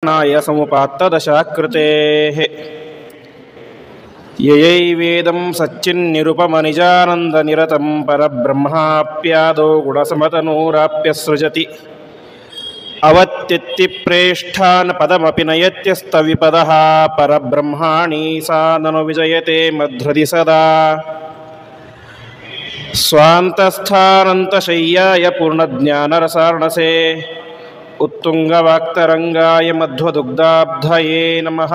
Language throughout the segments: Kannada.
नाय समुपात्तदशाकृतेः ययैवेदं सच्चिन्निरुपमनिजानन्दनिरतं परब्रह्माप्यादो गुणसमतनूराप्यसृजति अवत्यत्तिप्रेष्ठान् पदमपि नयत्यस्तविपदः परब्रह्माणि सा ननु विजयते मध्रुधि सदा स्वान्तस्थानन्तशय्याय पूर्णज्ञानरसार्णसे उत्तुंगवाक्तरंगाय मध्वदुग्धाब्धये नमः।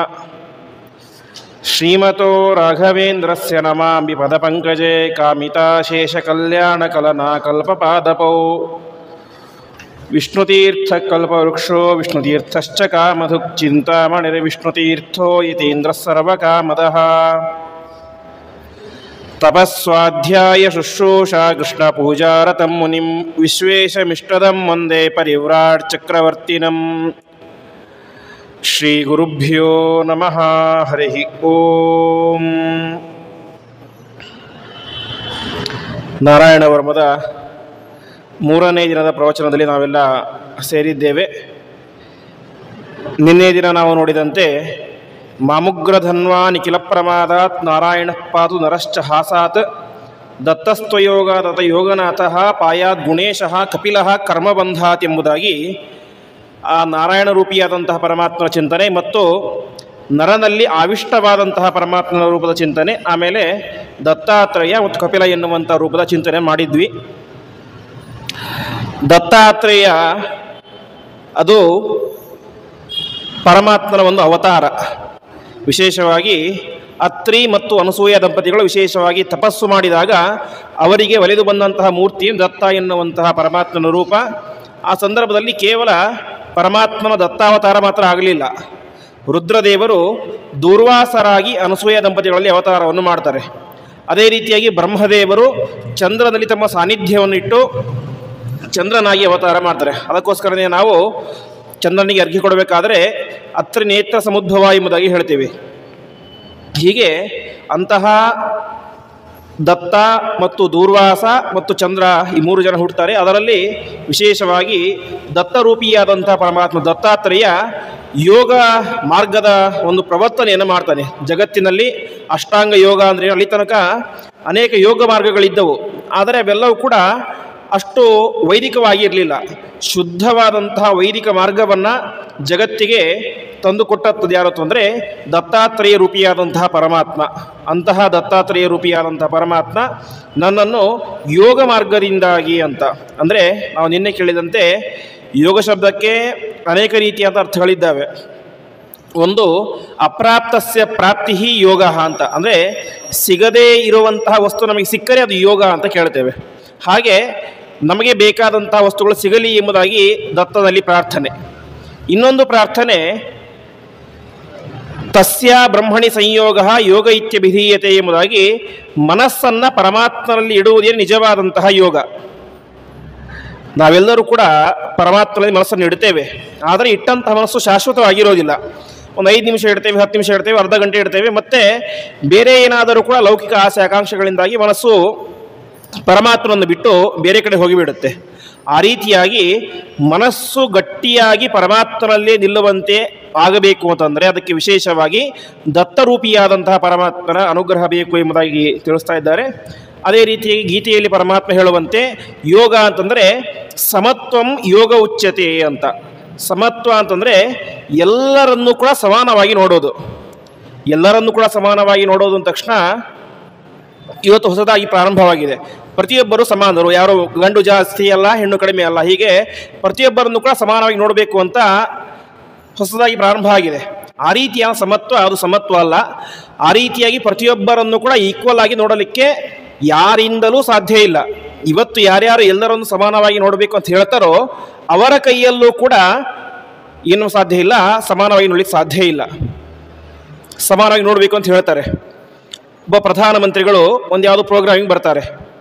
श्रीमतो राघवेन्द्रस्य नमामि पदपङ्कजे कामिताशेषकल्याणकलनाकल्पपादपौ विष्णुतीर्थकल्पवृक्षो विष्णुतीर्थश्च कामधुक्चिन्तामणिर्विष्णुतीर्थो यतीन्द्रः सर्वकामदः तपस्वाध्याय शुश्रूषा कृष्णपूजारतं मुनिं विश्वेशमिष्टदं वन्दे परिव्राट् चक्रवर्तिनं श्रीगुरुभ्यो नमः। हरिः ओಂ। ನಾರಾಯಣ ವರ್ಮದ ಮೂರನೇ ದಿನದ ಪ್ರವಚನದಲ್ಲಿ ನಾವೆಲ್ಲ ಸೇರಿದ್ದೇವೆ. ನಿನ್ನೆ ದಿನ ನಾವು ನೋಡಿದಂತೆ ಮಾಮುಗ್ರಧನ್ವಾ ನಿಖಿಲ ಪ್ರಮಾದಾತ್ ನಾರಾಯಣ ಪಾತು ನರಶ್ಚ ಹಾಸಾತ್ ದತ್ತಸ್ತ್ವಯೋಗ ತತ ಯೋಗನಾಥಃ ಪಾಯಾತ್ ಗುಣೇಶಃ ಕಪಿಲಃ ಕರ್ಮಬಂಧಾತ್ ಎಂಬುದಾಗಿ ಆ ನಾರಾಯಣ ರೂಪಿಯಾದಂತಹ ಪರಮಾತ್ಮನ ಚಿಂತನೆ ಮತ್ತು ನರನಲ್ಲಿ ಆವಿಷ್ಟವಾದಂತಹ ಪರಮಾತ್ಮನ ರೂಪದ ಚಿಂತನೆ, ಆಮೇಲೆ ದತ್ತಾತ್ರೇಯ ಮತ್ತು ಕಪಿಲ ಎನ್ನುವಂಥ ರೂಪದ ಚಿಂತನೆ ಮಾಡಿದ್ವಿ. ದತ್ತಾತ್ರೇಯ ಅದು ಪರಮಾತ್ಮನ ಒಂದು ಅವತಾರ. ವಿಶೇಷವಾಗಿ ಅತ್ರಿ ಮತ್ತು ಅನಸೂಯ ದಂಪತಿಗಳು ವಿಶೇಷವಾಗಿ ತಪಸ್ಸು ಮಾಡಿದಾಗ ಅವರಿಗೆ ಒಲಿದು ಬಂದಂತಹ ಮೂರ್ತಿ ದತ್ತ ಎನ್ನುವಂತಹ ಪರಮಾತ್ಮನ ರೂಪ. ಆ ಸಂದರ್ಭದಲ್ಲಿ ಕೇವಲ ಪರಮಾತ್ಮನ ದತ್ತಾವತಾರ ಮಾತ್ರ ಆಗಲಿಲ್ಲ, ರುದ್ರದೇವರು ದೂರ್ವಾಸರಾಗಿ ಅನಸೂಯ ದಂಪತಿಗಳಲ್ಲಿ ಅವತಾರವನ್ನು ಮಾಡ್ತಾರೆ. ಅದೇ ರೀತಿಯಾಗಿ ಬ್ರಹ್ಮದೇವರು ಚಂದ್ರನಲ್ಲಿ ತಮ್ಮ ಸಾನ್ನಿಧ್ಯವನ್ನು ಇಟ್ಟು ಚಂದ್ರನಾಗಿ ಅವತಾರ ಮಾಡ್ತಾರೆ. ಅದಕ್ಕೋಸ್ಕರನೇ ನಾವು ಚಂದ್ರನಿಗೆ ಅರ್ಘ್ಯ ಕೊಡಬೇಕಾದರೆ ಅತ್ರಿ ನೇತ್ರ ಸಮುದ್ಭವ ಎಂಬುದಾಗಿ ಹೇಳ್ತೀವಿ. ಹೀಗೆ ಅಂತಹ ದತ್ತ ಮತ್ತು ದೂರ್ವಾಸ ಮತ್ತು ಚಂದ್ರ ಈ ಮೂರು ಜನ ಹುಟ್ಟುತ್ತಾರೆ. ಅದರಲ್ಲಿ ವಿಶೇಷವಾಗಿ ದತ್ತರೂಪಿಯಾದಂತಹ ಪರಮಾತ್ಮ ದತ್ತಾತ್ರೇಯ ಯೋಗ ಮಾರ್ಗದ ಒಂದು ಪ್ರವರ್ತನೆಯನ್ನು ಮಾಡ್ತಾನೆ. ಜಗತ್ತಿನಲ್ಲಿ ಅಷ್ಟಾಂಗ ಯೋಗ ಅಂದರೆ ಅಲ್ಲಿ ತನಕ ಅನೇಕ ಯೋಗ ಮಾರ್ಗಗಳಿದ್ದವು, ಆದರೆ ಅವೆಲ್ಲವೂ ಕೂಡ ಅಷ್ಟು ವೈದಿಕವಾಗಿ ಇರಲಿಲ್ಲ. ಶುದ್ಧವಾದಂತಹ ವೈದಿಕ ಮಾರ್ಗವನ್ನು ಜಗತ್ತಿಗೆ ತಂದುಕೊಟ್ಟದ್ದು ಯಾರು ಅಂದರೆ ದತ್ತಾತ್ರೇಯ ರೂಪಿಯಾದಂತಹ ಪರಮಾತ್ಮ. ಅಂತಹ ದತ್ತಾತ್ರೇಯ ರೂಪಿಯಾದಂತಹ ಪರಮಾತ್ಮ ನನ್ನನ್ನು ಯೋಗ ಮಾರ್ಗದಿಂದಾಗಿ ಅಂತ ಅಂದರೆ, ನಾವು ನಿನ್ನೆ ಕೇಳಿದಂತೆ ಯೋಗ ಶಬ್ದಕ್ಕೆ ಅನೇಕ ರೀತಿಯಾದ ಅರ್ಥಗಳಿದ್ದಾವೆ. ಒಂದು ಅಪ್ರಾಪ್ತಸ್ಯ ಪ್ರಾಪ್ತಿ ಯೋಗ ಅಂತ, ಅಂದರೆ ಸಿಗದೇ ಇರುವಂತಹ ವಸ್ತು ನಮಗೆ ಸಿಕ್ಕರೆ ಅದು ಯೋಗ ಅಂತ ಕೇಳ್ತೇವೆ. ಹಾಗೆ ನಮಗೆ ಬೇಕಾದಂತಹ ವಸ್ತುಗಳು ಸಿಗಲಿ ಎಂಬುದಾಗಿ ದತ್ತದಲ್ಲಿ ಪ್ರಾರ್ಥನೆ. ಇನ್ನೊಂದು ಪ್ರಾರ್ಥನೆ ತಸ್ಯ ಬ್ರಹ್ಮಣಿ ಸಂಯೋಗ ಯೋಗ ಇತ್ಯಭಿಧೀಯತೆ ಎಂಬುದಾಗಿ ಮನಸ್ಸನ್ನು ಪರಮಾತ್ಮನಲ್ಲಿ ಇಡುವುದೇ ನಿಜವಾದಂತಹ ಯೋಗ. ನಾವೆಲ್ಲರೂ ಕೂಡ ಪರಮಾತ್ಮನಲ್ಲಿ ಮನಸ್ಸನ್ನು ಇಡ್ತೇವೆ, ಆದರೆ ಇಟ್ಟಂತಹ ಮನಸ್ಸು ಶಾಶ್ವತವಾಗಿರೋದಿಲ್ಲ. ಒಂದು 5 ನಿಮಿಷ ಇಡ್ತೇವೆ, 10 ನಿಮಿಷ ಇಡ್ತೇವೆ, ಅರ್ಧ ಗಂಟೆ ಇಡ್ತೇವೆ, ಮತ್ತೆ ಬೇರೆ ಏನಾದರೂ ಕೂಡ ಲೌಕಿಕ ಆಸೆ ಆಕಾಂಕ್ಷೆಗಳಿಂದಾಗಿ ಮನಸ್ಸು ಪರಮಾತ್ಮನನ್ನು ಬಿಟ್ಟು ಬೇರೆ ಕಡೆ ಹೋಗಿಬಿಡುತ್ತೆ. ಆ ರೀತಿಯಾಗಿ ಮನಸ್ಸು ಗಟ್ಟಿಯಾಗಿ ಪರಮಾತ್ಮನಲ್ಲೇ ನಿಲ್ಲುವಂತೆ ಆಗಬೇಕು ಅಂತಂದರೆ ಅದಕ್ಕೆ ವಿಶೇಷವಾಗಿ ದತ್ತರೂಪಿಯಾದಂತಹ ಪರಮಾತ್ಮನ ಅನುಗ್ರಹ ಬೇಕು ಎಂಬುದಾಗಿ ತಿಳಿಸ್ತಾ ಇದ್ದಾರೆ. ಅದೇ ರೀತಿಯಾಗಿ ಗೀತೆಯಲ್ಲಿ ಪರಮಾತ್ಮ ಹೇಳುವಂತೆ ಯೋಗ ಅಂತಂದರೆ ಸಮತ್ವಂ ಯೋಗ ಉಚ್ಯತೆ ಅಂತ. ಸಮತ್ವ ಅಂತಂದರೆ ಎಲ್ಲರನ್ನೂ ಕೂಡ ಸಮಾನವಾಗಿ ನೋಡೋದು. ಎಲ್ಲರನ್ನೂ ಕೂಡ ಸಮಾನವಾಗಿ ನೋಡೋದು ಅಂದ ತಕ್ಷಣ ಇವತ್ತು ಹೊಸದಾಗಿ ಪ್ರಾರಂಭವಾಗಿದೆ. ಪ್ರತಿಯೊಬ್ಬರು ಸಮಾನರು, ಯಾರು ಗಂಡು ಜಾಸ್ತಿ ಅಲ್ಲ, ಹೆಣ್ಣು ಕಡಿಮೆ ಅಲ್ಲ, ಹೀಗೆ ಪ್ರತಿಯೊಬ್ಬರನ್ನು ಕೂಡ ಸಮಾನವಾಗಿ ನೋಡಬೇಕು ಅಂತ ಹೊಸದಾಗಿ ಪ್ರಾರಂಭ ಆಗಿದೆ. ಆ ರೀತಿಯ ಸಮತ್ವ ಅದು ಸಮತ್ವ ಅಲ್ಲ. ಆ ರೀತಿಯಾಗಿ ಪ್ರತಿಯೊಬ್ಬರನ್ನು ಕೂಡ ಈಕ್ವಲ್ ಆಗಿ ನೋಡಲಿಕ್ಕೆ ಯಾರಿಂದಲೂ ಸಾಧ್ಯ ಇಲ್ಲ. ಇವತ್ತು ಯಾರ್ಯಾರು ಎಲ್ಲರನ್ನು ಸಮಾನವಾಗಿ ನೋಡಬೇಕು ಅಂತ ಹೇಳ್ತಾರೋ ಅವರ ಕೈಯಲ್ಲೂ ಕೂಡ ಏನೂ ಸಾಧ್ಯ ಇಲ್ಲ, ಸಮಾನವಾಗಿ ನೋಡಲಿಕ್ಕೆ ಸಾಧ್ಯ ಇಲ್ಲ. ಸಮಾನವಾಗಿ ನೋಡಬೇಕು ಅಂತ ಹೇಳ್ತಾರೆ. ಒಬ್ಬ ಪ್ರಧಾನಮಂತ್ರಿಗಳು ಒಂದು ಯಾವುದೋ ಪ್ರೋಗ್ರಾಮಿಗೆ ಬರ್ತಾರೆ.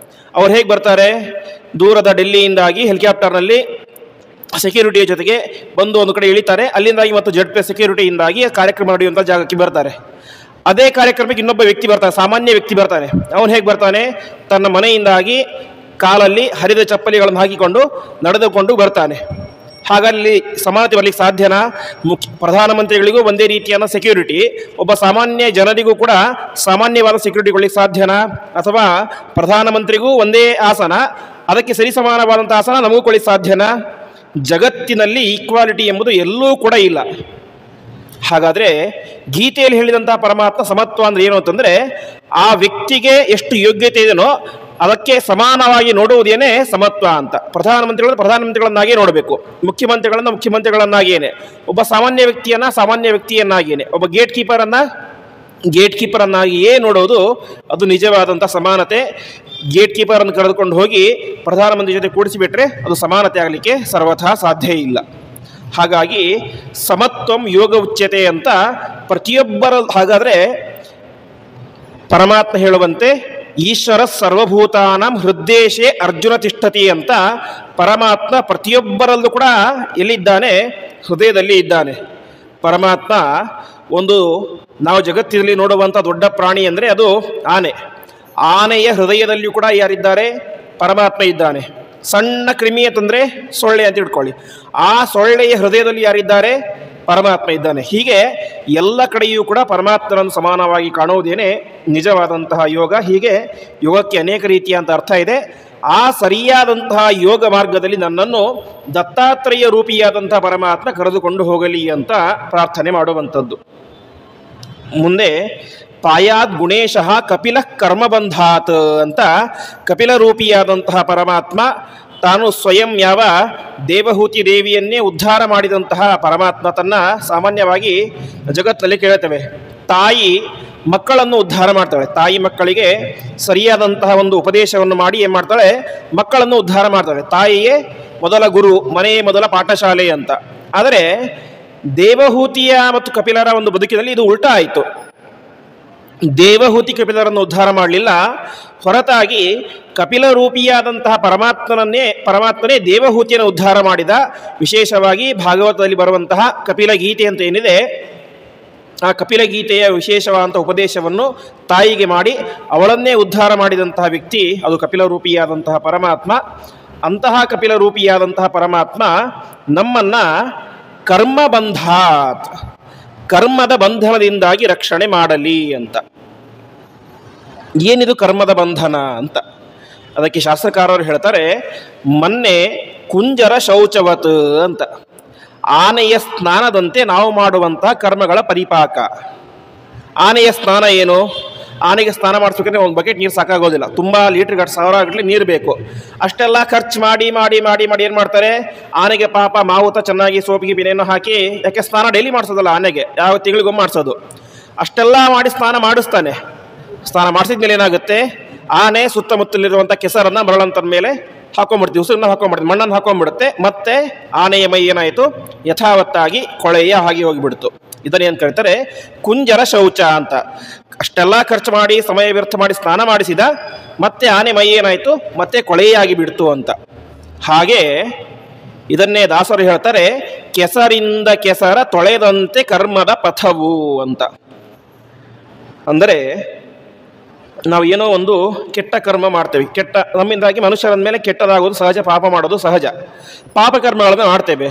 ಅವ್ರು ಹೇಗೆ ಬರ್ತಾರೆ? ದೂರದ ಡೆಲ್ಲಿಯಿಂದಾಗಿ ಹೆಲಿಕಾಪ್ಟರ್ನಲ್ಲಿ ಸೆಕ್ಯೂರಿಟಿಯ ಜೊತೆಗೆ ಬಂದು ಒಂದು ಕಡೆ ಇಳಿತಾರೆ. ಅಲ್ಲಿಂದಾಗಿ ಮತ್ತು ಜೆಡ್ ಸೆಕ್ಯೂರಿಟಿಯಿಂದಾಗಿ ಕಾರ್ಯಕ್ರಮ ನಡೆಯುವಂಥ ಜಾಗಕ್ಕೆ ಬರ್ತಾರೆ. ಅದೇ ಕಾರ್ಯಕ್ರಮಕ್ಕೆ ಇನ್ನೊಬ್ಬ ವ್ಯಕ್ತಿ ಬರ್ತಾನೆ, ಸಾಮಾನ್ಯ ವ್ಯಕ್ತಿ ಬರ್ತಾನೆ. ಅವನು ಹೇಗೆ ಬರ್ತಾನೆ? ತನ್ನ ಮನೆಯಿಂದಾಗಿ ಕಾಲಲ್ಲಿ ಹರಿದ ಚಪ್ಪಲಿಗಳನ್ನು ಹಾಕಿಕೊಂಡು ನಡೆದುಕೊಂಡು ಬರ್ತಾನೆ. ಹಾಗಲ್ಲಿ ಸಮಾನತೆ ಬರಲಿಕ್ಕೆ ಸಾಧ್ಯನಾ? ಪ್ರಧಾನಮಂತ್ರಿಗಳಿಗೂ ಒಂದೇ ರೀತಿಯಾದ ಸೆಕ್ಯೂರಿಟಿ, ಒಬ್ಬ ಸಾಮಾನ್ಯ ಜನರಿಗೂ ಕೂಡ ಸಾಮಾನ್ಯವಾದ ಸೆಕ್ಯೂರಿಟಿ ಕೊಡಲಿಕ್ಕೆ ಸಾಧ್ಯನಾ? ಅಥವಾ ಪ್ರಧಾನಮಂತ್ರಿಗೂ ಒಂದೇ ಆಸನ, ಅದಕ್ಕೆ ಸರಿಸಮಾನವಾದಂಥ ಆಸನ ನಮಗೂ ಕೊಡಲಿಕ್ಕೆ ಸಾಧ್ಯನಾ? ಜಗತ್ತಿನಲ್ಲಿ ಈಕ್ವಾಲಿಟಿ ಎಂಬುದು ಎಲ್ಲೂ ಕೂಡ ಇಲ್ಲ. ಹಾಗಾದರೆ ಗೀತೆಯಲ್ಲಿ ಹೇಳಿದಂಥ ಪರಮಾತ್ಮ ಸಮತ್ವ ಅಂದರೆ ಏನು ಅಂತಂದರೆ, ಆ ವ್ಯಕ್ತಿಗೆ ಎಷ್ಟು ಯೋಗ್ಯತೆ ಇದೆಯೋ ಅದಕ್ಕೆ ಸಮಾನವಾಗಿ ನೋಡುವುದೇನೆ ಸಮತ್ವ ಅಂತ. ಪ್ರಧಾನಮಂತ್ರಿಗಳನ್ನಾಗಿಯೇ ನೋಡಬೇಕು, ಮುಖ್ಯಮಂತ್ರಿಗಳನ್ನಾಗಿಯೇ, ಒಬ್ಬ ಸಾಮಾನ್ಯ ವ್ಯಕ್ತಿಯನ್ನಾಗಿಯೇ, ಒಬ್ಬ ಗೇಟ್ ಕೀಪರನ್ನಾಗಿಯೇ ನೋಡೋದು ಅದು ನಿಜವಾದಂಥ ಸಮಾನತೆ. ಗೇಟ್ ಕೀಪರನ್ನು ಕರೆದುಕೊಂಡು ಹೋಗಿ ಪ್ರಧಾನಮಂತ್ರಿ ಜೊತೆ ಕೂಡಿಸಿಬಿಟ್ರೆ ಅದು ಸಮಾನತೆ ಆಗಲಿಕ್ಕೆ ಸರ್ವಥಾ ಸಾಧ್ಯ ಇಲ್ಲ. ಹಾಗಾಗಿ ಸಮತ್ವಂ ಯೋಗ ಉಚ್ಯತೆ ಅಂತ ಪ್ರತಿಯೊಬ್ಬರ, ಹಾಗಾದರೆ ಪರಮಾತ್ಮ ಹೇಳುವಂತೆ ಈಶ್ವರ ಸರ್ವಭೂತಾನಾಂ ಹೃದ್ದೇಶೇ ಅರ್ಜುನ ತಿಷ್ಠತಿ ಅಂತ ಪರಮಾತ್ಮ ಪ್ರತಿಯೊಬ್ಬರಲ್ಲೂ ಕೂಡ ಎಲ್ಲಿದ್ದಾನೆ? ಹೃದಯದಲ್ಲಿ ಇದ್ದಾನೆ. ಪರಮಾತ್ಮ ಒಂದು ನಾವು ಜಗತ್ತಿನಲ್ಲಿ ನೋಡುವಂಥ ದೊಡ್ಡ ಪ್ರಾಣಿ ಅಂದರೆ ಅದು ಆನೆ. ಆನೆಯ ಹೃದಯದಲ್ಲಿಯೂ ಕೂಡ ಯಾರಿದ್ದಾರೆ? ಪರಮಾತ್ಮ ಇದ್ದಾನೆ. ಸಣ್ಣ ಕ್ರಿಮಿ ಅಂತಂದರೆ ಸೊಳ್ಳೆ ಅಂತ ಇಟ್ಕೊಳ್ಳಿ, ಆ ಸೊಳ್ಳೆಯ ಹೃದಯದಲ್ಲಿ ಯಾರಿದ್ದಾರೆ? ಪರಮಾತ್ಮ ಇದ್ದಾನೆ. ಹೀಗೆ ಎಲ್ಲ ಕಡೆಯೂ ಕೂಡ ಪರಮಾತ್ಮನನ್ನು ಸಮಾನವಾಗಿ ಕಾಣುವುದೇನೆ ನಿಜವಾದಂತಹ ಯೋಗ. ಹೀಗೆ ಯೋಗಕ್ಕೆ ಅನೇಕ ರೀತಿಯಾದಂಥ ಅರ್ಥ ಇದೆ. ಆ ಸರಿಯಾದಂತಹ ಯೋಗ ಮಾರ್ಗದಲ್ಲಿ ನನ್ನನ್ನು ದತ್ತಾತ್ರೇಯ ರೂಪಿಯಾದಂತಹ ಪರಮಾತ್ಮ ಕರೆದುಕೊಂಡು ಹೋಗಲಿ ಅಂತ ಪ್ರಾರ್ಥನೆ ಮಾಡುವಂಥದ್ದು. ಮುಂದೆ ಪಾಯಾದ್ ಗುಣೇಶಃ ಕಪಿಲ ಕರ್ಮಬಂಧಾತ್ ಅಂತ ಕಪಿಲ ರೂಪಿಯಾದಂತಹ ಪರಮಾತ್ಮ ತಾನು ಸ್ವಯಂ ಯಾವ ದೇವಹೂತಿ ದೇವಿಯನ್ನೇ ಉದ್ಧಾರ ಮಾಡಿದಂತಹ ಪರಮಾತ್ಮ ತನ್ನ ಸಾಮಾನ್ಯವಾಗಿ ಜಗತ್ತಿನಲ್ಲಿ ಕೇಳುತ್ತೇವೆ, ತಾಯಿ ಮಕ್ಕಳನ್ನು ಉದ್ಧಾರ ಮಾಡ್ತಾಳೆ. ತಾಯಿ ಮಕ್ಕಳಿಗೆ ಸರಿಯಾದಂತಹ ಒಂದು ಉಪದೇಶವನ್ನು ಮಾಡಿ ಏನು ಮಾಡ್ತಾಳೆ? ಮಕ್ಕಳನ್ನು ಉದ್ಧಾರ ಮಾಡ್ತಾಳೆ. ತಾಯಿಯೇ ಮೊದಲ ಗುರು, ಮನೆಯೇ ಮೊದಲ ಪಾಠಶಾಲೆ ಅಂತ. ಆದರೆ ದೇವಹೂತಿಯ ಮತ್ತು ಕಪಿಲರ ಒಂದು ಬದುಕಿನಲ್ಲಿ ಇದು ಉಲ್ಟಾ ಆಯಿತು. ದೇವಹೂತಿ ಕಪಿಲರನ್ನು ಉದ್ಧಾರ ಮಾಡಲಿಲ್ಲ, ಹೊರತಾಗಿ ಕಪಿಲ ರೂಪಿಯಾದಂತಹ ಪರಮಾತ್ಮನೇ ದೇವಹೂತಿಯನ್ನು ಉದ್ಧಾರ ಮಾಡಿದ. ವಿಶೇಷವಾಗಿ ಭಾಗವತದಲ್ಲಿ ಬರುವಂತಹ ಕಪಿಲ ಗೀತೆ ಅಂತ ಏನಿದೆ, ಆ ಕಪಿಲ ಗೀತೆಯ ವಿಶೇಷವಾದಂಥ ಉಪದೇಶವನ್ನು ತಾಯಿಗೆ ಮಾಡಿ ಅವಳನ್ನೇ ಉದ್ಧಾರ ಮಾಡಿದಂತಹ ವ್ಯಕ್ತಿ ಅದು ಕಪಿಲ ರೂಪಿಯಾದಂತಹ ಪರಮಾತ್ಮ. ಅಂತಹ ಕಪಿಲ ರೂಪಿಯಾದಂತಹ ಪರಮಾತ್ಮ ನಮ್ಮನ್ನು ಕರ್ಮಬಂಧಾತ್, ಕರ್ಮದ ಬಂಧನದಿಂದಾಗಿ ರಕ್ಷಣೆ ಮಾಡಲಿ ಅಂತ. ಏನಿದು ಕರ್ಮದ ಬಂಧನ ಅಂತ? ಅದಕ್ಕೆ ಶಾಸ್ತ್ರಕಾರರು ಹೇಳ್ತಾರೆ, ಮೊನ್ನೆ ಕುಂಜರ ಶೌಚವತ್ ಅಂತ, ಆನೆಯ ಸ್ನಾನದಂತೆ ನಾವು ಮಾಡುವಂತಹ ಕರ್ಮಗಳ ಪರಿಪಾಕ. ಆನೆಯ ಸ್ನಾನ ಏನು? ಆನೆಗೆ ಸ್ನಾನ ಮಾಡಿಸ್ಬೇಕಂದ್ರೆ ಒಂದು ಬಕೆಟ್ ನೀರು ಸಾಕಾಗೋದಿಲ್ಲ, ತುಂಬ ಲೀಟ್ರ್ ಸಾವಿರ ಗಟ್ಟಲೆ ನೀರು ಬೇಕು. ಅಷ್ಟೆಲ್ಲ ಖರ್ಚು ಮಾಡಿ ಮಾಡಿ ಮಾಡಿ ಮಾಡಿ ಏನು ಮಾಡ್ತಾರೆ? ಆನೆಗೆ ಪಾಪ ಮಾವುತ ಚೆನ್ನಾಗಿ ಸೋಪಿಗೆ ಬಿನೇನೋ ಹಾಕಿ, ಯಾಕೆ ಸ್ನಾನ ಡೈಲಿ ಮಾಡಿಸೋದಲ್ಲ ಆನೆಗೆ, ಯಾವ ತಿಂಗಳಿಗೊಮ್ಮೆ ಮಾಡಿಸೋದು. ಅಷ್ಟೆಲ್ಲ ಮಾಡಿ ಸ್ನಾನ ಮಾಡಿಸ್ತಾನೆ. ಸ್ನಾನ ಮಾಡಿಸಿದ್ಮೇಲೆ ಏನಾಗುತ್ತೆ? ಆನೆ ಸುತ್ತಮುತ್ತಲಿರುವಂಥ ಕೆಸರನ್ನು ಮರಳಂತನ ಮೇಲೆ ಹಾಕೊಂಡ್ಬಿಡ್ತೀವಿ, ಉಸಿರನ್ನ ಹಾಕೊಂಡ್ಬಿಡ್ತೀವಿ, ಮಣ್ಣನ್ನು ಹಾಕೊಂಡ್ಬಿಡುತ್ತೆ. ಮತ್ತೆ ಆನೆಯ ಮೈ ಏನಾಯಿತು? ಯಥಾವತ್ತಾಗಿ ಕೊಳೆಯ ಹಾಗೆ ಹೋಗಿಬಿಡ್ತು. ಇದನ್ನೇನು ಕರೀತಾರೆ? ಕುಂಜರ ಶೌಚ ಅಂತ. ಅಷ್ಟೆಲ್ಲ ಖರ್ಚು ಮಾಡಿ ಸಮಯ ವ್ಯರ್ಥ ಮಾಡಿ ಸ್ನಾನ ಮಾಡಿಸಿದ, ಮತ್ತೆ ಆನೆ ಮೈ ಏನಾಯಿತು? ಮತ್ತೆ ಕೊಳೆಯಾಗಿ ಬಿಡ್ತು ಅಂತ. ಹಾಗೆ ಇದನ್ನೇ ದಾಸರು ಹೇಳ್ತಾರೆ, ಕೆಸರಿಂದ ಕೆಸರ ತೊಳೆದಂತೆ ಕರ್ಮದ ಪಥವು ಅಂತ. ಅಂದರೆ ನಾವು ಏನೋ ಒಂದು ಕೆಟ್ಟ ಕರ್ಮ ಮಾಡ್ತೇವೆ, ನಮ್ಮಿಂದಾಗಿ ಮನುಷ್ಯರ ಮೇಲೆ ಕೆಟ್ಟದಾಗೋದು ಸಹಜ, ಪಾಪ ಮಾಡೋದು ಸಹಜ. ಪಾಪಕರ್ಮಗಳನ್ನು ಮಾಡ್ತೇವೆ.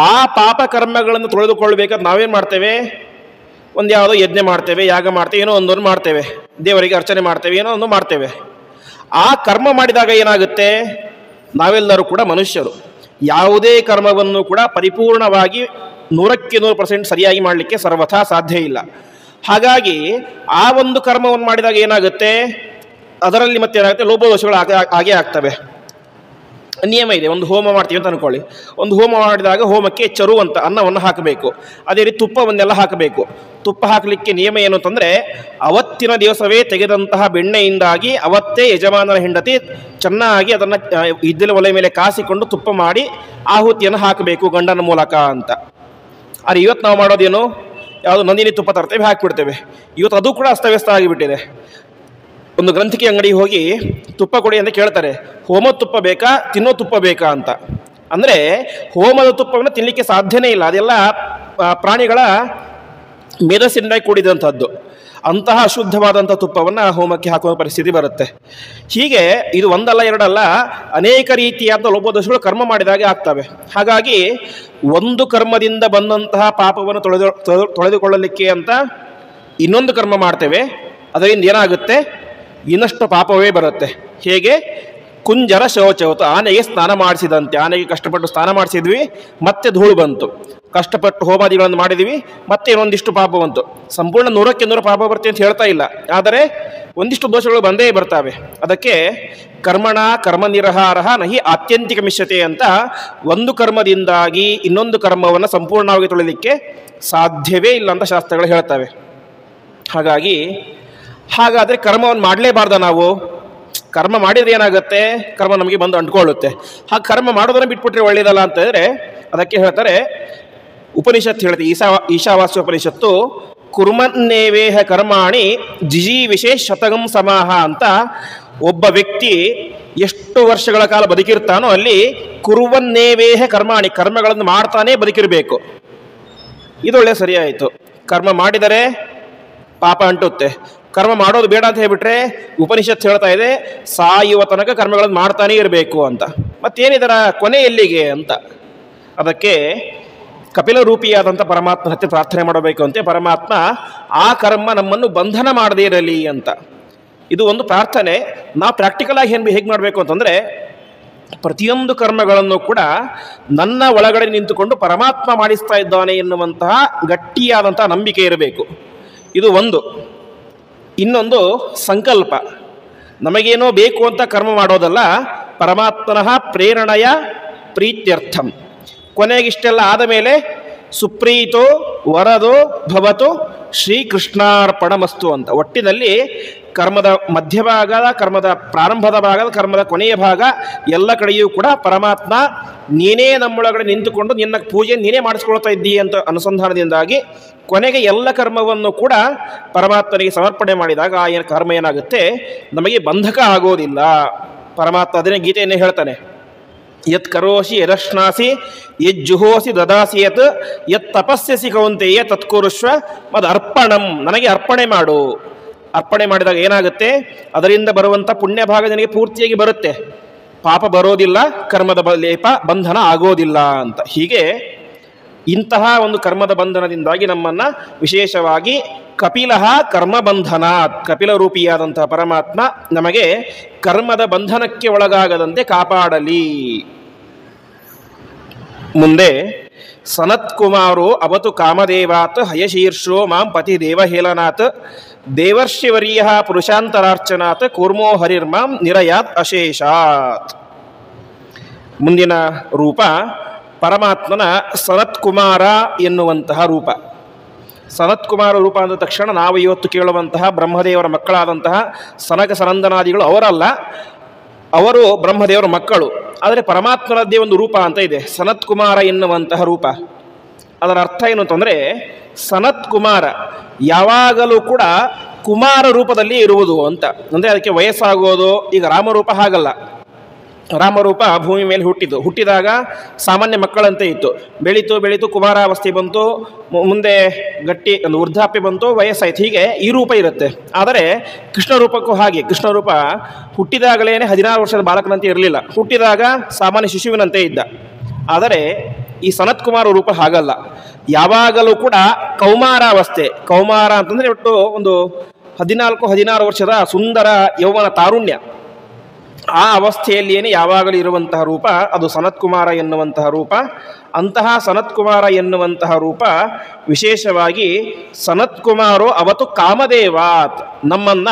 ಆ ಪಾಪಕರ್ಮಗಳನ್ನು ತೊಳೆದುಕೊಳ್ಬೇಕಾದ್ರೆ ನಾವೇನು ಮಾಡ್ತೇವೆ? ಒಂದು ಯಾವುದೋ ಯಜ್ಞ ಮಾಡ್ತೇವೆ, ಯಾಗ ಮಾಡ್ತೇವೆ, ಏನೋ ಒಂದನ್ನು ಮಾಡ್ತೇವೆ, ದೇವರಿಗೆ ಅರ್ಚನೆ ಮಾಡ್ತೇವೆ, ಏನೋ ಒಂದು ಮಾಡ್ತೇವೆ. ಆ ಕರ್ಮ ಮಾಡಿದಾಗ ಏನಾಗುತ್ತೆ? ನಾವೆಲ್ಲರೂ ಕೂಡ ಮನುಷ್ಯರು. ಯಾವುದೇ ಕರ್ಮವನ್ನು ಕೂಡ ಪರಿಪೂರ್ಣವಾಗಿ 100% ಸರಿಯಾಗಿ ಮಾಡಲಿಕ್ಕೆ ಸರ್ವಥಾ ಸಾಧ್ಯ ಇಲ್ಲ. ಹಾಗಾಗಿ ಆ ಒಂದು ಕರ್ಮವನ್ನು ಮಾಡಿದಾಗ ಏನಾಗುತ್ತೆ? ಅದರಲ್ಲಿ ಮತ್ತೆ ಏನಾಗುತ್ತೆ? ಲೋಪದೋಷಗಳು ಹಾಗೆ ಆಗ್ತವೆ. ನಿಯಮ ಇದೆ. ಒಂದು ಹೋಮ ಮಾಡ್ತೀವಿ ಅಂತ ಅಂದ್ಕೊಳ್ಳಿ. ಒಂದು ಹೋಮ ಮಾಡಿದಾಗ ಹೋಮಕ್ಕೆ ಚರು ಅಂತ ಅನ್ನವನ್ನು ಹಾಕಬೇಕು. ಅದೇ ರೀತಿ ತುಪ್ಪವನ್ನೆಲ್ಲ ಹಾಕಬೇಕು. ತುಪ್ಪ ಹಾಕಲಿಕ್ಕೆ ನಿಯಮ ಏನು ಅಂತಂದರೆ, ಅವತ್ತಿನ ದಿವಸವೇ ತೆಗೆದಂತಹ ಬೆಣ್ಣೆಯಿಂದಾಗಿ ಅವತ್ತೇ ಯಜಮಾನನ ಹೆಂಡತಿ ಚೆನ್ನಾಗಿ ಅದನ್ನು ಇದ್ದಿಲ ಒಲೆ ಮೇಲೆ ಕಾಸಿಕೊಂಡು ತುಪ್ಪ ಮಾಡಿ ಆಹುತಿಯನ್ನು ಹಾಕಬೇಕು ಗಂಡನ ಮೂಲಕ ಅಂತ. ಆದರೆ ಇವತ್ತು ನಾವು ಮಾಡೋದೇನು? ಯಾವುದು ನಂದಿನಿ ತುಪ್ಪ ತರ್ತೇವೆ, ಹಾಕಿಬಿಡ್ತೇವೆ. ಇವತ್ತು ಅದು ಕೂಡ ಅಸ್ತವ್ಯಸ್ತ ಆಗಿಬಿಟ್ಟಿದೆ. ಒಂದು ಗ್ರಂಥಿಕೆ ಅಂಗಡಿಗೆ ಹೋಗಿ ತುಪ್ಪ ಕೊಡಿ ಅಂತ ಕೇಳ್ತಾರೆ. ಹೋಮದ ತುಪ್ಪ ಬೇಕಾ, ತಿನ್ನೋ ತುಪ್ಪ ಬೇಕಾ ಅಂತ. ಅಂದರೆ ಹೋಮದ ತುಪ್ಪವನ್ನು ತಿನ್ನಲಿಕ್ಕೆ ಸಾಧ್ಯನೇ ಇಲ್ಲ, ಅದೆಲ್ಲ ಪ್ರಾಣಿಗಳ ಮೇಧಸ್ಸಿನಿಂದ ಕೂಡಿದಂಥದ್ದು. ಅಂತಹ ಅಶುದ್ಧವಾದಂಥ ತುಪ್ಪವನ್ನು ಹೋಮಕ್ಕೆ ಹಾಕುವ ಪರಿಸ್ಥಿತಿ ಬರುತ್ತೆ. ಹೀಗೆ ಇದು ಒಂದಲ್ಲ ಎರಡಲ್ಲ ಅನೇಕ ರೀತಿಯಾದ ಲೋಪದೋಷಗಳು ಕರ್ಮ ಮಾಡಿದಾಗೆ ಆಗ್ತವೆ. ಹಾಗಾಗಿ ಒಂದು ಕರ್ಮದಿಂದ ಬಂದಂತಹ ಪಾಪವನ್ನು ತೊಳೆದುಕೊಳ್ಳಲಿಕ್ಕೆ ಅಂತ ಇನ್ನೊಂದು ಕರ್ಮ ಮಾಡ್ತೇವೆ. ಅದರಿಂದ ಏನಾಗುತ್ತೆ, ಇನ್ನಷ್ಟು ಪಾಪವೇ ಬರುತ್ತೆ. ಹೇಗೆ? ಕುಂಜರ ಶೌಚವತ್ತು, ಆನೆಗೆ ಸ್ನಾನ ಮಾಡಿಸಿದಂತೆ. ಆನೆಗೆ ಕಷ್ಟಪಟ್ಟು ಸ್ನಾನ ಮಾಡಿಸಿದ್ವಿ, ಮತ್ತೆ ಧೂಳು ಬಂತು. ಕಷ್ಟಪಟ್ಟು ಹೋಮಾದಿಗಳನ್ನು ಮಾಡಿದ್ವಿ, ಮತ್ತೆ ಇನ್ನೊಂದಿಷ್ಟು ಪಾಪ ಬಂತು. ಸಂಪೂರ್ಣ 100ಕ್ಕೆ 100 ಪಾಪ ಬರುತ್ತೆ ಅಂತ ಹೇಳ್ತಾ ಇಲ್ಲ, ಆದರೆ ಒಂದಿಷ್ಟು ದೋಷಗಳು ಬಂದೇ ಬರ್ತವೆ. ಅದಕ್ಕೆ ಕರ್ಮಣ ಕರ್ಮ ನಿರಹಾರ ನಹಿ ಆತ್ಯಂತಿಕ ಮಿಶ್ಯತೆ ಅಂತ ಒಂದು ಕರ್ಮದಿಂದಾಗಿ ಇನ್ನೊಂದು ಕರ್ಮವನ್ನು ಸಂಪೂರ್ಣವಾಗಿ ತೊಳಿಲಿಕ್ಕೆ ಸಾಧ್ಯವೇ ಇಲ್ಲ ಅಂತ ಶಾಸ್ತ್ರಗಳು ಹೇಳ್ತವೆ. ಹಾಗಾದರೆ ಕರ್ಮವನ್ನು ಮಾಡಲೇಬಾರ್ದ ನಾವು? ಕರ್ಮ ಮಾಡಿದ್ರೆ ಏನಾಗುತ್ತೆ? ಕರ್ಮ ನಮಗೆ ಬಂದು ಅಂಟ್ಕೊಳ್ಳುತ್ತೆ. ಹಾಗೆ ಕರ್ಮ ಮಾಡೋದನ್ನು ಬಿಟ್ಬಿಟ್ರೆ ಒಳ್ಳೇದಲ್ಲ ಅಂತ ಹೇಳಿದ್ರೆ ಅದಕ್ಕೆ ಹೇಳ್ತಾರೆ, ಉಪನಿಷತ್ತು ಹೇಳ್ತೀವಿ, ಈಶಾವಾಸ್ಯ ಉಪನಿಷತ್ತು, ಕುರ್ಮನ್ನೇವೇಹ ಕರ್ಮಾಣಿ ಜಿಜೀವಿಷೇ ಶತಗಂ ಸಮಾಹ ಅಂತ. ಒಬ್ಬ ವ್ಯಕ್ತಿ ಎಷ್ಟು ವರ್ಷಗಳ ಕಾಲ ಬದುಕಿರ್ತಾನೋ ಅಲ್ಲಿ ಕುರ್ವನ್ನೇವೇಹ ಕರ್ಮಾಣಿ, ಕರ್ಮಗಳನ್ನು ಮಾಡ್ತಾನೆ ಬದುಕಿರಬೇಕು. ಇದೊಳ್ಳೆ ಸರಿಯಾಯಿತು. ಕರ್ಮ ಮಾಡಿದರೆ ಪಾಪ ಅಂಟುತ್ತೆ, ಕರ್ಮ ಮಾಡೋದು ಬೇಡ ಅಂತ ಹೇಳ್ಬಿಟ್ರೆ ಉಪನಿಷತ್ತು ಹೇಳ್ತಾ ಇದೆ ಸಾಯುವ ತನಕ ಕರ್ಮಗಳನ್ನು ಮಾಡ್ತಾನೇ ಇರಬೇಕು ಅಂತ. ಮತ್ತೇನಿದರ ಕೊನೆ ಎಲ್ಲಿಗೆ ಅಂತ. ಅದಕ್ಕೆ ಕಪಿಲ ರೂಪಿಯಾದಂಥ ಪರಮಾತ್ಮ ಹತ್ಯೆ ಪ್ರಾರ್ಥನೆ ಮಾಡಬೇಕು ಅಂತೆ. ಪರಮಾತ್ಮ ಆ ಕರ್ಮ ನಮ್ಮನ್ನು ಬಂಧನ ಮಾಡದೇ ಇರಲಿ ಅಂತ. ಇದು ಒಂದು ಪ್ರಾರ್ಥನೆ. ನಾವು ಪ್ರಾಕ್ಟಿಕಲ್ ಆಗಿ ಹೇಗೆ ಮಾಡಬೇಕು ಅಂತಂದರೆ, ಪ್ರತಿಯೊಂದು ಕರ್ಮಗಳನ್ನು ಕೂಡ ನನ್ನ ಒಳಗಡೆ ನಿಂತುಕೊಂಡು ಪರಮಾತ್ಮ ಮಾಡಿಸ್ತಾ ಇದ್ದಾನೆ ಎನ್ನುವಂತಹ ಗಟ್ಟಿಯಾದಂಥ ನಂಬಿಕೆ ಇರಬೇಕು. ಇದು ಒಂದು. ಇನ್ನೊಂದು ಸಂಕಲ್ಪ. ನಮಗೇನೋ ಬೇಕು ಅಂತ ಕರ್ಮ ಮಾಡೋದಲ್ಲ, ಪರಮಾತ್ಮನಃ ಪ್ರೇರಣೆಯ ಪ್ರೀತ್ಯರ್ಥಂ. ಕೊನೆಗಿಷ್ಟೆಲ್ಲ ಆದ ಮೇಲೆ ಸುಪ್ರೀತೋ ವರದೋ ಭವತು ಶ್ರೀಕೃಷ್ಣಾರ್ಪಣಮಸ್ತು ಅಂತ. ಒಟ್ಟಿನಲ್ಲಿ ಕರ್ಮದ ಮಧ್ಯಭಾಗದ, ಕರ್ಮದ ಪ್ರಾರಂಭದ ಭಾಗದ, ಕರ್ಮದ ಕೊನೆಯ ಭಾಗ ಎಲ್ಲ ಕಡೆಯೂ ಕೂಡ ಪರಮಾತ್ಮ ನೀನೇ ನಮ್ಮೊಳಗಡೆ ನಿಂತುಕೊಂಡು ನಿನ್ನ ಪೂಜೆ ನೀನೇ ಮಾಡಿಸ್ಕೊಳ್ತಾ ಇದ್ದೀಯ ಅಂತ ಅನುಸಂಧಾನದಿಂದಾಗಿ ಕೊನೆಗೆ ಎಲ್ಲ ಕರ್ಮವನ್ನು ಕೂಡ ಪರಮಾತ್ಮನಿಗೆ ಸಮರ್ಪಣೆ ಮಾಡಿದಾಗ ಆ ಕರ್ಮ ಏನಾಗುತ್ತೆ, ನಮಗೆ ಬಂಧಕ ಆಗೋದಿಲ್ಲ. ಪರಮಾತ್ಮ ಅದನ್ನೇ ಗೀತೆಯನ್ನೇ ಹೇಳ್ತಾನೆ, ಯತ್ ಕರೋಷಿ ಯದಶ್ನಾಸಿ ಯಜ್ಜುಹೋಸಿ ದದಾಸಿ ಯತ್ ತಪಸ್ಯಸಿ ಕೌಂತೆಯ ತತ್ಕುರುಷ್ವ ಮದ್ ಅರ್ಪಣಂ. ನನಗೆ ಅರ್ಪಣೆ ಮಾಡು. ಅರ್ಪಣೆ ಮಾಡಿದಾಗ ಏನಾಗುತ್ತೆ, ಅದರಿಂದ ಬರುವಂಥ ಪುಣ್ಯ ಭಾಗ ನನಗೆ ಪೂರ್ತಿಯಾಗಿ ಬರುತ್ತೆ, ಪಾಪ ಬರೋದಿಲ್ಲ, ಕರ್ಮದ ಲೇಪ ಬಂಧನ ಆಗೋದಿಲ್ಲ ಅಂತ. ಹೀಗೆ ಇಂತಹ ಒಂದು ಕರ್ಮದ ಬಂಧನದಿಂದಾಗಿ ನಮ್ಮನ್ನು ವಿಶೇಷವಾಗಿ ಕಪಿಲಃ ಕರ್ಮಬಂಧನ, ಕಪಿಲ ರೂಪಿಯಾದಂತಹ ಪರಮಾತ್ಮ ನಮಗೆ ಕರ್ಮದ ಬಂಧನಕ್ಕೆ ಒಳಗಾಗದಂತೆ ಕಾಪಾಡಲಿ. ಮುಂದೆ ಸನತ್ಕುಮಾರೋ ಅವತು ಕಾಮದೇವಾತ್ ಹಯಶೀರ್ಷೋ ಮಾಂ ಪತಿ ದೇವಹೇಳನಾಥ್ ದೇವರ್ಷಿವರ್ಯ ಪುರುಷಾಂತರಾರ್ಚನಾತ್ ಕೂರ್ಮೋ ಹರಿರ್ಮಾಂ ನಿರಯಾತ್ ಅಶೇಷಾತ್. ಮುಂದಿನ ರೂಪ ಪರಮಾತ್ಮನ ಸನತ್ಕುಮಾರ ಎನ್ನುವಂತಹ ರೂಪ. ಸನತ್ಕುಮಾರ ರೂಪ ಅಂದ ತಕ್ಷಣ ನಾವು ಇವತ್ತು ಕೇಳುವಂತಹ ಬ್ರಹ್ಮದೇವರ ಮಕ್ಕಳಾದಂತಹ ಸನಕ ಸನಂದನಾದಿಗಳು ಅವರಲ್ಲ, ಅವರು ಬ್ರಹ್ಮದೇವರ ಮಕ್ಕಳು. ಆದರೆ ಪರಮಾತ್ಮನದ್ದೇ ಒಂದು ರೂಪ ಅಂತ ಇದೆ, ಸನತ್ಕುಮಾರ ಎನ್ನುವಂತಹ ರೂಪ. ಅದರ ಅರ್ಥ ಏನು ಅಂತಂದರೆ, ಸನತ್ಕುಮಾರ ಯಾವಾಗಲೂ ಕೂಡ ಕುಮಾರ ರೂಪದಲ್ಲಿ ಇರುವುದು ಅಂತ. ಅಂದರೆ ಅದಕ್ಕೆ ವಯಸ್ಸಾಗೋದು. ಈಗ ರಾಮರೂಪ ಹಾಗಲ್ಲ. ರಾಮರೂಪ ಭೂಮಿ ಮೇಲೆ ಹುಟ್ಟಿದಾಗ ಸಾಮಾನ್ಯ ಮಕ್ಕಳಂತೆ ಇತ್ತು. ಬೆಳೀತು ಕುಮಾರಾವಸ್ಥೆ ಬಂತು, ಮುಂದೆ ಗಟ್ಟಿ ಒಂದು ವೃದ್ಧಾಪ್ಯ ಬಂತು, ವಯಸ್ಸಾಯ್ತು. ಹೀಗೆ ಈ ರೂಪ ಇರುತ್ತೆ. ಆದರೆ ಕೃಷ್ಣ ರೂಪಕ್ಕೂ ಹಾಗೆ. ಕೃಷ್ಣ ರೂಪ ಹುಟ್ಟಿದಾಗಲೇ 16 ವರ್ಷದ ಬಾಲಕನಂತೆ ಇರಲಿಲ್ಲ, ಹುಟ್ಟಿದಾಗ ಸಾಮಾನ್ಯ ಶಿಶುವಿನಂತೆ ಇದ್ದ. ಆದರೆ ಈ ಸನತ್ಕುಮಾರ ರೂಪ ಹಾಗಲ್ಲ, ಯಾವಾಗಲೂ ಕೂಡ ಕೌಮಾರಾವಸ್ಥೆ. ಕೌಮಾರ ಅಂತಂದರೆ ಒಟ್ಟು ಒಂದು 14-16 ವರ್ಷದ ಸುಂದರ ಯೌವನ ತಾರುಣ್ಯ, ಆ ಅವಸ್ಥೆಯಲ್ಲಿಯೇ ಯಾವಾಗಲೂ ಇರುವಂತಹ ರೂಪ ಅದು ಸನತ್ಕುಮಾರ ಎನ್ನುವಂತಹ ರೂಪ. ಅಂತಹ ಸನತ್ಕುಮಾರ ಎನ್ನುವಂತಹ ರೂಪ ವಿಶೇಷವಾಗಿ ಸನತ್ಕುಮಾರೋ ಅವತ್ತು ಕಾಮದೇವಾತ್, ನಮ್ಮನ್ನ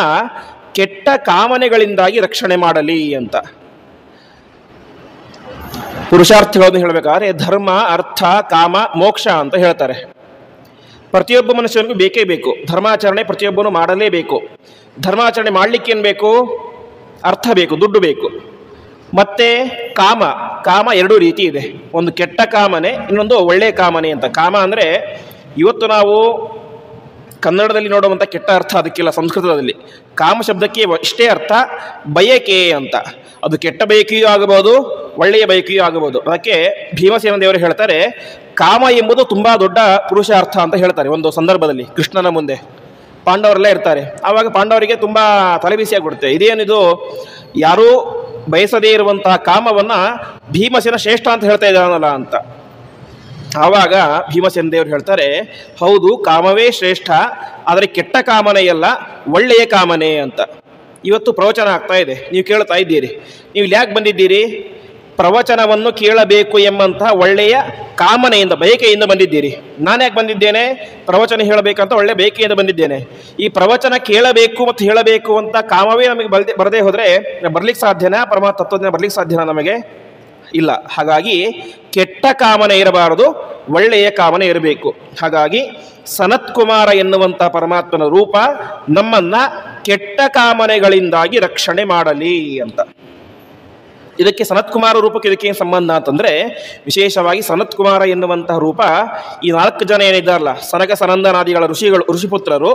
ಕೆಟ್ಟ ಕಾಮನೆಗಳಿಂದಾಗಿ ರಕ್ಷಣೆ ಮಾಡಲಿ ಅಂತ. ಪುರುಷಾರ್ಥಗಳನ್ನು ಹೇಳಬೇಕಾದ್ರೆ ಧರ್ಮ, ಅರ್ಥ, ಕಾಮ, ಮೋಕ್ಷ ಅಂತ ಹೇಳ್ತಾರೆ. ಪ್ರತಿಯೊಬ್ಬ ಮನುಷ್ಯನಿಗೂ ಬೇಕೇ ಬೇಕು ಧರ್ಮಾಚರಣೆ. ಪ್ರತಿಯೊಬ್ಬನು ಮಾಡಲೇಬೇಕು. ಧರ್ಮಾಚರಣೆ ಮಾಡಲಿಕ್ಕೆ ಏನು ಬೇಕು? ಅರ್ಥ ಬೇಕು, ದುಡ್ಡು ಬೇಕು. ಮತ್ತು ಕಾಮ 2 ರೀತಿ ಇದೆ. ಒಂದು ಕೆಟ್ಟ ಕಾಮನೆ, ಇನ್ನೊಂದು ಒಳ್ಳೆಯ ಕಾಮನೆ ಅಂತ. ಕಾಮ ಅಂದರೆ ಇವತ್ತು ನಾವು ಕನ್ನಡದಲ್ಲಿ ನೋಡುವಂಥ ಕೆಟ್ಟ ಅರ್ಥ ಅದಕ್ಕಿಲ್ಲ. ಸಂಸ್ಕೃತದಲ್ಲಿ ಕಾಮ ಶಬ್ದಕ್ಕೆ ಇಷ್ಟೇ ಅರ್ಥ, ಬಯಕೆ ಅಂತ. ಅದು ಕೆಟ್ಟ ಬಯಕೆಯೂ ಆಗಬಹುದು, ಒಳ್ಳೆಯ ಬಯಕೆಯೂ ಆಗಬಹುದು. ಅದಕ್ಕೆ ಭೀಮಸೇನ ದೇವರು ಹೇಳ್ತಾರೆ, ಕಾಮ ಎಂಬುದು ತುಂಬ ದೊಡ್ಡ ಪುರುಷಾರ್ಥ ಅಂತ ಹೇಳ್ತಾರೆ ಒಂದು ಸಂದರ್ಭದಲ್ಲಿ ಕೃಷ್ಣನ ಮುಂದೆ. ಪಾಂಡವರೆಲ್ಲ ಇರ್ತಾರೆ. ಆವಾಗ ಪಾಂಡವರಿಗೆ ತುಂಬ ತಲೆಬಿಸಿಯಾಗ್ಬಿಡುತ್ತೆ. ಇದೇನಿದು, ಯಾರೂ ಬಯಸದೇ ಇರುವಂತಹ ಕಾಮವನ್ನು ಭೀಮಸೇನ ಶ್ರೇಷ್ಠ ಅಂತ ಹೇಳ್ತಾ ಇದ್ದಾನಲ್ಲ ಅಂತ. ಆವಾಗ ಭೀಮಸೇನ ದೇವರು ಹೇಳ್ತಾರೆ, ಹೌದು, ಕಾಮವೇ ಶ್ರೇಷ್ಠ, ಆದರೆ ಕೆಟ್ಟ ಕಾಮನೆಯಲ್ಲ, ಒಳ್ಳೆಯ ಕಾಮನೆ ಅಂತ. ಇವತ್ತು ಪ್ರವಚನ ಆಗ್ತಾ ಇದೆ, ನೀವು ಕೇಳ್ತಾ ಇದ್ದೀರಿ. ನೀವು ಇಲ್ಲಿ ಯಾಕೆ ಬಂದಿದ್ದೀರಿ? ಪ್ರವಚನವನ್ನು ಕೇಳಬೇಕು ಎಂಬಂತಹ ಒಳ್ಳೆಯ ಕಾಮನೆಯಿಂದ, ಬಯಕೆಯಿಂದ ಬಂದಿದ್ದೀರಿ. ನಾನು ಯಾಕೆ ಬಂದಿದ್ದೇನೆ? ಪ್ರವಚನ ಹೇಳಬೇಕಂತ ಒಳ್ಳೆಯ ಬಯಕೆಯಿಂದ ಬಂದಿದ್ದೇನೆ. ಈ ಪ್ರವಚನ ಕೇಳಬೇಕು ಮತ್ತು ಹೇಳಬೇಕು ಅಂತ ಕಾಮವೇ ನಮಗೆ ಬರದೇ ಹೋದರೆ ಬರ್ಲಿಕ್ಕೆ ಸಾಧ್ಯನಾ? ಪರಮಾತ್ಮ ತತ್ವಜ್ಞಾನ ಬರ್ಲಿಕ್ಕೆ ಸಾಧ್ಯನಾ? ನಮಗೆ ಇಲ್ಲ. ಹಾಗಾಗಿ ಕೆಟ್ಟ ಕಾಮನೆ ಇರಬಾರದು, ಒಳ್ಳೆಯ ಕಾಮನೆ ಇರಬೇಕು. ಹಾಗಾಗಿ ಸನತ್ಕುಮಾರ ಎನ್ನುವಂಥ ಪರಮಾತ್ಮನ ರೂಪ ನಮ್ಮನ್ನ ಕೆಟ್ಟ ಕಾಮನೆಗಳಿಂದಾಗಿ ರಕ್ಷಣೆ ಮಾಡಲಿ ಅಂತ. ಇದಕ್ಕೆ ಸನತ್ಕುಮಾರ ರೂಪಕ್ಕೆ ಇದಕ್ಕೆ ಏನು ಸಂಬಂಧ ಅಂತಂದರೆ, ವಿಶೇಷವಾಗಿ ಸನತ್ಕುಮಾರ ಎನ್ನುವಂತಹ ರೂಪ ಈ 4 ಜನ ಏನಿದ್ದಾರಲ್ಲ, ಸನಕ ಸನಂದನಾದಿಗಳ ಋಷಿಪುತ್ರರು,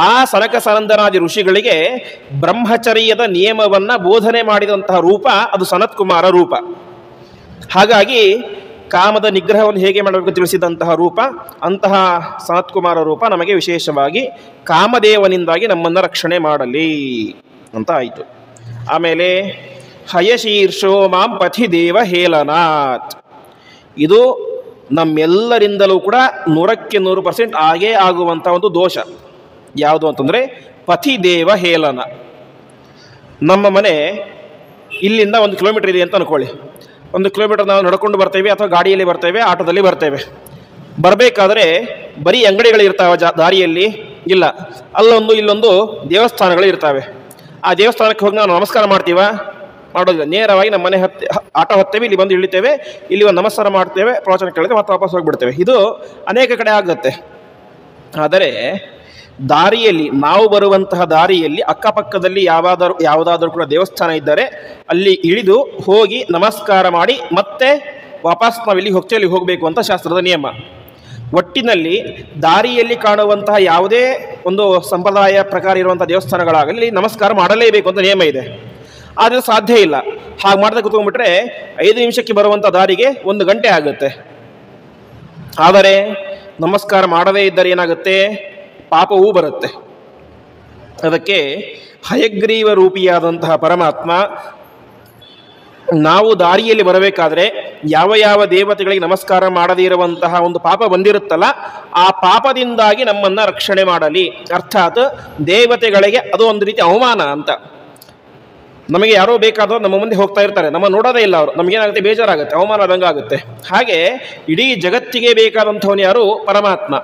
ಆ ಸನಕ ಸನಂದನಾದಿ ಋಷಿಗಳಿಗೆ ಬ್ರಹ್ಮಚರ್ಯದ ನಿಯಮವನ್ನು ಬೋಧನೆ ಮಾಡಿದಂತಹ ರೂಪ ಅದು ಸನತ್ಕುಮಾರ ರೂಪ. ಹಾಗಾಗಿ ಕಾಮದ ನಿಗ್ರಹವನ್ನು ಹೇಗೆ ಮಾಡಬೇಕು ತಿಳಿಸಿದಂತಹ ರೂಪ ಅಂತಹ ಸನತ್ಕುಮಾರ ರೂಪ ನಮಗೆ ವಿಶೇಷವಾಗಿ ಕಾಮದೇವನಿಂದಾಗಿ ನಮ್ಮನ್ನು ರಕ್ಷಣೆ ಮಾಡಲಿ ಅಂತ ಆಯಿತು. ಆಮೇಲೆ ಹಯಶೀರ್ಷೋ ಮಾಂ ಪಥಿ ದೇವ ಹೇಲನಾಥ್, ಇದು ನಮ್ಮೆಲ್ಲರಿಂದಲೂ ಕೂಡ 100% ಆಗೇ ಆಗುವಂಥ ಒಂದು ದೋಷ. ಯಾವುದು ಅಂತಂದರೆ ಪಥಿ ದೇವ ಹೇಲನ. ನಮ್ಮ ಮನೆ ಇಲ್ಲಿಂದ 1 ಕಿಲೋಮೀಟರ್ ಇದೆ ಅಂತ ಅಂದ್ಕೊಳ್ಳಿ. 1 ಕಿಲೋಮೀಟರ್ ನಾವು ನಡ್ಕೊಂಡು ಬರ್ತೇವೆ ಅಥವಾ ಗಾಡಿಯಲ್ಲಿ ಬರ್ತೇವೆ, ಆಟೋದಲ್ಲಿ ಬರ್ತೇವೆ. ಬರಬೇಕಾದ್ರೆ ಬರೀ ಅಂಗಡಿಗಳಿರ್ತಾವೆ ದಾರಿಯಲ್ಲಿ? ಇಲ್ಲ, ಅಲ್ಲೊಂದು ಇಲ್ಲೊಂದು ದೇವಸ್ಥಾನಗಳು ಇರ್ತವೆ. ಆ ದೇವಸ್ಥಾನಕ್ಕೆ ಹೋಗಿ ನಾವು ನಮಸ್ಕಾರ ಮಾಡ್ತೀವ? ಮಾಡೋದಿಲ್ಲ. ನೇರವಾಗಿ ನಮ್ಮ ಮನೆ ಆಟೋ ಹತ್ತೇವೆ, ಇಲ್ಲಿ ಬಂದು ಇಳಿತೇವೆ, ಇಲ್ಲಿ ಒಂದು ನಮಸ್ಕಾರ ಮಾಡ್ತೇವೆ, ಪ್ರವಚನ ಕೇಳಿದ್ರೆ ಮತ್ತೆ ವಾಪಸ್ ಹೋಗಿಬಿಡ್ತೇವೆ. ಇದು ಅನೇಕ ಕಡೆ ಆಗುತ್ತೆ. ಆದರೆ ದಾರಿಯಲ್ಲಿ, ನಾವು ಬರುವಂತಹ ದಾರಿಯಲ್ಲಿ ಅಕ್ಕಪಕ್ಕದಲ್ಲಿ ಯಾವುದಾದ್ರೂ ಕೂಡ ದೇವಸ್ಥಾನ ಇದ್ದರೆ ಅಲ್ಲಿ ಇಳಿದು ಹೋಗಿ ನಮಸ್ಕಾರ ಮಾಡಿ ಮತ್ತೆ ವಾಪಸ್ ನಾವು ಇಲ್ಲಿ ಹೋಗ್ತೇವೆ, ಅಲ್ಲಿ ಹೋಗಬೇಕು ಅಂತ ಶಾಸ್ತ್ರದ ನಿಯಮ. ಒಟ್ಟಿನಲ್ಲಿ ದಾರಿಯಲ್ಲಿ ಕಾಣುವಂತಹ ಯಾವುದೇ ಒಂದು ಸಂಪ್ರದಾಯ ಪ್ರಕಾರ ಇರುವಂಥ ದೇವಸ್ಥಾನಗಳಾಗಲಿ ನಮಸ್ಕಾರ ಮಾಡಲೇಬೇಕು ಅಂತ ನಿಯಮ ಇದೆ. ಆದರೆ ಸಾಧ್ಯ ಇಲ್ಲ. ಹಾಗೆ ಮಾಡ್ದೆ ಕೂತ್ಕೊಂಡ್ಬಿಟ್ರೆ 5 ನಿಮಿಷಕ್ಕೆ ಬರುವಂಥ ದಾರಿಗೆ 1 ಗಂಟೆ ಆಗುತ್ತೆ. ಆದರೆ ನಮಸ್ಕಾರ ಮಾಡದೇ ಇದ್ದರೆ ಏನಾಗುತ್ತೆ? ಪಾಪವೂ ಬರುತ್ತೆ. ಅದಕ್ಕೆ ಹಯಗ್ರೀವ ರೂಪಿಯಾದಂತಹ ಪರಮಾತ್ಮ ನಾವು ದಾರಿಯಲ್ಲಿ ಬರಬೇಕಾದ್ರೆ ಯಾವ ಯಾವ ದೇವತೆಗಳಿಗೆ ನಮಸ್ಕಾರ ಮಾಡದೇ ಇರುವಂತಹ ಒಂದು ಪಾಪ ಬಂದಿರುತ್ತಲ್ಲ, ಆ ಪಾಪದಿಂದಾಗಿ ನಮ್ಮನ್ನು ರಕ್ಷಣೆ ಮಾಡಲಿ. ಅರ್ಥಾತ್ ದೇವತೆಗಳಿಗೆ ಅದು ಒಂದು ರೀತಿ ಅವಮಾನ ಅಂತ. ನಮಗೆ ಯಾರೋ ಬೇಕಾದವರು ನಮ್ಮ ಮುಂದೆ ಹೋಗ್ತಾ ಇರ್ತಾರೆ, ನಮ್ಮ ನೋಡೋದೇ ಇಲ್ಲ ಅವರು, ನಮಗೇನಾಗುತ್ತೆ? ಬೇಜಾರಾಗುತ್ತೆ, ಅವಮಾನ ಆದಂಗೆ ಆಗುತ್ತೆ. ಹಾಗೆ ಇಡೀ ಜಗತ್ತಿಗೆ ಬೇಕಾದಂಥವನು ಯಾರು? ಪರಮಾತ್ಮ.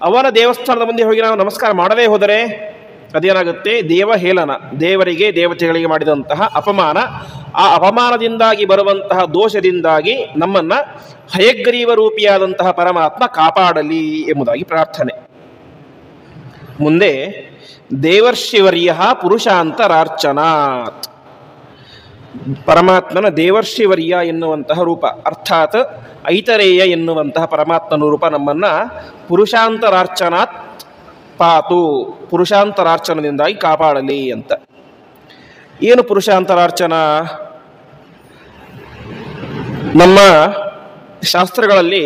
ಅವನ ದೇವಸ್ಥಾನದ ಮುಂದೆ ಹೋಗಿ ನಾವು ನಮಸ್ಕಾರ ಮಾಡದೇ ಹೋದರೆ ಅದೇನಾಗುತ್ತೆ? ದೇವಹೇಳನ, ದೇವರಿಗೆ ದೇವತೆಗಳಿಗೆ ಮಾಡಿದಂತಹ ಅಪಮಾನ. ಆ ಅಪಮಾನದಿಂದಾಗಿ ಬರುವಂತಹ ದೋಷದಿಂದಾಗಿ ನಮ್ಮನ್ನು ಹಯಗ್ರೀವ ರೂಪಿಯಾದಂತಹ ಪರಮಾತ್ಮ ಕಾಪಾಡಲಿ ಎಂಬುದಾಗಿ ಪ್ರಾರ್ಥನೆ. ಮುಂದೆ ದೇವರ್ಷಿವರ್ಯ ಪುರುಷಾಂತರಾರ್ಚನಾತ್, ಪರಮಾತ್ಮನ ದೇವರ್ಷಿವರ್ಯ ಎನ್ನುವಂತಹ ರೂಪ, ಅರ್ಥಾತ್ ಐತರೇಯ ಎನ್ನುವಂತಹ ಪರಮಾತ್ಮನ ರೂಪ ನಮ್ಮನ್ನು ಪುರುಷಾಂತರಾರ್ಚನಾತ್ ಪಾತು, ಪುರುಷಾಂತರಾರ್ಚನದಿಂದಾಗಿ ಕಾಪಾಡಲಿ ಅಂತ. ಏನು ಪುರುಷಾಂತರಾರ್ಚನ? ನಮ್ಮ ಶಾಸ್ತ್ರಗಳಲ್ಲಿ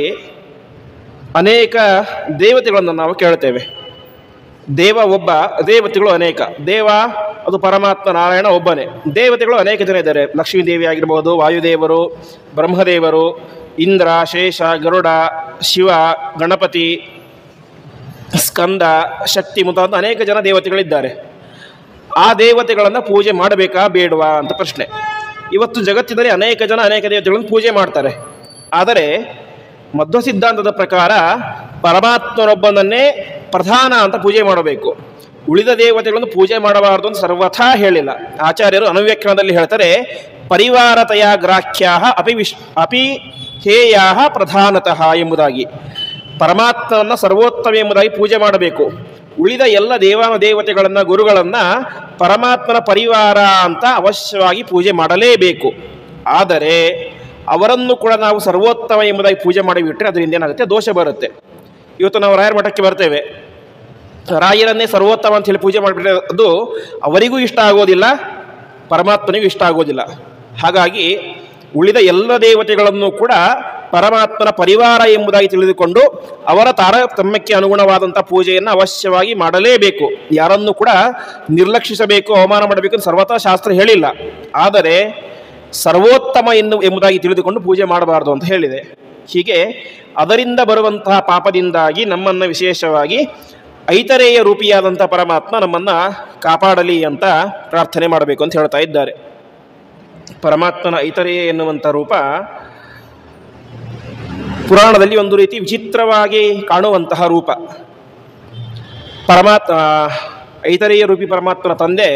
ಅನೇಕ ದೇವತೆಗಳನ್ನು ನಾವು ಕೇಳ್ತೇವೆ. ದೇವ ಒಬ್ಬ, ದೇವತೆಗಳು ಅನೇಕ. ದೇವ ಅದು ಪರಮಾತ್ಮ ನಾರಾಯಣ ಒಬ್ಬನೇ. ದೇವತೆಗಳು ಅನೇಕ ಜನ ಇದ್ದಾರೆ. ಲಕ್ಷ್ಮೀ ದೇವಿ ಆಗಿರ್ಬೋದು, ವಾಯುದೇವರು, ಬ್ರಹ್ಮದೇವರು, ಇಂದ್ರ, ಶೇಷ, ಗರುಡ, ಶಿವ, ಗಣಪತಿ, ಸ್ಕಂದ, ಶಕ್ತಿ ಮುಂತಾದ ಅನೇಕ ಜನ ದೇವತೆಗಳಿದ್ದಾರೆ. ಆ ದೇವತೆಗಳನ್ನು ಪೂಜೆ ಮಾಡಬೇಕಾ ಬೇಡವಾ ಅಂತ ಪ್ರಶ್ನೆ. ಇವತ್ತು ಜಗತ್ತಿನಲ್ಲಿ ಅನೇಕ ಜನ ಅನೇಕ ದೇವತೆಗಳನ್ನು ಪೂಜೆ ಮಾಡ್ತಾರೆ. ಆದರೆ ಮಧ್ವ ಸಿದ್ಧಾಂತದ ಪ್ರಕಾರ ಪರಮಾತ್ಮನೊಬ್ಬನನ್ನೇ ಪ್ರಧಾನ ಅಂತ ಪೂಜೆ ಮಾಡಬೇಕು, ಉಳಿದ ದೇವತೆಗಳನ್ನು ಪೂಜೆ ಮಾಡಬಾರದು ಅಂತ ಸರ್ವಥಾ ಹೇಳಿಲ್ಲ. ಆಚಾರ್ಯರು ಅನುವ್ಯಾಖ್ಯಾನದಲ್ಲಿ ಹೇಳ್ತಾರೆ, ಪರಿವಾರತೆಯ ಗ್ರಾಹ್ಯಾ ಅಪಿ ಹೇಯಾ ಪ್ರಧಾನತಃ ಎಂಬುದಾಗಿ. ಪರಮಾತ್ಮನನ್ನು ಸರ್ವೋತ್ತಮ ಎಂಬುದಾಗಿ ಪೂಜೆ ಮಾಡಬೇಕು. ಉಳಿದ ಎಲ್ಲ ದೇವತೆಗಳನ್ನು, ಗುರುಗಳನ್ನು ಪರಮಾತ್ಮನ ಪರಿವಾರ ಅಂತ ಅವಶ್ಯವಾಗಿ ಪೂಜೆ ಮಾಡಲೇಬೇಕು. ಆದರೆ ಅವರನ್ನು ಕೂಡ ನಾವು ಸರ್ವೋತ್ತಮ ಎಂಬುದಾಗಿ ಪೂಜೆ ಮಾಡಿಬಿಟ್ರೆ ಅದರಿಂದ ಏನಾಗುತ್ತೆ? ದೋಷ ಬರುತ್ತೆ. ಇವತ್ತು ನಾವು ರಾಯರ ಮಠಕ್ಕೆ ಬರ್ತೇವೆ, ರಾಯರನ್ನೇ ಸರ್ವೋತ್ತಮ ಅಂತ ಹೇಳಿ ಪೂಜೆ ಮಾಡಿಬಿಟ್ರೆ ಅದು ಅವರಿಗೂ ಇಷ್ಟ ಆಗೋದಿಲ್ಲ, ಪರಮಾತ್ಮನಿಗೂ ಇಷ್ಟ ಆಗೋದಿಲ್ಲ. ಹಾಗಾಗಿ ಉಳಿದ ಎಲ್ಲ ದೇವತೆಗಳನ್ನು ಕೂಡ ಪರಮಾತ್ಮನ ಪರಿವಾರ ಎಂಬುದಾಗಿ ತಿಳಿದುಕೊಂಡು ಅವರ ತಾರತಮ್ಯಕ್ಕೆ ಅನುಗುಣವಾದಂಥ ಪೂಜೆಯನ್ನು ಅವಶ್ಯವಾಗಿ ಮಾಡಲೇಬೇಕು. ಯಾರನ್ನು ಕೂಡ ನಿರ್ಲಕ್ಷಿಸಬೇಕು, ಅವಮಾನ ಮಾಡಬೇಕು ಅಂತ ಸರ್ವತಾ ಶಾಸ್ತ್ರ ಹೇಳಿಲ್ಲ. ಆದರೆ ಸರ್ವೋತ್ತಮ ಎಂಬುದಾಗಿ ತಿಳಿದುಕೊಂಡು ಪೂಜೆ ಮಾಡಬಾರದು ಅಂತ ಹೇಳಿದೆ. ಹೀಗೆ ಅದರಿಂದ ಬರುವಂತಹ ಪಾಪದಿಂದಾಗಿ ನಮ್ಮನ್ನು ವಿಶೇಷವಾಗಿ ಐತರೇಯ ರೂಪಿಯಾದಂಥ ಪರಮಾತ್ಮ ನಮ್ಮನ್ನು ಕಾಪಾಡಲಿ ಅಂತ ಪ್ರಾರ್ಥನೆ ಮಾಡಬೇಕು ಅಂತ ಹೇಳ್ತಾ ಇದ್ದಾರೆ. ಪರಮಾತ್ಮನ ಐತರೇಯ ಎನ್ನುವಂಥ ರೂಪ ಪುರಾಣದಲ್ಲಿ ಒಂದು ರೀತಿ ವಿಚಿತ್ರವಾಗಿ ಕಾಣುವಂತಹ ರೂಪ. ಐತರೇಯ ರೂಪಿ ಪರಮಾತ್ಮನ ತಂದೆ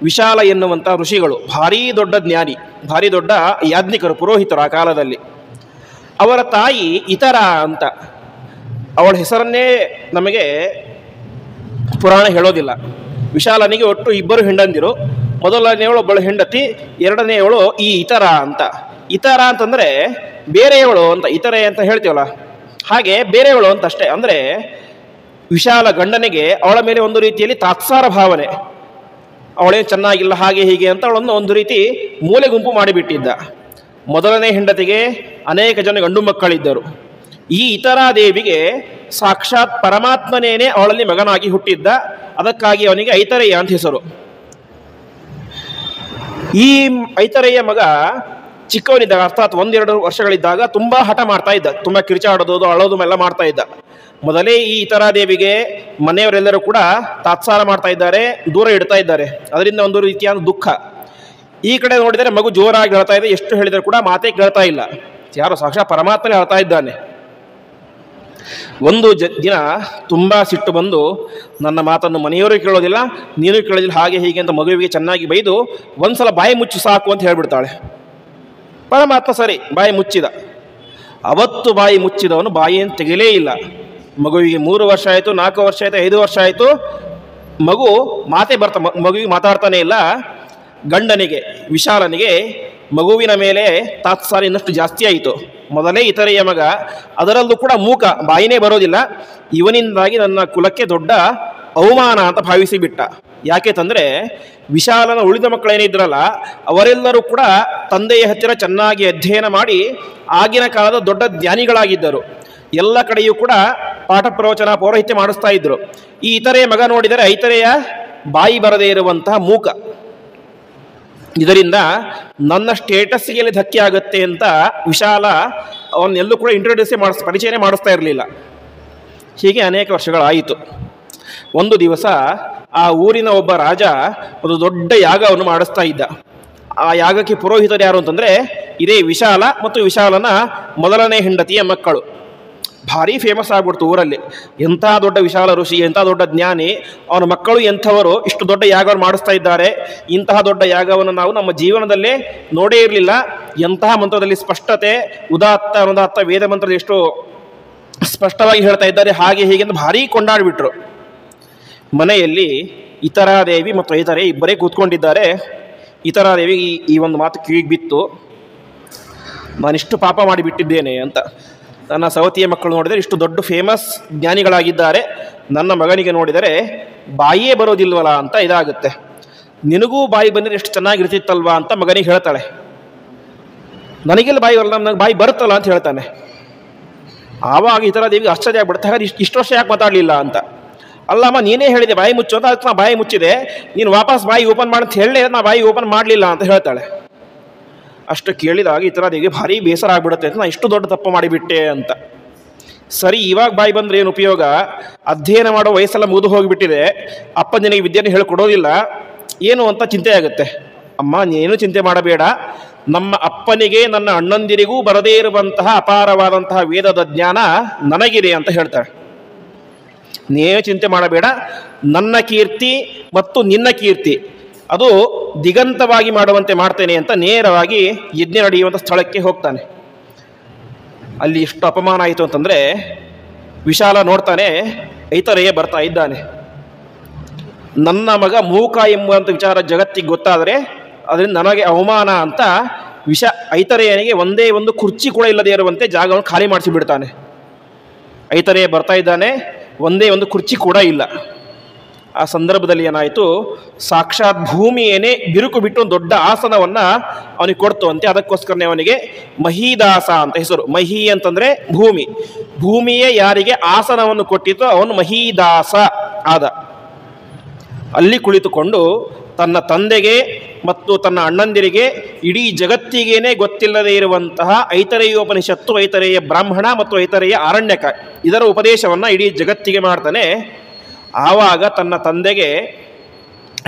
ವಿಶಾಲ ಎನ್ನುವಂಥ ಋಷಿಗಳು, ಭಾರೀ ದೊಡ್ಡ ಜ್ಞಾನಿ, ಭಾರಿ ದೊಡ್ಡ ಯಾಜ್ಞಿಕರು, ಪುರೋಹಿತರು ಆ ಕಾಲದಲ್ಲಿ. ಅವರ ತಾಯಿ ಇತರ ಅಂತ, ಅವಳ ಹೆಸರನ್ನೇ ನಮಗೆ ಪುರಾಣ ಹೇಳೋದಿಲ್ಲ. ವಿಶಾಲನಿಗೆ ಒಟ್ಟು 2 ಹೆಂಡಂದಿರು. ಮೊದಲನೆಯವಳು ಒಬ್ಬಳು ಹೆಂಡತಿ, ಎರಡನೆಯವಳು ಈ ಇತರ ಅಂತ. ಇತರ ಅಂತಂದರೆ ಬೇರೆಯವಳು ಅಂತ, ಇತರೆ ಅಂತ ಹೇಳ್ತೀವಲ್ಲ ಹಾಗೆ ಬೇರೆಯವಳು ಅಂತ ಅಷ್ಟೇ. ಅಂದರೆ ವಿಶಾಲ ಗಂಡನಿಗೆ ಅವಳ ಮೇಲೆ ಒಂದು ರೀತಿಯಲ್ಲಿ ತಾತ್ಸಾರ ಭಾವನೆ, ಅವಳೇನು ಚೆನ್ನಾಗಿಲ್ಲ ಹಾಗೆ ಹೀಗೆ ಅಂತ ಅವಳನ್ನು ಒಂದು ರೀತಿ ಮೂಲೆ ಗುಂಪು ಮಾಡಿಬಿಟ್ಟಿದ್ದ. ಮೊದಲನೇ ಹೆಂಡತಿಗೆ ಅನೇಕ ಜನ ಗಂಡು ಮಕ್ಕಳಿದ್ದರು. ಈ ಇತರಾದೇವಿಗೆ ಸಾಕ್ಷಾತ್ ಪರಮಾತ್ಮನೇನೆ ಅವಳಲ್ಲಿ ಮಗನಾಗಿ ಹುಟ್ಟಿದ್ದ. ಅದಕ್ಕಾಗಿ ಅವನಿಗೆ ಐತರೇಯ ಅಂತ ಹೆಸರು. ಈ ಐತರೇಯ ಮಗ ಚಿಕ್ಕವನಿದ್ದಾಗ, ಅರ್ಥಾತ್ 1-2 ವರ್ಷಗಳಿದ್ದಾಗ ತುಂಬ ಹಠ ಮಾಡ್ತಾ ಇದ್ದ, ತುಂಬ ಕಿರಿಚಾಡೋದು ಅಳೋದು ಎಲ್ಲ ಮಾಡ್ತಾ ಇದ್ದ. ಮೊದಲೇ ಈ ಇತರಾದೇವಿಗೆ ಮನೆಯವರೆಲ್ಲರೂ ಕೂಡ ತಾತ್ಸಾರ ಮಾಡ್ತಾ ಇದ್ದಾರೆ, ದೂರ ಇಡ್ತಾ ಇದ್ದಾರೆ. ಅದರಿಂದ ಒಂದು ರೀತಿಯಾದ ದುಃಖ. ಈ ಕಡೆ ನೋಡಿದರೆ ಮಗು ಜೋರಾಗಿ ಹೇಳ್ತಾ ಇದೆ, ಎಷ್ಟು ಹೇಳಿದರೂ ಕೂಡ ಮಾತೇ ಕೇಳ್ತಾ ಇಲ್ಲ. ಯಾರು? ಸಾಕ್ಷಾತ್ ಪರಮಾತ್ಮನೇ ಹೇಳ್ತಾ ಇದ್ದಾನೆ. ಒಂದು ದಿನ ತುಂಬ ಸಿಟ್ಟು ಬಂದು, ನನ್ನ ಮಾತನ್ನು ಮನೆಯವರು ಕೇಳೋದಿಲ್ಲ, ನೀನು ಕೇಳೋದಿಲ್ಲ, ಹಾಗೆ ಹೀಗೆ ಅಂತ ಮಗುವಿಗೆ ಚೆನ್ನಾಗಿ ಬೈದು ಒಂದ್ಸಲ ಬಾಯಿ ಮುಚ್ಚಿ ಸಾಕು ಅಂತ ಹೇಳಿಬಿಡ್ತಾಳೆ. ಪರಮಾತ್ಮ ಸರಿ ಬಾಯಿ ಮುಚ್ಚಿದ. ಅವತ್ತು ಬಾಯಿ ಮುಚ್ಚಿದವನು ಬಾಯಿಯನ್ನು ತೆಗೆಯಲೇ ಇಲ್ಲ. ಮಗುವಿಗೆ 3 ವರ್ಷ ಆಯಿತು, 4 ವರ್ಷ ಆಯಿತು, 5 ವರ್ಷ ಆಯಿತು, ಮಗು ಮಾತೇ ಮಗುವಿಗೆ ಮಾತಾಡ್ತಾನೆ ಇಲ್ಲ. ಗಂಡನಿಗೆ ವಿಶಾಲನಿಗೆ ಮಗುವಿನ ಮೇಲೆ ತಾತ್ಸಾರ ಇನ್ನಷ್ಟು ಜಾಸ್ತಿ ಆಯಿತು. ಮೊದಲೇ ಇತರೆಯ ಮಗ, ಅದರಲ್ಲೂ ಕೂಡ ಮೂಕ, ಬಾಯಿನೇ ಬರೋದಿಲ್ಲ. ಇವನಿಂದಾಗಿ ನನ್ನ ಕುಲಕ್ಕೆ ದೊಡ್ಡ ಅವಮಾನ ಅಂತ ಭಾವಿಸಿ ಬಿಟ್ಟ. ಯಾಕೆ ತಂದರೆ ವಿಶಾಲನ ಉಳಿದ ಮಕ್ಕಳೇನಿದ್ರಲ್ಲ ಅವರೆಲ್ಲರೂ ಕೂಡ ತಂದೆಯ ಹತ್ತಿರ ಚೆನ್ನಾಗಿ ಅಧ್ಯಯನ ಮಾಡಿ ಆಗಿನ ಕಾಲದ ದೊಡ್ಡ ಜ್ಞಾನಿಗಳಾಗಿದ್ದರು. ಎಲ್ಲ ಕಡೆಯೂ ಕೂಡ ಪಾಠ ಪ್ರವಚನ ಪೌರೋಹಿತ್ಯ ಮಾಡಿಸ್ತಾ ಇದ್ರು. ಈ ಇತರೆಯ ಮಗ ನೋಡಿದರೆ ಐತರೆಯ ಬಾಯಿ ಬರದೇ ಇರುವಂತಹ ಮೂಕ. ಇದರಿಂದ ನನ್ನ ಸ್ಟೇಟಸ್ಗೆ ಧಕ್ಕೆ ಆಗುತ್ತೆ ಅಂತ ವಿಶಾಲ ಅವನ್ನೆಲ್ಲೂ ಕೂಡ ಪರಿಚಯನೇ ಮಾಡಿಸ್ತಾ ಇರಲಿಲ್ಲ. ಹೀಗೆ ಅನೇಕ ವರ್ಷಗಳಾಯಿತು. ಒಂದು ದಿವಸ ಆ ಊರಿನ ಒಬ್ಬ ರಾಜ ಒಂದು ದೊಡ್ಡ ಯಾಗವನ್ನು ಮಾಡಿಸ್ತಾ ಇದ್ದ. ಆ ಯಾಗಕ್ಕೆ ಪುರೋಹಿತರು ಯಾರು ಅಂತಂದರೆ ಇದೇ ವಿಶಾಲ ಮತ್ತು ವಿಶಾಲನ ಮೊದಲನೇ ಹೆಂಡತಿಯ ಮಕ್ಕಳು. ಭಾರಿ ಫೇಮಸ್ ಆಗ್ಬಿಡ್ತು ಊರಲ್ಲಿ. ಎಂಥ ದೊಡ್ಡ ವಿಶಾಲ ಋಷಿ, ಎಂಥ ದೊಡ್ಡ ಜ್ಞಾನಿ, ಅವನ ಮಕ್ಕಳು ಎಂಥವರು ಇಷ್ಟು ದೊಡ್ಡ ಯಾಗವನ್ನು ಮಾಡಿಸ್ತಾ ಇದ್ದಾರೆ. ಇಂತಹ ದೊಡ್ಡ ಯಾಗವನ್ನು ನಾವು ನಮ್ಮ ಜೀವನದಲ್ಲೇ ನೋಡೇ ಇರಲಿಲ್ಲ. ಎಂತಹ ಮಂತ್ರದಲ್ಲಿ ಸ್ಪಷ್ಟತೆ, ಉದಾತ್ತ ಅನುದಾತ್ತ ವೇದ ಮಂತ್ರದ ಎಷ್ಟು ಸ್ಪಷ್ಟವಾಗಿ ಹೇಳ್ತಾ ಇದ್ದಾರೆ, ಹಾಗೆ ಹೀಗೆ ಅಂತ ಭಾರೀ ಕೊಂಡಾಡಿಬಿಟ್ರು. ಮನೆಯಲ್ಲಿ ಇತರಾದೇವಿ ಮತ್ತು ಐತರೆ ಇಬ್ಬರೇ ಕೂತ್ಕೊಂಡಿದ್ದಾರೆ. ಇತರಾದೇವಿ ಈ ಒಂದು ಮಾತು ಕಿವಿಗೆ ಬಿತ್ತು, ನಾನಿಷ್ಟು ಪಾಪ ಮಾಡಿಬಿಟ್ಟಿದ್ದೇನೆ ಅಂತ. ನನ್ನ ಸವತಿಯ ಮಕ್ಕಳು ನೋಡಿದರೆ ಇಷ್ಟು ದೊಡ್ಡ ಫೇಮಸ್ ಜ್ಞಾನಿಗಳಾಗಿದ್ದಾರೆ, ನನ್ನ ಮಗನಿಗೆ ನೋಡಿದರೆ ಬಾಯಿಯೇ ಬರೋದಿಲ್ವಲ್ಲ ಅಂತ ಇದಾಗುತ್ತೆ. ನಿನಗೂ ಬಾಯಿ ಬಂದರೆ ಎಷ್ಟು ಚೆನ್ನಾಗಿರ್ತಿತ್ತಲ್ವಾ ಅಂತ ಮಗನಿಗೆ ಹೇಳ್ತಾಳೆ. ನನಗೆಲ್ಲ ಬಾಯಿ ಬರಲ್ಲ, ನನಗೆ ಬಾಯಿ ಬರುತ್ತಲ್ಲ ಅಂತ ಹೇಳ್ತಾನೆ. ಆವಾಗ ಇತರಾದೇವಿಗೆ ಆಶ್ಚರ್ಯ ಆಗ್ಬಿಡುತ್ತೆ, ಹಾಗಾದ್ರೆ ಇಷ್ಟು ವರ್ಷ ಯಾಕೆ ಮಾತಾಡಲಿಲ್ಲ ಅಂತ. ಅಲ್ಲಮ್ಮ ನೀನೇ ಹೇಳಿದೆ ಬಾಯಿ ಮುಚ್ಚು ಅಂತ, ಅದಕ್ಕೆ ನಾ ಬಾಯಿ ಮುಚ್ಚಿದೆ, ನೀನು ವಾಪಸ್ ಬಾಯಿ ಓಪನ್ ಮಾಡಿ ಅಂತ ಹೇಳಲೇ ನಾ ಬಾಯಿ ಓಪನ್ ಮಾಡಲಿಲ್ಲ ಅಂತ ಹೇಳ್ತಾಳೆ. ಅಷ್ಟು ಕೇಳಿದಾಗ ಇತರಾದೇವಿಗೆ ಭಾರಿ ಬೇಸರ ಆಗ್ಬಿಡುತ್ತೆ ಅಂತ, ನಾ ಇಷ್ಟು ದೊಡ್ಡ ತಪ್ಪು ಮಾಡಿಬಿಟ್ಟೆ ಅಂತ. ಸರಿ, ಇವಾಗ ಬಾಯಿ ಬಂದರೆ ಏನು ಉಪಯೋಗ, ಅಧ್ಯಯನ ಮಾಡೋ ವಯಸ್ಸೆಲ್ಲ ಮುಗಿದು ಹೋಗಿಬಿಟ್ಟಿದೆ, ಅಪ್ಪ ನಿನಗೆ ವಿದ್ಯೆಯನ್ನು ಹೇಳಿಕೊಡೋದಿಲ್ಲ ಏನು ಅಂತ ಚಿಂತೆ ಆಗುತ್ತೆ. ಅಮ್ಮ ನೀನು ಚಿಂತೆ ಮಾಡಬೇಡ, ನಮ್ಮ ಅಪ್ಪನಿಗೆ ನನ್ನ ಅಣ್ಣಂದಿರಿಗೂ ಬರದೇ ಇರುವಂತಹ ಅಪಾರವಾದಂತಹ ವೇದದ ಜ್ಞಾನ ನನಗಿದೆ ಅಂತ ಹೇಳ್ತಾಳೆ. ನೀನು ಚಿಂತೆ ಮಾಡಬೇಡ, ನನ್ನ ಕೀರ್ತಿ ಮತ್ತು ನಿನ್ನ ಕೀರ್ತಿ ಅದು ದಿಗಂತವಾಗಿ ಮಾಡುವಂತೆ ಮಾಡ್ತೇನೆ ಅಂತ ನೇರವಾಗಿ ಯಜ್ಞ ನಡೆಯುವಂಥ ಸ್ಥಳಕ್ಕೆ ಹೋಗ್ತಾನೆ. ಅಲ್ಲಿ ಎಷ್ಟು ಅಪಮಾನ ಆಯಿತು ಅಂತಂದರೆ, ವಿಶಾಲ ನೋಡ್ತಾನೆ, ಐತರೆಯ ಬರ್ತಾ ಇದ್ದಾನೆ. ನನ್ನ ಮಗ ಮೂಕ ಎಂಬುವಂಥ ವಿಚಾರ ಜಗತ್ತಿಗೆ ಗೊತ್ತಾದರೆ ಅದರಿಂದ ನನಗೆ ಅವಮಾನ ಅಂತ ಐತರೆಯನಿಗೆ ಒಂದೇ ಒಂದು ಕುರ್ಚಿ ಕೂಡ ಇಲ್ಲದೆ ಇರುವಂತೆ ಜಾಗವನ್ನು ಖಾಲಿ ಮಾಡಿಸಿಬಿಡ್ತಾನೆ. ಐತರೆಯ ಬರ್ತಾ ಇದ್ದಾನೆ, ಒಂದೇ ಒಂದು ಕುರ್ಚಿ ಕೂಡ ಇಲ್ಲ. ಆ ಸಂದರ್ಭದಲ್ಲಿ ಏನಾಯಿತು, ಸಾಕ್ಷಾತ್ ಭೂಮಿಯೇನೇ ಬಿರುಕು ಬಿಟ್ಟು ಒಂದು ದೊಡ್ಡ ಆಸನವನ್ನು ಅವನಿಗೆ ಕೊಡ್ತು ಅಂತೆ. ಅದಕ್ಕೋಸ್ಕರನೇ ಅವನಿಗೆ ಮಹೀದಾಸ ಅಂತ ಹೆಸರು. ಮಹಿ ಅಂತಂದರೆ ಭೂಮಿ, ಭೂಮಿಯೇ ಯಾರಿಗೆ ಆಸನವನ್ನು ಕೊಟ್ಟಿತ್ತು ಅವನು ಮಹೀದಾಸ ಆದ. ಅಲ್ಲಿ ಕುಳಿತುಕೊಂಡು ತನ್ನ ತಂದೆಗೆ ಮತ್ತು ತನ್ನ ಅಣ್ಣಂದಿರಿಗೆ ಇಡೀ ಜಗತ್ತಿಗೇನೆ ಗೊತ್ತಿಲ್ಲದೇ ಇರುವಂತಹ ಐತರೇಯೋಪನಿಷತ್ತು, ಐತರೇಯ ಬ್ರಾಹ್ಮಣ ಮತ್ತು ಐತರೇಯ ಆರಣ್ಯಕ ಇದರ ಉಪದೇಶವನ್ನು ಇಡೀ ಜಗತ್ತಿಗೆ ಮಾಡ್ತಾನೆ. ಆವಾಗ ತನ್ನ ತಂದೆಗೆ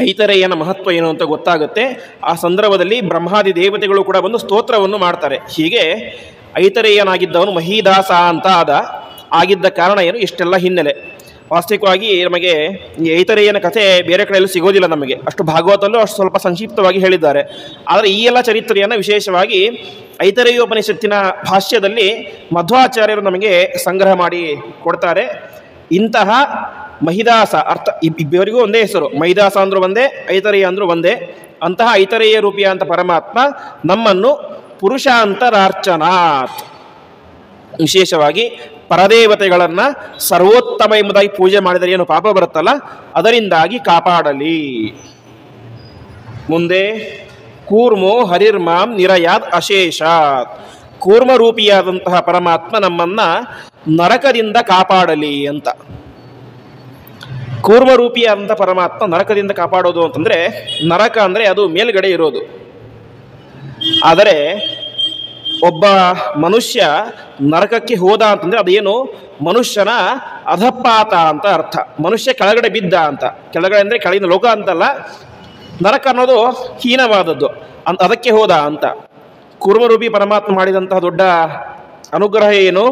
ಐತರೇಯನ ಮಹತ್ವ ಏನು ಅಂತ ಗೊತ್ತಾಗುತ್ತೆ. ಆ ಸಂದರ್ಭದಲ್ಲಿ ಬ್ರಹ್ಮಾದಿ ದೇವತೆಗಳು ಕೂಡ ಬಂದು ಸ್ತೋತ್ರವನ್ನು ಮಾಡ್ತಾರೆ. ಹೀಗೆ ಐತರೇಯನಾಗಿದ್ದವನು ಮಹೀದಾಸ ಅಂತ ಆಗಿದ್ದ ಕಾರಣ ಏನು, ಇಷ್ಟೆಲ್ಲ ಹಿನ್ನೆಲೆ. ವಾಸ್ತವಿಕವಾಗಿ ನಮಗೆ ಈ ಐತರೇಯನ ಕಥೆ ಬೇರೆ ಕಡೆಯಲ್ಲೂ ಸಿಗೋದಿಲ್ಲ ನಮಗೆ, ಅಷ್ಟು ಭಾಗವತಲ್ಲೂ ಅಷ್ಟು ಸ್ವಲ್ಪ ಸಂಕ್ಷಿಪ್ತವಾಗಿ ಹೇಳಿದ್ದಾರೆ. ಆದರೆ ಈ ಎಲ್ಲ ಚರಿತ್ರೆಯನ್ನು ವಿಶೇಷವಾಗಿ ಐತರೇಯೋಪನಿಷತ್ತಿನ ಭಾಷ್ಯದಲ್ಲಿ ಮಧ್ವಾಚಾರ್ಯರು ನಮಗೆ ಸಂಗ್ರಹ ಮಾಡಿ ಕೊಡ್ತಾರೆ. ಇಂತಹ ಮಹಿದಾಸ ಅರ್ಥ ಇಬ್ಬರಿಗೂ ಒಂದೇ ಹೆಸರು, ಮಹಿದಾಸ ಅಂದರೂ ಒಂದೇ, ಐತರೇಯ ಅಂದರೂ ಒಂದೇ. ಅಂತಹ ಐತರೇಯ ರೂಪಿಯ ಅಂತ ಪರಮಾತ್ಮ ನಮ್ಮನ್ನು ಪುರುಷಾಂತರಾರ್ಚನಾತ್, ವಿಶೇಷವಾಗಿ ಪರದೇವತೆಗಳನ್ನು ಸರ್ವೋತ್ತಮ ಎಂಬುದಾಗಿ ಪೂಜೆ ಮಾಡಿದರೆ ಏನು ಪಾಪ ಬರುತ್ತಲ್ಲ ಅದರಿಂದಾಗಿ ಕಾಪಾಡಲಿ. ಮುಂದೆ ಕೂರ್ಮೋ ಹರಿರ್ಮಾಂ ನಿರಯಾದ್ ಅಶೇಷಾತ್, ಕೂರ್ಮರೂಪಿಯಾದಂತಹ ಪರಮಾತ್ಮ ನಮ್ಮನ್ನು ನರಕದಿಂದ ಕಾಪಾಡಲಿ ಅಂತ. ಕೂರ್ಮರೂಪಿಯಾದಂಥ ಪರಮಾತ್ಮ ನರಕದಿಂದ ಕಾಪಾಡೋದು ಅಂತಂದರೆ, ನರಕ ಅಂದರೆ ಅದು ಮೇಲ್ಗಡೆ ಇರೋದು. ಆದರೆ ಒಬ್ಬ ಮನುಷ್ಯ ನರಕಕ್ಕೆ ಹೋದ ಅಂತಂದರೆ ಅದೇನು, ಮನುಷ್ಯನ ಅಧಪಾತ ಅಂತ ಅರ್ಥ. ಮನುಷ್ಯ ಕೆಳಗಡೆ ಬಿದ್ದ ಅಂತ, ಕೆಳಗಡೆ ಅಂದರೆ ಕೆಳಗಿನ ಲೋಕ ಅಂತಲ್ಲ, ನರಕ ಅನ್ನೋದು ಹೀನವಾದದ್ದು ಅದಕ್ಕೆ ಹೋದ ಅಂತ. ಕೂರ್ಮರೂಪಿ ಪರಮಾತ್ಮ ಮಾಡಿದಂತಹ ದೊಡ್ಡ ಅನುಗ್ರಹ ಏನು,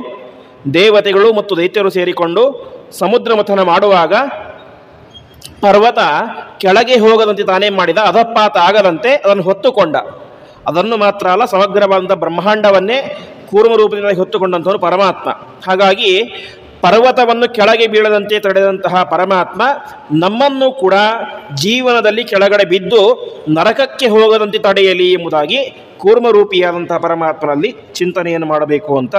ದೇವತೆಗಳು ಮತ್ತು ದೈತ್ಯರು ಸೇರಿಕೊಂಡು ಸಮುದ್ರ ಮಥನ ಮಾಡುವಾಗ ಪರ್ವತ ಕೆಳಗೆ ಹೋಗದಂತೆ ತಾನೇ ಮಾಡಿದ, ಅಧಪಾತ ಆಗದಂತೆ ಅದನ್ನು ಹೊತ್ತುಕೊಂಡ. ಅದನ್ನು ಮಾತ್ರ ಅಲ್ಲ, ಸಮಗ್ರವಾದಂಥ ಬ್ರಹ್ಮಾಂಡವನ್ನೇ ಕೂರ್ಮರೂಪದಿಂದ ಹೊತ್ತುಕೊಂಡಂಥವನು ಪರಮಾತ್ಮ. ಹಾಗಾಗಿ ಪರ್ವತವನ್ನು ಕೆಳಗೆ ಬೀಳದಂತೆ ತಡೆದಂತಹ ಪರಮಾತ್ಮ ನಮ್ಮನ್ನು ಕೂಡ ಜೀವನದಲ್ಲಿ ಕೆಳಗಡೆ ಬಿದ್ದು ನರಕಕ್ಕೆ ಹೋಗದಂತೆ ತಡೆಯಲಿ ಎಂಬುದಾಗಿ ಕೂರ್ಮರೂಪಿಯಾದಂತಹ ಪರಮಾತ್ಮನಲ್ಲಿ ಚಿಂತನೆಯನ್ನು ಮಾಡಬೇಕು ಅಂತ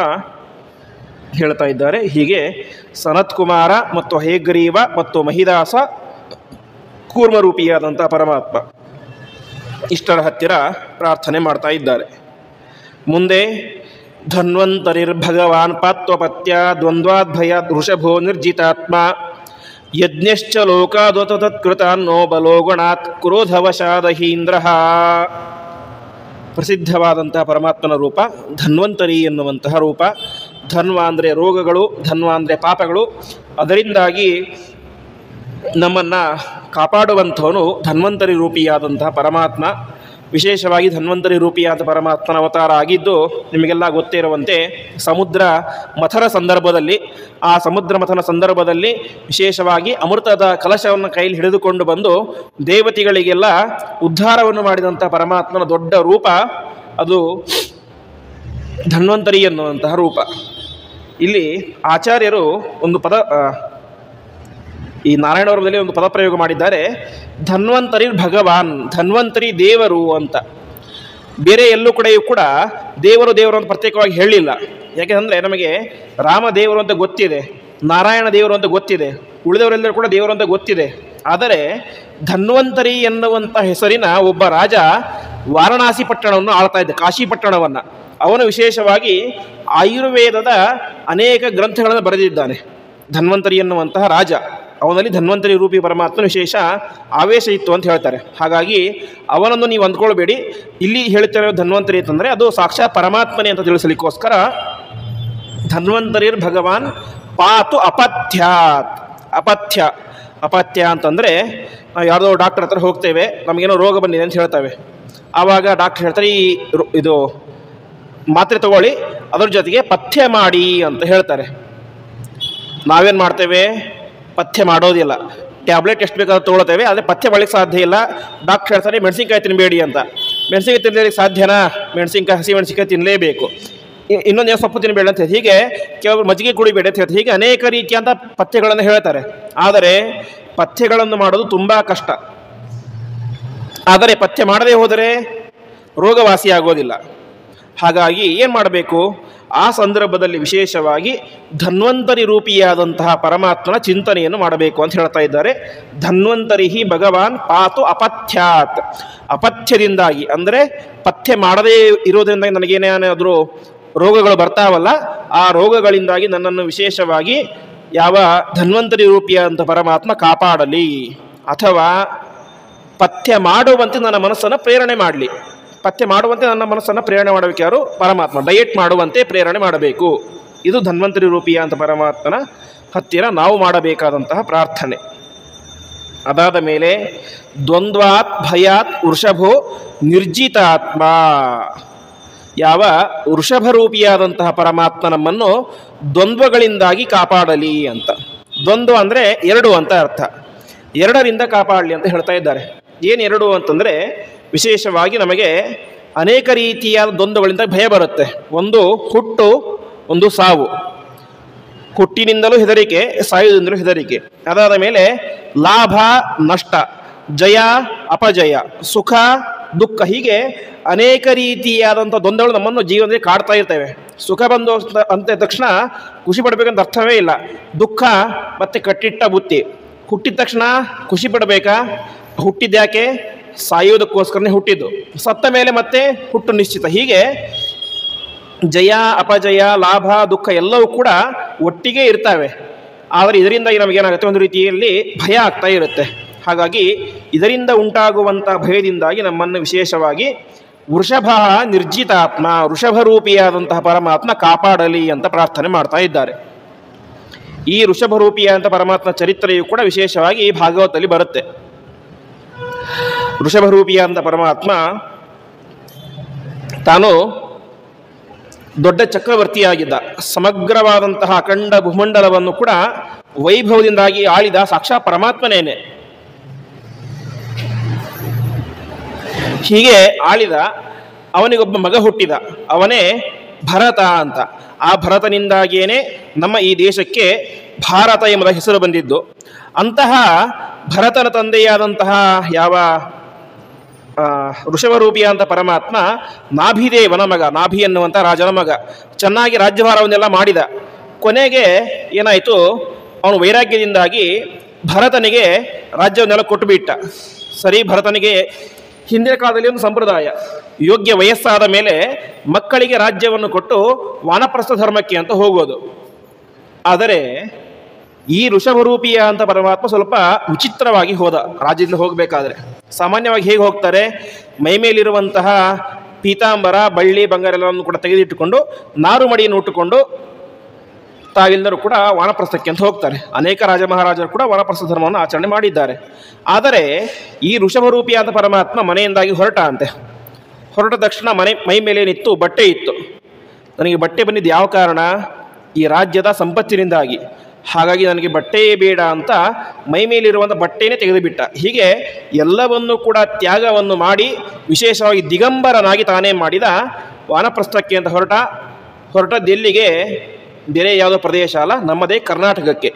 ಹೇಳ್ತಾ ಇದ್ದಾರೆ. ಹೀಗೆ ಸನತ್ಕುಮಾರ ಮತ್ತು ಹೇಗ್ರೀವ ಮತ್ತು ಮಹಿದಾಸ ಕೂರ್ಮರೂಪಿಯಾದಂಥ ಪರಮಾತ್ಮ ಇಷ್ಟರ ಹತ್ತಿರ ಪ್ರಾರ್ಥನೆ ಮಾಡ್ತಾ ಇದ್ದಾರೆ. ಮುಂದೆ ಧನ್ವಂತರಿರ್ಭಗವಾನ್ ಪಾತ್ವಪತ್ಯ ದ್ವಂದ್ವಾದ್ಭಯ ವೃಷಭೋ ನಿರ್ಜಿತಾತ್ಮ ಯಜ್ಞಶ್ಚ ಲೋಕಾದೊತತ್ಕೃತಾನ್ನೋ ಬಲೋಗುಣಾತ್ ಕ್ರೋಧವಶಾದಹೀಂದ್ರ. ಪ್ರಸಿದ್ಧವಾದಂತಹ ಪರಮಾತ್ಮನ ರೂಪ ಧನ್ವಂತರಿ ಎನ್ನುವಂತಹ ರೂಪ. ಧನ್ವ ಅಂದರೆ ರೋಗಗಳು, ಧನ್ವ ಅಂದರೆ ಪಾಪಗಳು. ಅದರಿಂದಾಗಿ ನಮ್ಮನ್ನು ಕಾಪಾಡುವಂಥವನು ಧನ್ವಂತರಿ ರೂಪಿಯಾದಂತಹ ಪರಮಾತ್ಮ. ವಿಶೇಷವಾಗಿ ಧನ್ವಂತರಿ ರೂಪಿಯಾದ ಪರಮಾತ್ಮನ ಅವತಾರ ಆಗಿದ್ದು ನಿಮಗೆಲ್ಲ ಗೊತ್ತೇ ಇರುವಂತೆ ಸಮುದ್ರ ಮಥನ ಸಂದರ್ಭದಲ್ಲಿ. ಆ ಸಮುದ್ರ ಮಥನ ಸಂದರ್ಭದಲ್ಲಿ ವಿಶೇಷವಾಗಿ ಅಮೃತದ ಕಲಶವನ್ನು ಕೈಯಲ್ಲಿ ಹಿಡಿದುಕೊಂಡು ಬಂದು ದೇವತೆಗಳಿಗೆಲ್ಲ ಉದ್ಧಾರವನ್ನು ಮಾಡಿದಂಥ ಪರಮಾತ್ಮನ ದೊಡ್ಡ ರೂಪ ಅದು ಧನ್ವಂತರಿ ಎನ್ನುವಂತಹ ರೂಪ. ಇಲ್ಲಿ ಆಚಾರ್ಯರು ಒಂದು ಈ ನಾರಾಯಣವರದಲ್ಲಿ ಒಂದು ಪದಪ್ರಯೋಗ ಮಾಡಿದ್ದಾರೆ, ಧನ್ವಂತರಿ ಭಗವಾನ್, ಧನ್ವಂತರಿ ದೇವರು ಅಂತ. ಬೇರೆ ಎಲ್ಲೂ ಕೂಡ ದೇವರು ಅಂತ ಪ್ರತ್ಯೇಕವಾಗಿ ಹೇಳಿಲ್ಲ. ಯಾಕೆಂದರೆ ನಮಗೆ ರಾಮ ದೇವರು ಅಂತ ಗೊತ್ತಿದೆ, ನಾರಾಯಣ ದೇವರು ಅಂತ ಗೊತ್ತಿದೆ, ಉಳಿದವರೆಲ್ಲರೂ ಕೂಡ ದೇವರು ಅಂತ ಗೊತ್ತಿದೆ. ಆದರೆ ಧನ್ವಂತರಿ ಎನ್ನುವಂಥ ಹೆಸರಿನ ಒಬ್ಬ ರಾಜ ವಾರಣಾಸಿ ಪಟ್ಟಣವನ್ನು ಆಳ್ತಾ ಇದ್ದ, ಕಾಶಿ ಪಟ್ಟಣವನ್ನು. ಅವನು ವಿಶೇಷವಾಗಿ ಆಯುರ್ವೇದದ ಅನೇಕ ಗ್ರಂಥಗಳನ್ನು ಬರೆದಿದ್ದಾನೆ. ಧನ್ವಂತರಿ ಎನ್ನುವಂತಹ ರಾಜ, ಅವನಲ್ಲಿ ಧನ್ವಂತರಿ ರೂಪಿ ಪರಮಾತ್ಮನ ವಿಶೇಷ ಆವೇಶ ಇತ್ತು ಅಂತ ಹೇಳ್ತಾರೆ. ಹಾಗಾಗಿ ಅವನನ್ನು ನೀವು ಅಂದ್ಕೊಳ್ಬೇಡಿ, ಇಲ್ಲಿ ಹೇಳ್ತಾರೆ ಧನ್ವಂತರಿ ಅಂತಂದರೆ ಅದು ಸಾಕ್ಷಾತ್ ಪರಮಾತ್ಮನೇ ಅಂತ ತಿಳಿಸಲಿಕ್ಕೋಸ್ಕರ ಧನ್ವಂತರಿರ್ ಭಗವಾನ್ ಪಾತು ಅಪಥ್ಯಾತ್. ಅಪಥ್ಯ ಅಂತಂದರೆ ನಾವು ಯಾವುದೋ ಡಾಕ್ಟರ್ ಹತ್ರ ಹೋಗ್ತೇವೆ, ನಮಗೇನೋ ರೋಗ ಬಂದಿದೆ ಅಂತ ಹೇಳ್ತೇವೆ. ಆವಾಗ ಡಾಕ್ಟರ್ ಹೇಳ್ತಾರೆ ಇದು ಮಾತ್ರೆ ತಗೊಳ್ಳಿ, ಅದ್ರ ಜೊತೆಗೆ ಪಥ್ಯ ಮಾಡಿ ಅಂತ ಹೇಳ್ತಾರೆ. ನಾವೇನು ಮಾಡ್ತೇವೆ, ಪಥ್ಯ ಮಾಡೋದಿಲ್ಲ. ಟ್ಯಾಬ್ಲೆಟ್ ಎಷ್ಟು ಬೇಕಾದ್ರೂ ತೊಗೊಳ್ತೇವೆ, ಆದರೆ ಪಥ್ಯ ಮಾಡಲಿಕ್ಕೆ ಸಾಧ್ಯ ಇಲ್ಲ. ಡಾಕ್ಟರ್ ಹೇಳ್ತಾರೆ ಮೆಣಸಿನ್ಕಾಯಿ ತಿನ್ನಬೇಡಿ ಅಂತ. ಮೆಣಸಿನ್ಕಾಯಿ ತಿನ್ನಲಿಕ್ಕೆ ಸಾಧ್ಯನಾ? ಹಸಿ ಮೆಣಸಿನ್ಕಾಯಿ ತಿನ್ನಲೇಬೇಕು. ಇನ್ನೊಂದು ಸೊಪ್ಪು ತಿನ್ನಬೇಡ ಅಂತ ಹೇಳಿ, ಹೀಗೆ ಕೆಲವರು ಮಜ್ಜಿಗೆ ಕುಡಿಬೇಡಿ ಅಂತ ಹೇಳ್ತಾರೆ. ಹೀಗೆ ಅನೇಕ ರೀತಿಯಂಥ ಪಥ್ಯಗಳನ್ನು ಹೇಳ್ತಾರೆ. ಆದರೆ ಪಥ್ಯಗಳನ್ನು ಮಾಡೋದು ತುಂಬ ಕಷ್ಟ. ಆದರೆ ಪಥ್ಯ ಮಾಡದೇ ಹೋದರೆ ರೋಗವಾಸಿ ಆಗೋದಿಲ್ಲ. ಹಾಗಾಗಿ ಏನು ಮಾಡಬೇಕು? ಆ ಸಂದರ್ಭದಲ್ಲಿ ವಿಶೇಷವಾಗಿ ಧನ್ವಂತರಿ ರೂಪಿಯಾದಂತಹ ಪರಮಾತ್ಮನ ಚಿಂತನೆಯನ್ನು ಮಾಡಬೇಕು ಅಂತ ಹೇಳ್ತಾ ಇದ್ದಾರೆ. ಧನ್ವಂತರಿ ಭಗವಾನ್ ಪಾತು ಅಪಥ್ಯಾತ್. ಅಪಥ್ಯದಿಂದಾಗಿ ಅಂದರೆ ಪಥ್ಯ ಮಾಡದೇ ಇರೋದ್ರಿಂದ ನನಗೇನಾದರೂ ರೋಗಗಳು ಬರ್ತಾವಲ್ಲ, ಆ ರೋಗಗಳಿಂದಾಗಿ ನನ್ನನ್ನು ವಿಶೇಷವಾಗಿ ಯಾವ ಧನ್ವಂತರಿ ರೂಪಿಯಾದಂಥ ಪರಮಾತ್ಮ ಕಾಪಾಡಲಿ, ಅಥವಾ ಪಥ್ಯ ಮಾಡುವಂತೆ ನನ್ನ ಮನಸ್ಸನ್ನು ಪ್ರೇರಣೆ ಮಾಡಲಿ. ಪಥ್ಯ ಮಾಡುವಂತೆ ನನ್ನ ಮನಸ್ಸನ್ನು ಪ್ರೇರಣೆ ಮಾಡಬೇಕು ಯಾರು? ಪರಮಾತ್ಮ. ಡಯಟ್ ಮಾಡುವಂತೆ ಪ್ರೇರಣೆ ಮಾಡಬೇಕು. ಇದು ಧನ್ವಂತರಿ ರೂಪಿಯ ಅಂತ ಪರಮಾತ್ಮನ ಹತ್ತಿರ ನಾವು ಮಾಡಬೇಕಾದಂತಹ ಪ್ರಾರ್ಥನೆ. ಅದಾದ ಮೇಲೆ ದ್ವಂದ್ವಾತ್ ಭಯಾತ್ ವೃಷಭೋ ನಿರ್ಜಿತಾತ್ಮ. ಯಾವ ವೃಷಭ ರೂಪಿಯಾದಂತಹ ಪರಮಾತ್ಮ ನಮ್ಮನ್ನು ದ್ವಂದ್ವಗಳಿಂದಾಗಿ ಕಾಪಾಡಲಿ ಅಂತ. ದ್ವಂದ್ವ ಅಂದರೆ ಎರಡು ಅಂತ ಅರ್ಥ. ಎರಡರಿಂದ ಕಾಪಾಡಲಿ ಅಂತ ಹೇಳ್ತಾ ಇದ್ದಾರೆ. ಏನು ಎರಡು ಅಂತಂದರೆ, ವಿಶೇಷವಾಗಿ ನಮಗೆ ಅನೇಕ ರೀತಿಯಾದ ದ್ವಂದ್ವಗಳಿಂದ ಭಯ ಬರುತ್ತೆ. ಒಂದು ಹುಟ್ಟು, ಒಂದು ಸಾವು. ಹುಟ್ಟಿನಿಂದಲೂ ಹೆದರಿಕೆ, ಸಾಯುವುದಿಂದಲೂ ಹೆದರಿಕೆ. ಅದಾದ ಮೇಲೆ ಲಾಭ ನಷ್ಟ, ಜಯ ಅಪಜಯ, ಸುಖ ದುಃಖ, ಹೀಗೆ ಅನೇಕ ರೀತಿಯಾದಂಥ ದ್ವಂದ್ವಗಳು ನಮ್ಮನ್ನು ಜೀವನದಲ್ಲಿ ಕಾಡ್ತಾ ಇರ್ತವೆ. ಸುಖ ಬಂದು ಅಂತ ತಕ್ಷಣ ಖುಷಿ ಪಡಬೇಕಂತ ಅರ್ಥವೇ ಇಲ್ಲ. ದುಃಖ ಮತ್ತೆ ಕಟ್ಟಿಟ್ಟ ಬುತ್ತಿ. ಹುಟ್ಟಿದ ತಕ್ಷಣ ಖುಷಿ ಪಡಬೇಕಾ? ಹುಟ್ಟಿದ್ಯಾಕೆ? ಸಾಯುವುದಕ್ಕೋಸ್ಕರನೇ ಹುಟ್ಟಿದ್ದು. ಸತ್ತ ಮೇಲೆ ಮತ್ತೆ ಹುಟ್ಟು ನಿಶ್ಚಿತ. ಹೀಗೆ ಜಯ ಅಪಜಯ ಲಾಭ ದುಃಖ ಎಲ್ಲವೂ ಕೂಡ ಒಟ್ಟಿಗೆ ಇರ್ತವೆ. ಆದರೆ ಇದರಿಂದಾಗಿ ನಮಗೇನಾಗುತ್ತೆ? ಒಂದು ರೀತಿಯಲ್ಲಿ ಭಯ ಆಗ್ತಾ ಇರುತ್ತೆ. ಹಾಗಾಗಿ ಇದರಿಂದ ಉಂಟಾಗುವಂಥ ಭಯದಿಂದಾಗಿ ನಮ್ಮನ್ನು ವಿಶೇಷವಾಗಿ ವೃಷಭ ನಿರ್ಜಿತಾತ್ಮ, ವೃಷಭರೂಪಿಯಾದಂತಹ ಪರಮಾತ್ಮ ಕಾಪಾಡಲಿ ಅಂತ ಪ್ರಾರ್ಥನೆ ಮಾಡ್ತಾ ಇದ್ದಾರೆ. ಈ ವೃಷಭರೂಪಿಯಾದಂಥ ಪರಮಾತ್ಮ ಚರಿತ್ರೆಯು ಕೂಡ ವಿಶೇಷವಾಗಿ ಈ ಭಾಗವತದಲ್ಲಿ ಬರುತ್ತೆ. ವೃಷಭರೂಪಿಯಾದಂಥ ಪರಮಾತ್ಮ ತಾನು ದೊಡ್ಡ ಚಕ್ರವರ್ತಿಯಾಗಿದ್ದ. ಸಮಗ್ರವಾದಂತಹ ಅಖಂಡ ಭೂಮಂಡಲವನ್ನು ಕೂಡ ವೈಭವದಿಂದಾಗಿ ಆಳಿದ ಸಾಕ್ಷಾತ್ ಪರಮಾತ್ಮನೇನೆ. ಹೀಗೆ ಆಳಿದ ಅವನಿಗೊಬ್ಬ ಮಗ ಹುಟ್ಟಿದ, ಅವನೇ ಭರತ ಅಂತ. ಆ ಭರತನಿಂದಾಗಿಯೇ ನಮ್ಮ ಈ ದೇಶಕ್ಕೆ ಭಾರತ ಎಂಬ ಹೆಸರು ಬಂದಿದ್ದು. ಅಂತಹ ಭರತನ ತಂದೆಯಾದಂತಹ ಯಾವ ವೃಷಭರೂಪಿಯಾದಂಥ ಪರಮಾತ್ಮ ನಾಭಿದೇವನ ಮಗ, ನಾಭಿ ಎನ್ನುವಂಥ ರಾಜನ ಮಗ. ಚೆನ್ನಾಗಿ ರಾಜ್ಯಭಾರವನ್ನೆಲ್ಲ ಮಾಡಿದ. ಕೊನೆಗೆ ಏನಾಯಿತು? ಅವನು ವೈರಾಗ್ಯದಿಂದಾಗಿ ಭರತನಿಗೆ ರಾಜ್ಯವನ್ನೆಲ್ಲ ಕೊಟ್ಟುಬಿಟ್ಟ. ಸರಿ, ಭರತನಿಗೆ ಹಿಂದಿನ ಕಾಲದಲ್ಲಿ ಒಂದು ಸಂಪ್ರದಾಯ, ಯೋಗ್ಯ ವಯಸ್ಸಾದ ಮೇಲೆ ಮಕ್ಕಳಿಗೆ ರಾಜ್ಯವನ್ನು ಕೊಟ್ಟು ವಾನಪ್ರಸ್ಥ ಧರ್ಮಕ್ಕೆ ಅಂತ ಹೋಗೋದು. ಆದರೆ ಈ ವೃಷಭರೂಪಿಯ ಅಂತ ಪರಮಾತ್ಮ ಸ್ವಲ್ಪ ವಿಚಿತ್ರವಾಗಿ ಹೋದ. ರಾಜ್ಯದಿಂದ ಹೋಗಬೇಕಾದ್ರೆ ಸಾಮಾನ್ಯವಾಗಿ ಹೇಗೆ ಹೋಗ್ತಾರೆ? ಮೈಮೇಲಿರುವಂತಹ ಪೀತಾಂಬರ ಬಳ್ಳಿ ಬಂಗಾರ ಎಲ್ಲವನ್ನು ಕೂಡ ತೆಗೆದಿಟ್ಟುಕೊಂಡು ನಾರು ಮಡಿಯನ್ನು ಉಟ್ಟುಕೊಂಡು ತಾವೆಲ್ಲರೂ ಕೂಡ ವಾನಪ್ರಸ್ಥಕ್ಕೆ ಅಂತ ಹೋಗ್ತಾರೆ. ಅನೇಕ ರಾಜ ಮಹಾರಾಜರು ಕೂಡ ವಾನಪ್ರಸ್ಥ ಧರ್ಮವನ್ನು ಆಚರಣೆ ಮಾಡಿದ್ದಾರೆ. ಆದರೆ ಈ ವೃಷಭರೂಪಿಯಾದ ಪರಮಾತ್ಮ ಮನೆಯಿಂದಾಗಿ ಹೊರಟ ಅಂತೆ. ಹೊರಟ ತಕ್ಷಣ ಮೈ ಮೇಲೆ ನಿತ್ತು ಬಟ್ಟೆ ಇತ್ತು. ನನಗೆ ಬಟ್ಟೆ ಬಂದಿದ್ದು ಯಾವ ಕಾರಣ? ಈ ರಾಜ್ಯದ ಸಂಪತ್ತಿನಿಂದಾಗಿ. ಹಾಗಾಗಿ ನನಗೆ ಬಟ್ಟೆಯೇ ಬೇಡ ಅಂತ ಮೈ ಮೇಲಿರುವಂಥ ಬಟ್ಟೆಯೇ ತೆಗೆದುಬಿಟ್ಟ. ಹೀಗೆ ಎಲ್ಲವನ್ನೂ ಕೂಡ ತ್ಯಾಗವನ್ನು ಮಾಡಿ ವಿಶೇಷವಾಗಿ ದಿಗಂಬರನಾಗಿ ತಾನೇ ಮಾಡಿದ. ವಾನಪ್ರಸ್ಥಕ್ಕೆ ಅಂತ ಹೊರಟದ್ದೆಲ್ಲಿಗೆ? ಬೇರೆ ಯಾವುದೋ ಪ್ರದೇಶ ಅಲ್ಲ, ನಮ್ಮದೇ ಕರ್ನಾಟಕಕ್ಕೆ.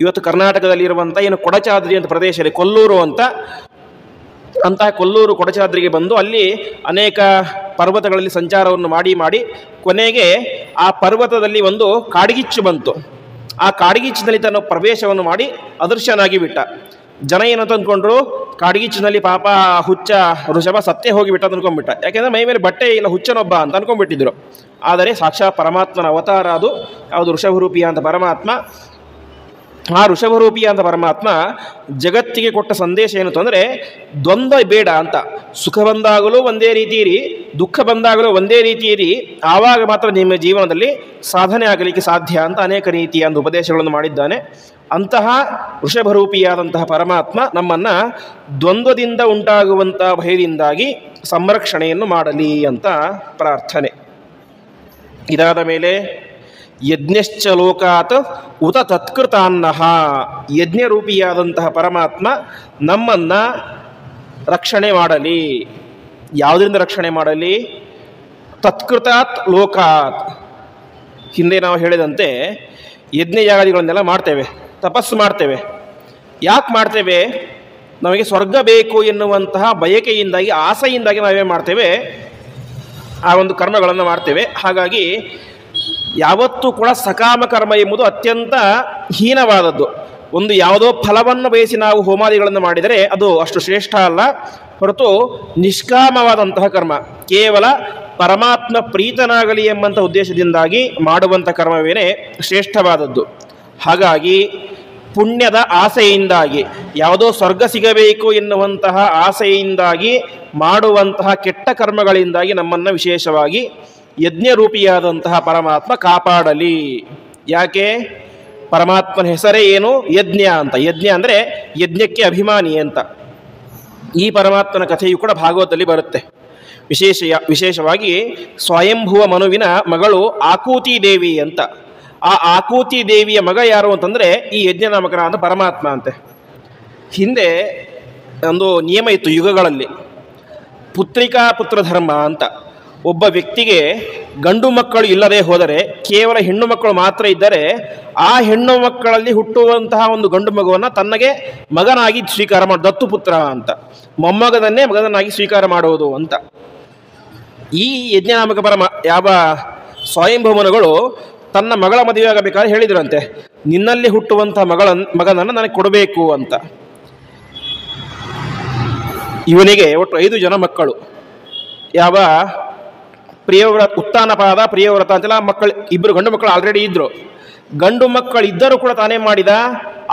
ಇವತ್ತು ಕರ್ನಾಟಕದಲ್ಲಿರುವಂಥ ಏನು ಕೊಡಚಾದ್ರಿ ಅಂತ ಪ್ರದೇಶ ಇದೆ, ಕೊಲ್ಲೂರು ಅಂತ. ಅಂತಹ ಕೊಲ್ಲೂರು ಕೊಡಚಾದ್ರಿಗೆ ಬಂದು ಅಲ್ಲಿ ಅನೇಕ ಪರ್ವತಗಳಲ್ಲಿ ಸಂಚಾರವನ್ನು ಮಾಡಿ ಕೊನೆಗೆ ಆ ಪರ್ವತದಲ್ಲಿ ಒಂದು ಕಾಡ್ಗಿಚ್ಚು ಬಂತು. ಆ ಕಾಡ್ಗಿಚ್ಚಿನಲ್ಲಿ ತನ್ನ ಪ್ರವೇಶವನ್ನು ಮಾಡಿ ಅದೃಶ್ಯನಾಗಿ ಬಿಟ್ಟ. ಜನ ಏನಂತ ಅಂದ್ಕೊಂಡ್ರು? ಕಾಡ್ಗಿಚ್ಚಿನಲ್ಲಿ ಪಾಪ ಹುಚ್ಚ ವೃಷಭ ಸತ್ತೇ ಹೋಗಿಬಿಟ್ಟ ಅಂತ ಅಂದ್ಕೊಂಡ್ಬಿಟ್ಟ. ಯಾಕೆಂದರೆ ಮೈ ಮೇಲೆ ಬಟ್ಟೆ ಇಲ್ಲ, ಹುಚ್ಚನೊಬ್ಬ ಅಂತ ಅಂದ್ಕೊಂಡ್ಬಿಟ್ಟಿದ್ರು. ಆದರೆ ಸಾಕ್ಷಾತ್ ಪರಮಾತ್ಮನ ಅವತಾರ ಅದು. ಯಾವುದು? ವೃಷಭರೂಪಿಯ ಅಂತ ಪರಮಾತ್ಮ. ಆ ವೃಷಭರೂಪಿಯ ಅಂತ ಪರಮಾತ್ಮ ಜಗತ್ತಿಗೆ ಕೊಟ್ಟ ಸಂದೇಶ ಏನು ಅಂದರೆ, ದ್ವಂದ್ವ ಬೇಡ ಅಂತ. ಸುಖ ಬಂದಾಗಲೂ ಒಂದೇ ರೀತಿ ಇರಿ, ದುಃಖ ಬಂದಾಗಲೂ ಒಂದೇ ರೀತಿ ಇರಿ, ಆವಾಗ ಮಾತ್ರ ನಿಮ್ಮ ಜೀವನದಲ್ಲಿ ಸಾಧನೆ ಆಗಲಿಕ್ಕೆ ಸಾಧ್ಯ ಅಂತ ಅನೇಕ ರೀತಿಯ ಒಂದು ಉಪದೇಶಗಳನ್ನು ಮಾಡಿದ್ದಾನೆ. ಅಂತಹ ವೃಷಭರೂಪಿಯಾದಂತಹ ಪರಮಾತ್ಮ ನಮ್ಮನ್ನು ದ್ವಂದ್ವದಿಂದ ಉಂಟಾಗುವಂಥ ಭಯದಿಂದಾಗಿ ಸಂರಕ್ಷಣೆಯನ್ನು ಮಾಡಲಿ ಅಂತ ಪ್ರಾರ್ಥನೆ. ಇದಾದ ಮೇಲೆ ಯಜ್ಞಶ್ಚ ಲೋಕಾತ್ ಉತ ತತ್ಕೃತಾನ್ನಃ. ಯಜ್ಞರೂಪಿಯಾದಂತಹ ಪರಮಾತ್ಮ ನಮ್ಮನ್ನು ರಕ್ಷಣೆ ಮಾಡಲಿ. ಯಾವುದರಿಂದ ರಕ್ಷಣೆ ಮಾಡಲಿ? ತತ್ಕೃತಾತ್ ಲೋಕಾತ್. ಹಿಂದೆ ನಾವು ಹೇಳಿದಂತೆ ಯಜ್ಞಯಾಗಾದಿಗಳನ್ನೆಲ್ಲ ಮಾಡ್ತೇವೆ, ತಪಸ್ಸು ಮಾಡ್ತೇವೆ. ಯಾಕೆ ಮಾಡ್ತೇವೆ? ನಮಗೆ ಸ್ವರ್ಗ ಬೇಕು ಎನ್ನುವಂತಹ ಬಯಕೆಯಿಂದಾಗಿ, ಆಸೆಯಿಂದಾಗಿ ನಾವೇನು ಮಾಡ್ತೇವೆ? ಆ ಒಂದು ಕರ್ಮಗಳನ್ನು ಮಾಡ್ತೇವೆ. ಹಾಗಾಗಿ ಯಾವತ್ತೂ ಕೂಡ ಸಕಾಮ ಕರ್ಮ ಎಂಬುದು ಅತ್ಯಂತ ಹೀನವಾದದ್ದು. ಒಂದು ಯಾವುದೋ ಫಲವನ್ನು ಬಯಸಿ ನಾವು ಹೋಮಾದಿಗಳನ್ನು ಮಾಡಿದರೆ ಅದು ಅಷ್ಟು ಶ್ರೇಷ್ಠ ಅಲ್ಲ, ಹೊರತು ನಿಷ್ಕಾಮವಾದಂತಹ ಕರ್ಮ, ಕೇವಲ ಪರಮಾತ್ಮ ಪ್ರೀತನಾಗಲಿ ಎಂಬಂಥ ಉದ್ದೇಶದಿಂದಾಗಿ ಮಾಡುವಂಥ ಕರ್ಮವೇನೇ ಶ್ರೇಷ್ಠವಾದದ್ದು. ಹಾಗಾಗಿ ಪುಣ್ಯದ ಆಸೆಯಿಂದಾಗಿ, ಯಾವುದೋ ಸ್ವರ್ಗ ಸಿಗಬೇಕು ಎನ್ನುವಂತಹ ಆಸೆಯಿಂದಾಗಿ ಮಾಡುವಂತಹ ಕೆಟ್ಟ ಕರ್ಮಗಳಿಂದಾಗಿ ನಮ್ಮನ್ನು ವಿಶೇಷವಾಗಿ ಯಜ್ಞರೂಪಿಯಾದಂತಹ ಪರಮಾತ್ಮ ಕಾಪಾಡಲಿ. ಯಾಕೆ? ಪರಮಾತ್ಮನ ಹೆಸರೇ ಏನು? ಯಜ್ಞ ಅಂತ. ಯಜ್ಞ ಅಂದರೆ ಯಜ್ಞಕ್ಕೆ ಅಭಿಮಾನಿ ಅಂತ. ಈ ಪರಮಾತ್ಮನ ಕಥೆಯು ಕೂಡ ಭಾಗವತದಲ್ಲಿ ಬರುತ್ತೆ. ವಿಶೇಷವಾಗಿ ಸ್ವಯಂಭುವ ಮನುವಿನ ಮಗಳು ಆಕೂತಿ ದೇವಿ ಅಂತ. ಆ ಆಕೂತಿ ದೇವಿಯ ಮಗ ಯಾರು ಅಂತಂದರೆ ಈ ಯಜ್ಞನಾಮಕನಾದ ಪರಮಾತ್ಮ ಅಂತೆ. ಹಿಂದೆ ಒಂದು ನಿಯಮ ಇತ್ತು ಯುಗಗಳಲ್ಲಿ, ಪುತ್ರಿಕಾ ಪುತ್ರ ಧರ್ಮ ಅಂತ. ಒಬ್ಬ ವ್ಯಕ್ತಿಗೆ ಗಂಡು ಮಕ್ಕಳು ಇಲ್ಲದೆ ಹೋದರೆ, ಕೇವಲ ಹೆಣ್ಣು ಮಕ್ಕಳು ಮಾತ್ರ ಇದ್ದರೆ, ಆ ಹೆಣ್ಣು ಮಕ್ಕಳಲ್ಲಿ ಹುಟ್ಟುವಂತಹ ಒಂದು ಗಂಡು ಮಗುವನ್ನು ತನ್ನಗೆ ಮಗನಾಗಿ ಸ್ವೀಕಾರ ಮಾಡಿ, ದತ್ತುಪುತ್ರ ಅಂತ, ಮೊಮ್ಮಗನನ್ನೇ ಮಗನನ್ನಾಗಿ ಸ್ವೀಕಾರ ಮಾಡುವುದು ಅಂತ. ಈ ಯಜ್ಞನಾಮಕ ಯಾವ ಸ್ವಯಂಭವನಗಳು ತನ್ನ ಮಗಳ ಮದುವೆ ಆಗಬೇಕಾದ್ರೆ ಹೇಳಿದ್ರಂತೆ, ನಿನ್ನಲ್ಲಿ ಹುಟ್ಟುವಂಥ ಮಗನನ್ನು ನನಗೆ ಕೊಡಬೇಕು ಅಂತ. ಇವನಿಗೆ ಒಟ್ಟು 5 ಜನ ಮಕ್ಕಳು. ಯಾವ ಪ್ರಿಯವ್ರತ, ಉತ್ತಾನಪಾದ, ಪ್ರಿಯವ್ರತ ಅಂತೆಲ್ಲ ಮಕ್ಕಳು, 2 ಗಂಡು ಮಕ್ಕಳು ಆಲ್ರೆಡಿ ಇದ್ದರು. ಗಂಡು ಮಕ್ಕಳು ಇದ್ದರೂ ಕೂಡ ತಾನೇ ಮಾಡಿದ,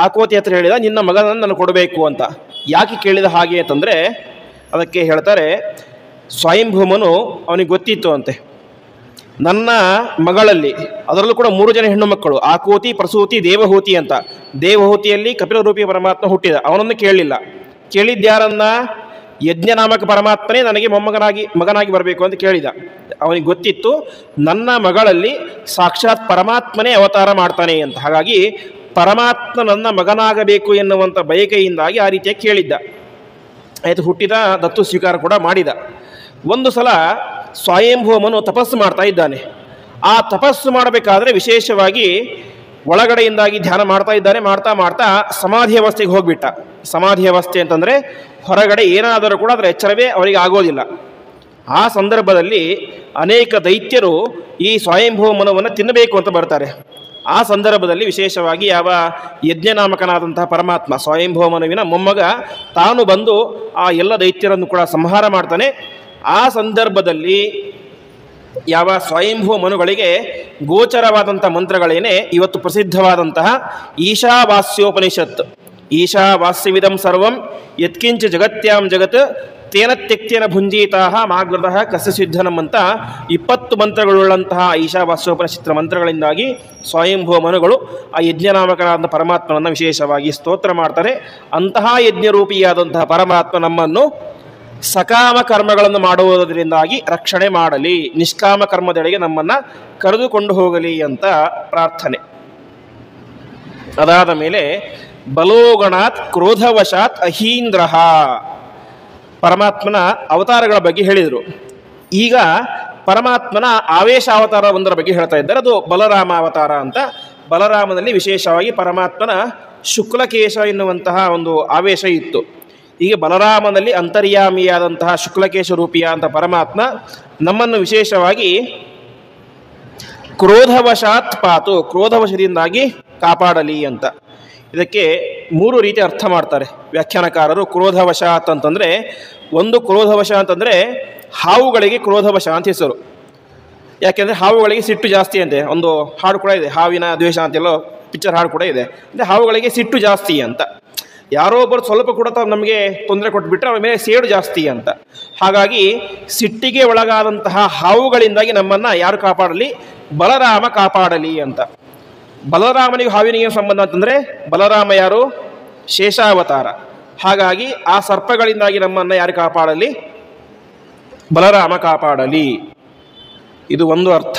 ಆಕೋತಿ ಹತ್ರ ಹೇಳಿದ, ನಿನ್ನ ಮಗನನ್ನು ನನಗೆ ಕೊಡಬೇಕು ಅಂತ. ಯಾಕೆ ಕೇಳಿದ ಹಾಗೆ ಅಂತಂದರೆ, ಅದಕ್ಕೆ ಹೇಳ್ತಾರೆ, ಸ್ವಯಂಭೂಮನು ಅವನಿಗೆ ಗೊತ್ತಿತ್ತು ಅಂತೆ, ನನ್ನ ಮಗಳಲ್ಲಿ, ಅದರಲ್ಲೂ ಕೂಡ 3 ಜನ ಹೆಣ್ಣು ಮಕ್ಕಳು, ಆಕೋತಿ, ಪ್ರಸೂತಿ, ದೇವಹೂತಿ ಅಂತ. ದೇವಹೂತಿಯಲ್ಲಿ ಕಪಿಲ ರೂಪಿ ಪರಮಾತ್ಮ ಹುಟ್ಟಿದ. ಅವನನ್ನು ಕೇಳಲಿಲ್ಲ. ಕೇಳಿದ್ಯಾರನ್ನ? ಯಜ್ಞನಾಮಕ ಪರಮಾತ್ಮನೇ ನನಗೆ ಮಗನಾಗಿ ಬರಬೇಕು ಅಂತ ಕೇಳಿದ. ಅವನಿಗೆ ಗೊತ್ತಿತ್ತು ನನ್ನ ಮಗಳಲ್ಲಿ ಸಾಕ್ಷಾತ್ ಪರಮಾತ್ಮನೇ ಅವತಾರ ಮಾಡ್ತಾನೆ ಅಂತ. ಹಾಗಾಗಿ ಪರಮಾತ್ಮ ನನ್ನ ಮಗನಾಗಬೇಕು ಎನ್ನುವಂಥ ಬಯಕೆಯಿಂದಾಗಿ ಆ ರೀತಿಯಾಗಿ ಕೇಳಿದ್ದ. ಆಯಿತು, ಹುಟ್ಟಿದ, ದತ್ತು ಸ್ವೀಕಾರ ಕೂಡ ಮಾಡಿದ. ಒಂದು ಸಲ ಸ್ವಯಂಭೂಮನು ತಪಸ್ಸು ಮಾಡ್ತಾ ಇದ್ದಾನೆ. ಆ ತಪಸ್ಸು ಮಾಡಬೇಕಾದ್ರೆ ವಿಶೇಷವಾಗಿ ಒಳಗಡೆಯಿಂದಾಗಿ ಧ್ಯಾನ ಮಾಡ್ತಾ ಇದ್ದಾನೆ. ಮಾಡ್ತಾ ಸಮಾಧಿ ಅವಸ್ಥೆಗೆ ಹೋಗ್ಬಿಟ್ಟ. ಸಮಾಧಿ ಅವಸ್ಥೆ ಅಂತಂದರೆ ಹೊರಗಡೆ ಏನಾದರೂ ಕೂಡ ಅದರ ಎಚ್ಚರವೇ ಅವರಿಗೆ ಆಗೋದಿಲ್ಲ. ಆ ಸಂದರ್ಭದಲ್ಲಿ ಅನೇಕ ದೈತ್ಯರು ಈ ಸ್ವಯಂಭೂ ಮನುವನ್ನು ತಿನ್ನಬೇಕು ಅಂತ ಬರ್ತಾರೆ. ಆ ಸಂದರ್ಭದಲ್ಲಿ ವಿಶೇಷವಾಗಿ ಯಾವ ಯಜ್ಞನಾಮಕನಾದಂತಹ ಪರಮಾತ್ಮ ಸ್ವಯಂಭೂ ಮನುವಿನ ಮೊಮ್ಮಗ ತಾನು ಬಂದು ಆ ಎಲ್ಲ ದೈತ್ಯರನ್ನು ಕೂಡ ಸಂಹಾರ ಮಾಡ್ತಾನೆ. ಆ ಸಂದರ್ಭದಲ್ಲಿ ಯಾವ ಸ್ವಯಂಭೂ ಮನುಗಳಿಗೆ ಗೋಚರವಾದಂಥ ಮಂತ್ರಗಳೇನೆ ಇವತ್ತು ಪ್ರಸಿದ್ಧವಾದಂತಹ ಈಶಾವಾಸ್ಯೋಪನಿಷತ್. ಈಶಾವಾಸ್ಯವಿದಂ ಸರ್ವಂ ಯತ್ಕಿಂಚ ಜಗತ್ಯಾಂ ಜಗತ್ ತೇನ ತ್ಯಕ್ತೇನ ಭುಂಜೀತಾಹ ಮಾಗ್ರತಃ ಕಸ್ಯ ಸಿದ್ಧನಂ ಅಂತ 20 ಮಂತ್ರಗಳುಳ್ಳಂತಹ ಈಶಾವಾಸ್ಯೋಪನಿಷತ್ತರ ಮಂತ್ರಗಳಿಂದಾಗಿ ಸ್ವಯಂಭೂ ಮನುಗಳು ಆ ಯಜ್ಞನಾಮಕನಾದ ಪರಮಾತ್ಮನನ್ನು ವಿಶೇಷವಾಗಿ ಸ್ತೋತ್ರ ಮಾಡ್ತಾರೆ. ಅಂತಹ ಯಜ್ಞರೂಪಿಯಾದಂತಹ ಪರಮಾತ್ಮ ನಮ್ಮನ್ನು ಸಕಾಮ ಕರ್ಮಗಳನ್ನು ಮಾಡುವುದರಿಂದಾಗಿ ರಕ್ಷಣೆ ಮಾಡಲಿ, ನಿಷ್ಕಾಮ ಕರ್ಮದೆಡೆಗೆ ನಮ್ಮನ್ನು ಕರೆದುಕೊಂಡು ಹೋಗಲಿ ಅಂತ ಪ್ರಾರ್ಥನೆ. ಅದಾದ ಮೇಲೆ ಬಲೋಗಣಾತ್ ಕ್ರೋಧವಶಾತ್ ಅಹೀಂದ್ರ ಪರಮಾತ್ಮನ ಅವತಾರಗಳ ಬಗ್ಗೆ ಹೇಳಿದರು. ಈಗ ಪರಮಾತ್ಮನ ಆವೇಶ ಅವತಾರ ಒಂದರ ಬಗ್ಗೆ ಹೇಳ್ತಾ ಇದ್ದಾರೆ. ಅದು ಬಲರಾಮ ಅವತಾರ ಅಂತ. ಬಲರಾಮನಲ್ಲಿ ವಿಶೇಷವಾಗಿ ಪರಮಾತ್ಮನ ಶುಕ್ಲಕೇಶ ಎನ್ನುವಂತಹ ಒಂದು ಆವೇಶ ಇತ್ತು. ಈಗ ಬಲರಾಮನಲ್ಲಿ ಅಂತರ್ಯಾಮಿಯಾದಂತಹ ಶುಕ್ಲಕೇಶ ರೂಪಿಯಾದಂಥ ಪರಮಾತ್ಮ ನಮ್ಮನ್ನು ವಿಶೇಷವಾಗಿ ಕ್ರೋಧವಶಾತ್ ಪಾತು, ಕ್ರೋಧವಶದಿಂದಾಗಿ ಕಾಪಾಡಲಿ ಅಂತ. ಇದಕ್ಕೆ 3 ರೀತಿ ಅರ್ಥ ಮಾಡ್ತಾರೆ ವ್ಯಾಖ್ಯಾನಕಾರರು. ಕ್ರೋಧವಶಾತ್ ಅಂತಂದರೆ, ಒಂದು ಕ್ರೋಧವಶ ಅಂತಂದರೆ ಹಾವುಗಳಿಗೆ ಕ್ರೋಧವಶ ಅಂತ ಹೆಸರು. ಯಾಕೆಂದರೆ ಹಾವುಗಳಿಗೆ ಸಿಟ್ಟು ಜಾಸ್ತಿ ಅಂತೆ. ಒಂದು ಹಾಡು ಕೂಡ ಇದೆ, ಹಾವಿನ ದ್ವೇಷ ಅಂತೆಲ್ಲೋ ಪಿಕ್ಚರ್ ಹಾಡು ಕೂಡ ಇದೆ. ಅಂದರೆ ಹಾವುಗಳಿಗೆ ಸಿಟ್ಟು ಜಾಸ್ತಿ ಅಂತ. ಯಾರೋ ಒಬ್ಬರು ಸ್ವಲ್ಪ ಕೂಡ ನಮಗೆ ತೊಂದರೆ ಕೊಟ್ಬಿಟ್ರೆ ಅವರ ಮೇಲೆ ಸೇಡು ಜಾಸ್ತಿ ಅಂತ. ಹಾಗಾಗಿ ಸಿಟ್ಟಿಗೆ ಒಳಗಾದಂತಹ ಹಾವುಗಳಿಂದಾಗಿ ನಮ್ಮನ್ನು ಯಾರು ಕಾಪಾಡಲಿ? ಬಲರಾಮ ಕಾಪಾಡಲಿ ಅಂತ. ಬಲರಾಮನಿಗೆ ಹಾವಿನಿಗೆ ಸಂಬಂಧ ಅಂತಂದರೆ ಬಲರಾಮ ಯಾರು? ಶೇಷಾವತಾರ. ಹಾಗಾಗಿ ಆ ಸರ್ಪಗಳಿಂದಾಗಿ ನಮ್ಮನ್ನು ಯಾರು ಕಾಪಾಡಲಿ? ಬಲರಾಮ ಕಾಪಾಡಲಿ. ಇದು ಒಂದು ಅರ್ಥ.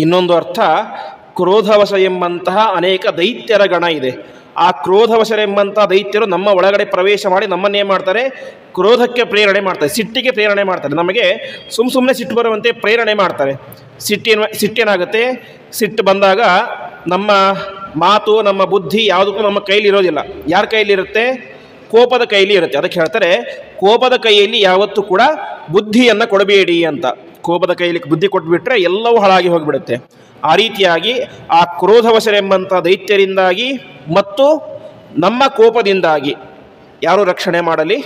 ಇನ್ನೊಂದು ಅರ್ಥ, ಕ್ರೋಧವಶ ಎಂಬಂತಹ ಅನೇಕ ದೈತ್ಯರ ಗಣ ಇದೆ. ಆ ಕ್ರೋಧವಶರೆಂಬಂಥ ದೈತ್ಯರು ನಮ್ಮ ಒಳಗಡೆ ಪ್ರವೇಶ ಮಾಡಿ ನಮ್ಮನ್ನೇನು ಮಾಡ್ತಾರೆ? ಕ್ರೋಧಕ್ಕೆ ಪ್ರೇರಣೆ ಮಾಡ್ತಾರೆ, ಸಿಟ್ಟಿಗೆ ಪ್ರೇರಣೆ ಮಾಡ್ತಾರೆ. ನಮಗೆ ಸುಮ್ಮನೆ ಸಿಟ್ಟು ಬರುವಂತೆ ಪ್ರೇರಣೆ ಮಾಡ್ತಾರೆ. ಸಿಟ್ಟೇನಾಗುತ್ತೆ? ಸಿಟ್ಟು ಬಂದಾಗ ನಮ್ಮ ಮಾತು, ನಮ್ಮ ಬುದ್ಧಿ ಯಾವುದಕ್ಕೂ ನಮ್ಮ ಕೈಲಿ ಇರೋದಿಲ್ಲ. ಯಾರ ಕೈಲಿರುತ್ತೆ? ಕೋಪದ ಕೈಲಿ ಇರುತ್ತೆ. ಅದಕ್ಕೆ ಹೇಳ್ತಾರೆ, ಕೋಪದ ಕೈಯಲ್ಲಿ ಯಾವತ್ತೂ ಕೂಡ ಬುದ್ಧಿಯನ್ನು ಕೊಡಬೇಡಿ ಅಂತ. ಕೋಪದ ಕೈಯಲ್ಲಿ ಬುದ್ಧಿ ಕೊಟ್ಟುಬಿಟ್ರೆ ಎಲ್ಲವೂ ಹಾಳಾಗಿ ಹೋಗಿಬಿಡುತ್ತೆ. ಆ ರೀತಿಯಾಗಿ ಆ ಕ್ರೋಧವಶರೆಂಬಂಥ ದೈತ್ಯರಿಂದಾಗಿ ಮತ್ತು ನಮ್ಮ ಕೋಪದಿಂದಾಗಿ ಯಾರು ರಕ್ಷಣೆ ಮಾಡಲಿ?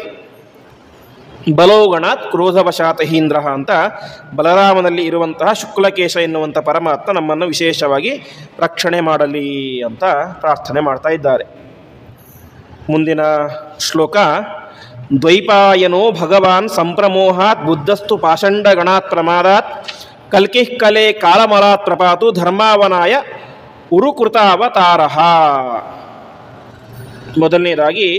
ಬಲೋಗಣಾತ್ ಕ್ರೋಧವಶಾತ ಹೀಂದ್ರ ಅಂತ ಬಲರಾಮನಲ್ಲಿ ಇರುವಂತಹ ಶುಕ್ಲಕೇಶ ಎನ್ನುವಂಥ ಪರಮಾತ್ಮ ನಮ್ಮನ್ನು ವಿಶೇಷವಾಗಿ ರಕ್ಷಣೆ ಮಾಡಲಿ ಅಂತ ಪ್ರಾರ್ಥನೆ ಮಾಡ್ತಾ ಇದ್ದಾರೆ. ಮುಂದಿನ ಶ್ಲೋಕ, ದ್ವೈಪಾಯನೋ ಭಗವಾನ್ ಸಂಪ್ರಮೋಹಾತ್ ಬುದ್ಧಸ್ತು ಪಾಷಂಡಗಣಾತ್ ಪ್ರಮಾದಾತ್ ಕಲ್ಕಿಃ ಕಲೆ ಕಾಳಮಲಾತ್ ಪ್ರಪಾತು ಧರ್ಮಾವನಾಯ ಉರುಕೃತಾವತಾರಃ. ಮೊದಲನೇದಾಗಿ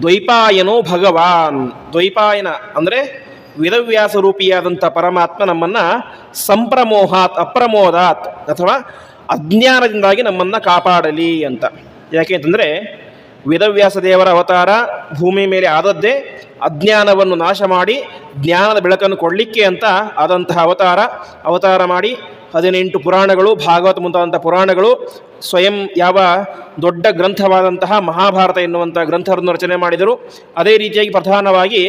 ದ್ವೈಪಾಯನೋ ಭಗವಾನ್. ದ್ವೈಪಾಯನ ಅಂದರೆ ವೇದವ್ಯಾಸ ರೂಪಿಯಾದಂಥ ಪರಮಾತ್ಮ ನಮ್ಮನ್ನು ಸಂಪ್ರಮೋಹಾತ್ ಅಪ್ರಮೋದಾತ್ ಅಥವಾ ಅಜ್ಞಾನದಿಂದಾಗಿ ನಮ್ಮನ್ನು ಕಾಪಾಡಲಿ ಅಂತ. ಯಾಕೆ ಅಂತಂದರೆ ವೇದವ್ಯಾಸ ದೇವರ ಅವತಾರ ಭೂಮಿ ಮೇಲೆ ಆದದ್ದೇ ಅಜ್ಞಾನವನ್ನು ನಾಶ ಮಾಡಿ ಜ್ಞಾನದ ಬೆಳಕನ್ನು ಕೊಡಲಿಕ್ಕೆ ಅಂತ ಆದಂತಹ ಅವತಾರ ಮಾಡಿ 18 ಪುರಾಣಗಳು, ಭಾಗವತ ಮುಂತಾದಂಥ ಪುರಾಣಗಳು, ಸ್ವಯಂ ಯಾವ ದೊಡ್ಡ ಗ್ರಂಥವಾದಂತಹ ಮಹಾಭಾರತ ಎನ್ನುವಂಥ ಗ್ರಂಥವನ್ನು ರಚನೆ ಮಾಡಿದರು. ಅದೇ ರೀತಿಯಾಗಿ ಪ್ರಧಾನವಾಗಿ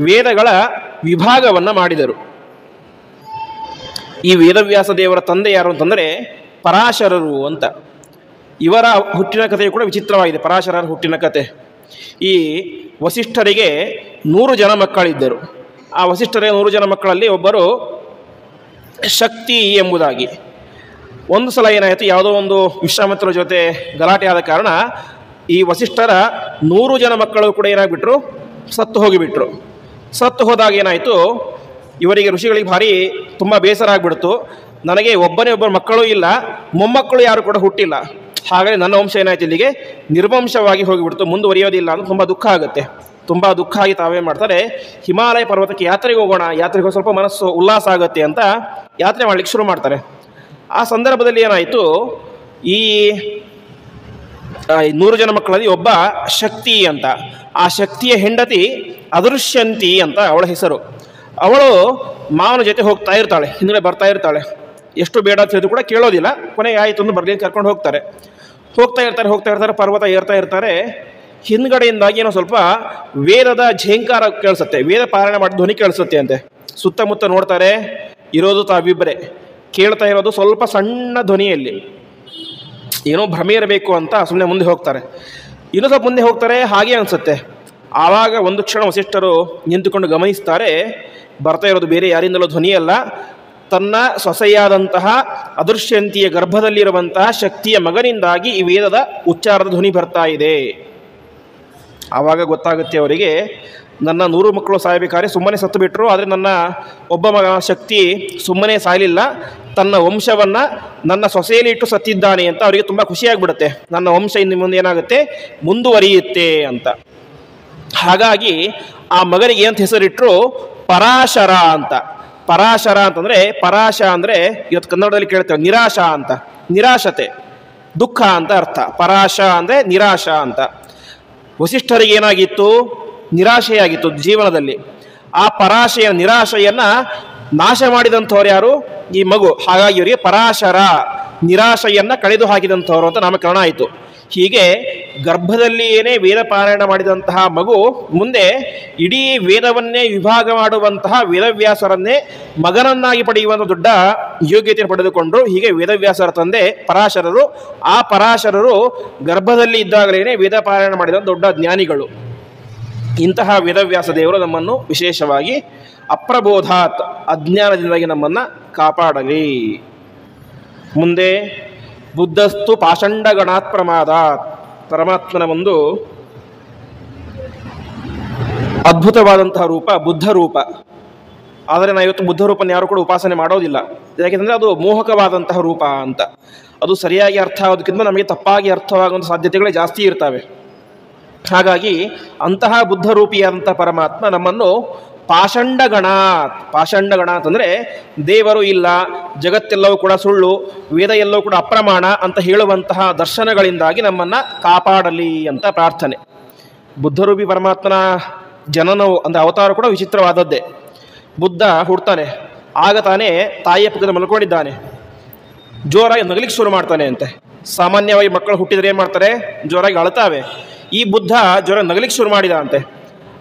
ವೇದಗಳ ವಿಭಾಗವನ್ನು ಮಾಡಿದರು. ಈ ವೇದವ್ಯಾಸ ದೇವರ ತಂದೆ ಯಾರು ಅಂತಂದರೆ ಪರಾಶರರು ಅಂತ. ಇವರ ಹುಟ್ಟಿನ ಕಥೆಯು ಕೂಡ ವಿಚಿತ್ರವಾಗಿದೆ. ಪರಾಶರರ ಹುಟ್ಟಿನ ಕಥೆ. ಈ ವಸಿಷ್ಠರಿಗೆ 100 ಜನ ಮಕ್ಕಳಿದ್ದರು. ಆ ವಸಿಷ್ಠರಿಗೆ 100 ಜನ ಮಕ್ಕಳಲ್ಲಿ ಒಬ್ಬರು ಶಕ್ತಿ ಎಂಬುದಾಗಿ. ಒಂದು ಸಲ ಏನಾಯಿತು, ಯಾವುದೋ ಒಂದು ವಿಶ್ವಾಮಿತ್ರರ ಜೊತೆ ಗಲಾಟೆ ಆದ ಕಾರಣ ಈ ವಸಿಷ್ಠರ 100 ಜನ ಮಕ್ಕಳು ಕೂಡ ಏನಾಗ್ಬಿಟ್ರು, ಸತ್ತು ಹೋಗಿಬಿಟ್ರು. ಸತ್ತು ಹೋದಾಗ ಏನಾಯಿತು, ಇವರಿಗೆ ಋಷಿಗಳಿಗೆ ಭಾರಿ ತುಂಬ ಬೇಸರ ಆಗಿಬಿಡ್ತು. ನನಗೆ ಒಬ್ಬರು ಮಕ್ಕಳು ಇಲ್ಲ, ಮೊಮ್ಮಕ್ಕಳು ಯಾರು ಕೂಡ ಹುಟ್ಟಿಲ್ಲ, ಹಾಗಾಗಿ ನನ್ನ ವಂಶ ಏನಾಯ್ತು ಇಲ್ಲಿಗೆ ನಿರ್ವಂಶವಾಗಿ ಹೋಗಿಬಿಡ್ತು, ಮುಂದುವರಿಯೋದಿಲ್ಲ ಅಂತ ತುಂಬ ದುಃಖ ಆಗುತ್ತೆ. ತುಂಬ ದುಃಖ ಆಗಿ ತಾವೇನು ಮಾಡ್ತಾರೆ, ಹಿಮಾಲಯ ಪರ್ವತಕ್ಕೆ ಯಾತ್ರೆಗೆ ಹೋಗೋಣ, ಯಾತ್ರೆಗೆ ಸ್ವಲ್ಪ ಮನಸ್ಸು ಉಲ್ಲಾಸ ಆಗುತ್ತೆ ಅಂತ ಯಾತ್ರೆ ಮಾಡಲಿಕ್ಕೆ ಶುರು ಮಾಡ್ತಾರೆ. ಆ ಸಂದರ್ಭದಲ್ಲಿ ಏನಾಯಿತು, ಈ 100 ಜನ ಮಕ್ಕಳಲ್ಲಿ ಒಬ್ಬ ಶಕ್ತಿ ಅಂತ, ಆ ಶಕ್ತಿಯ ಹೆಂಡತಿ ಅದೃಶ್ಯಂತಿ ಅಂತ ಅವಳ ಹೆಸರು. ಅವಳು ಮಾವನ ಜೊತೆ ಹೋಗ್ತಾ ಇರ್ತಾಳೆ, ಹಿಂದೆ ಬರ್ತಾ ಇರ್ತಾಳೆ. ಎಷ್ಟು ಬೇಡ ಅಂತ ಹೇಳಿದ್ರು ಕೂಡ ಕೇಳೋದಿಲ್ಲ. ಕೊನೆಗೆ ಆಯಿತು ಒಂದು ಬರ್ಲಿ ಕರ್ಕೊಂಡು ಹೋಗ್ತಾರೆ ಪರ್ವತ ಏರ್ತಾ ಇರ್ತಾರೆ. ಹಿಂದ್ಗಡೆಯಿಂದಾಗಿ ಏನೋ ಸ್ವಲ್ಪ ವೇದದ ಝೇಂಕಾರ ಕೇಳಿಸುತ್ತೆ, ವೇದ ಪಾರಾಯಣ ಮಾಡಿದ ಧ್ವನಿ ಕೇಳಿಸುತ್ತೆ ಅಂತೆ. ಸುತ್ತಮುತ್ತ ನೋಡ್ತಾರೆ, ಇರೋದು ತಾವಿಬ್ಬರೇ, ಕೇಳ್ತಾ ಇರೋದು ಸ್ವಲ್ಪ ಸಣ್ಣ ಧ್ವನಿಯಲ್ಲಿ. ಏನೋ ಭ್ರಮೆ ಇರಬೇಕು ಅಂತ ಸುಮ್ಮನೆ ಮುಂದೆ ಹೋಗ್ತಾರೆ. ಇನ್ನೂ ಸ್ವಲ್ಪ ಮುಂದೆ ಹೋಗ್ತಾರೆ, ಹಾಗೆ ಅನಿಸುತ್ತೆ. ಆವಾಗ ಒಂದು ಕ್ಷಣ ವಸಿಷ್ಠರು ನಿಂತುಕೊಂಡು ಗಮನಿಸ್ತಾರೆ, ಬರ್ತಾ ಇರೋದು ಬೇರೆ ಯಾರಿಂದಲೂ ಧ್ವನಿಯಲ್ಲ, ತನ್ನ ಸೊಸೆಯಾದಂತಹ ಅದೃಶ್ಯಂತಿಯ ಗರ್ಭದಲ್ಲಿರುವಂತಹ ಶಕ್ತಿಯ ಮಗನಿಂದಾಗಿ ಈ ವೇದದ ಉಚ್ಚಾರದ ಧ್ವನಿ ಬರ್ತಾ ಇದೆ. ಆವಾಗ ಗೊತ್ತಾಗುತ್ತೆ ಅವರಿಗೆ, ನನ್ನ 100 ಮಕ್ಕಳು ಸಾಯಬೇಕಾದ್ರೆ ಸುಮ್ಮನೆ ಸತ್ತು ಬಿಟ್ಟರು, ಆದರೆ ನನ್ನ ಒಬ್ಬ ಮಗ ಶಕ್ತಿ ಸುಮ್ಮನೆ ಸಾಯಲಿಲ್ಲ, ತನ್ನ ವಂಶವನ್ನು ನನ್ನ ಸೊಸೆಯಲ್ಲಿ ಇಟ್ಟು ಸತ್ತಿದ್ದಾನೆ ಅಂತ ಅವರಿಗೆ ತುಂಬ ಖುಷಿಯಾಗಿಬಿಡುತ್ತೆ. ನನ್ನ ವಂಶ ಇನ್ನು ಮುಂದೆ ಏನಾಗುತ್ತೆ, ಮುಂದುವರಿಯುತ್ತೆ ಅಂತ. ಹಾಗಾಗಿ ಆ ಮಗನಿಗೆ ಏನಂತ ಹೆಸರಿಟ್ಟರು, ಪರಾಶರ ಅಂತ. ಪರಾಶರ ಅಂತಂದರೆ, ಪರಾಶ ಅಂದರೆ ಇವತ್ತು ಕನ್ನಡದಲ್ಲಿ ಕೇಳ್ತೇವೆ ನಿರಾಶ ಅಂತ, ನಿರಾಶತೆ ದುಃಖ ಅಂತ ಅರ್ಥ. ಪರಾಶ ಅಂದರೆ ನಿರಾಶ ಅಂತ. ವಸಿಷ್ಠರಿಗೆ ಏನಾಗಿತ್ತು, ನಿರಾಶೆಯಾಗಿತ್ತು ಜೀವನದಲ್ಲಿ. ಆ ಪರಾಶೆಯ ನಿರಾಶೆಯನ್ನು ನಾಶ ಮಾಡಿದಂಥವ್ರು ಯಾರು, ಈ ಮಗು. ಹಾಗಾಗಿ ಇವರಿಗೆ ಪರಾಶರ, ನಿರಾಶೆಯನ್ನು ಕಳೆದು ಹಾಕಿದಂಥವ್ರು ಅಂತ ನಾಮಕರಣ ಆಯಿತು. ಹೀಗೆ ಗರ್ಭದಲ್ಲಿಯೇ ವೇದ ಪಾರಾಯಣ ಮಾಡಿದಂತಹ ಮಗು ಮುಂದೆ ಇಡೀ ವೇದವನ್ನೇ ವಿಭಾಗ ಮಾಡುವಂತಹ ವೇದವ್ಯಾಸರನ್ನೇ ಮಗನನ್ನಾಗಿ ಪಡೆಯುವಂಥ ದೊಡ್ಡ ಯೋಗ್ಯತೆಯನ್ನು ಪಡೆದುಕೊಂಡರು. ಹೀಗೆ ವೇದವ್ಯಾಸರ ತಂದೆ ಪರಾಶರರು. ಆ ಪರಾಶರರು ಗರ್ಭದಲ್ಲಿ ಇದ್ದಾಗಲೇ ವೇದ ಪಾರಾಯಣ ಮಾಡಿದ ದೊಡ್ಡ ಜ್ಞಾನಿಗಳು. ಇಂತಹ ವೇದವ್ಯಾಸ ದೇವರು ನಮ್ಮನ್ನು ವಿಶೇಷವಾಗಿ ಅಪ್ರಬೋಧಾತ್, ಅಜ್ಞಾನದಿಂದಾಗಿ ನಮ್ಮನ್ನು ಕಾಪಾಡಲಿ. ಮುಂದೆ ಬುದ್ಧಸ್ತು ಪಾಷಂಡಗಣಾತ್ ಪ್ರಮಾದಾತ್, ಪರಮಾತ್ಮನ ಒಂದು ಅದ್ಭುತವಾದಂತಹ ರೂಪ ಬುದ್ಧ ರೂಪ. ಆದರೆ ನಾವು ಇವತ್ತು ಬುದ್ಧ ರೂಪನ ಯಾರು ಕೂಡ ಉಪಾಸನೆ ಮಾಡೋದಿಲ್ಲ. ಯಾಕೆಂದರೆ ಅದು ಮೋಹಕವಾದಂತಹ ರೂಪ ಅಂತ. ಅದು ಸರಿಯಾಗಿ ಅರ್ಥ ಆಗೋದಕ್ಕಿಂತ ನಮಗೆ ತಪ್ಪಾಗಿ ಅರ್ಥವಾಗುವಂಥ ಸಾಧ್ಯತೆಗಳೇ ಜಾಸ್ತಿ ಇರ್ತವೆ. ಹಾಗಾಗಿ ಅಂತಹ ಬುದ್ಧ ರೂಪಿಯಾದಂಥ ಪರಮಾತ್ಮ ನಮ್ಮನ್ನು ಪಾಷಂಡಗಣಾತ್, ಪಾಷಂಡಗಣಾತ್ ಅಂದರೆ ದೇವರು ಇಲ್ಲ, ಜಗತ್ತೆಲ್ಲವೂ ಕೂಡ ಸುಳ್ಳು, ವೇದ ಎಲ್ಲವೂ ಕೂಡ ಅಪ್ರಮಾಣ ಅಂತ ಹೇಳುವಂತಹ ದರ್ಶನಗಳಿಂದಾಗಿ ನಮ್ಮನ್ನು ಕಾಪಾಡಲಿ ಅಂತ ಪ್ರಾರ್ಥನೆ. ಬುದ್ಧರೂಪಿ ಪರಮಾತ್ಮನ ಜನನವು ಅಂದರೆ ಅವತಾರ ಕೂಡ ವಿಚಿತ್ರವಾದದ್ದೇ. ಬುದ್ಧ ಹುಡ್ತಾನೆ, ಆಗ ತಾನೇ ತಾಯಿಯ ಪಕ್ಕದ ಮಲ್ಕೊಂಡಿದ್ದಾನೆ, ಜೋರಾಗಿ ನಗಲಿಕ್ಕೆ ಶುರು ಮಾಡ್ತಾನೆ ಅಂತೆ. ಸಾಮಾನ್ಯವಾಗಿ ಮಕ್ಕಳು ಹುಟ್ಟಿದರೆ ಏನು ಮಾಡ್ತಾರೆ, ಜೋರಾಗಿ ಅಳ್ತಾವೆ. ಈ ಬುದ್ಧ ಜೋರಾಗಿ ನಗಲಿಕ್ಕೆ ಶುರು ಮಾಡಿದ ಅಂತೆ.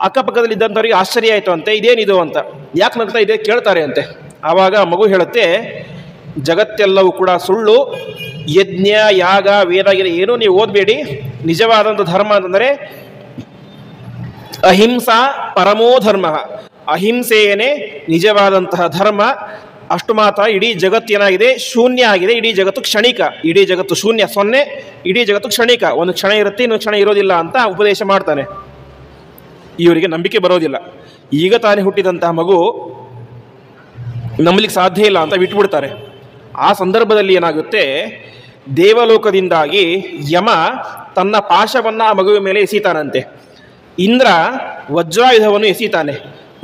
ಅಕ್ಕಪಕ್ಕದಲ್ಲಿ ಇದ್ದಂಥವ್ರಿಗೆ ಆಶ್ಚರ್ಯ ಆಯಿತು ಅಂತೆ, ಇದೇನಿದು ಅಂತ. ಯಾಕೆ ನಗ್ತಾ ಇದೆ ಕೇಳ್ತಾರೆ ಅಂತೆ. ಆವಾಗ ಮಗು ಹೇಳುತ್ತೆ, ಜಗತ್ತೆಲ್ಲವೂ ಕೂಡ ಸುಳ್ಳು, ಯಜ್ಞ ಯಾಗ ವೇದ ಏನೂ ನೀವು ಓದಬೇಡಿ, ನಿಜವಾದಂಥ ಧರ್ಮ ಅಂತಂದರೆ ಅಹಿಂಸಾ ಪರಮೋ ಧರ್ಮ, ಅಹಿಂಸೆಯೇ ನಿಜವಾದಂತಹ ಧರ್ಮ. ಅಷ್ಟು ಮಾತ್ರ. ಇಡೀ ಜಗತ್ತೇನಾಗಿದೆ, ಶೂನ್ಯ ಆಗಿದೆ. ಇಡೀ ಜಗತ್ತು ಕ್ಷಣಿಕ, ಇಡೀ ಜಗತ್ತು ಶೂನ್ಯ, 0. ಇಡೀ ಜಗತ್ತು ಕ್ಷಣಿಕ, ಒಂದು ಕ್ಷಣ ಇರುತ್ತೆ, ಇನ್ನೊಂದು ಕ್ಷಣ ಇರೋದಿಲ್ಲ ಅಂತ ಉಪದೇಶ ಮಾಡ್ತಾನೆ. ಇವರಿಗೆ ನಂಬಿಕೆ ಬರೋದಿಲ್ಲ. ಈಗ ತಾನೇ ಹುಟ್ಟಿದಂತಹ ಮಗು ನಂಬಲಿಕ್ಕೆ ಸಾಧ್ಯ ಇಲ್ಲ ಅಂತ ಬಿಟ್ಬಿಡ್ತಾರೆ. ಆ ಸಂದರ್ಭದಲ್ಲಿ ಏನಾಗುತ್ತೆ, ದೇವಲೋಕದಿಂದಾಗಿ ಯಮ ತನ್ನ ಪಾಶವನ್ನು ಆ ಮಗುವಿನ ಮೇಲೆ ಎಸೀತಾನಂತೆ. ಇಂದ್ರ ವಜ್ರಾಯುಧವನ್ನು ಎಸೀತಾನೆ.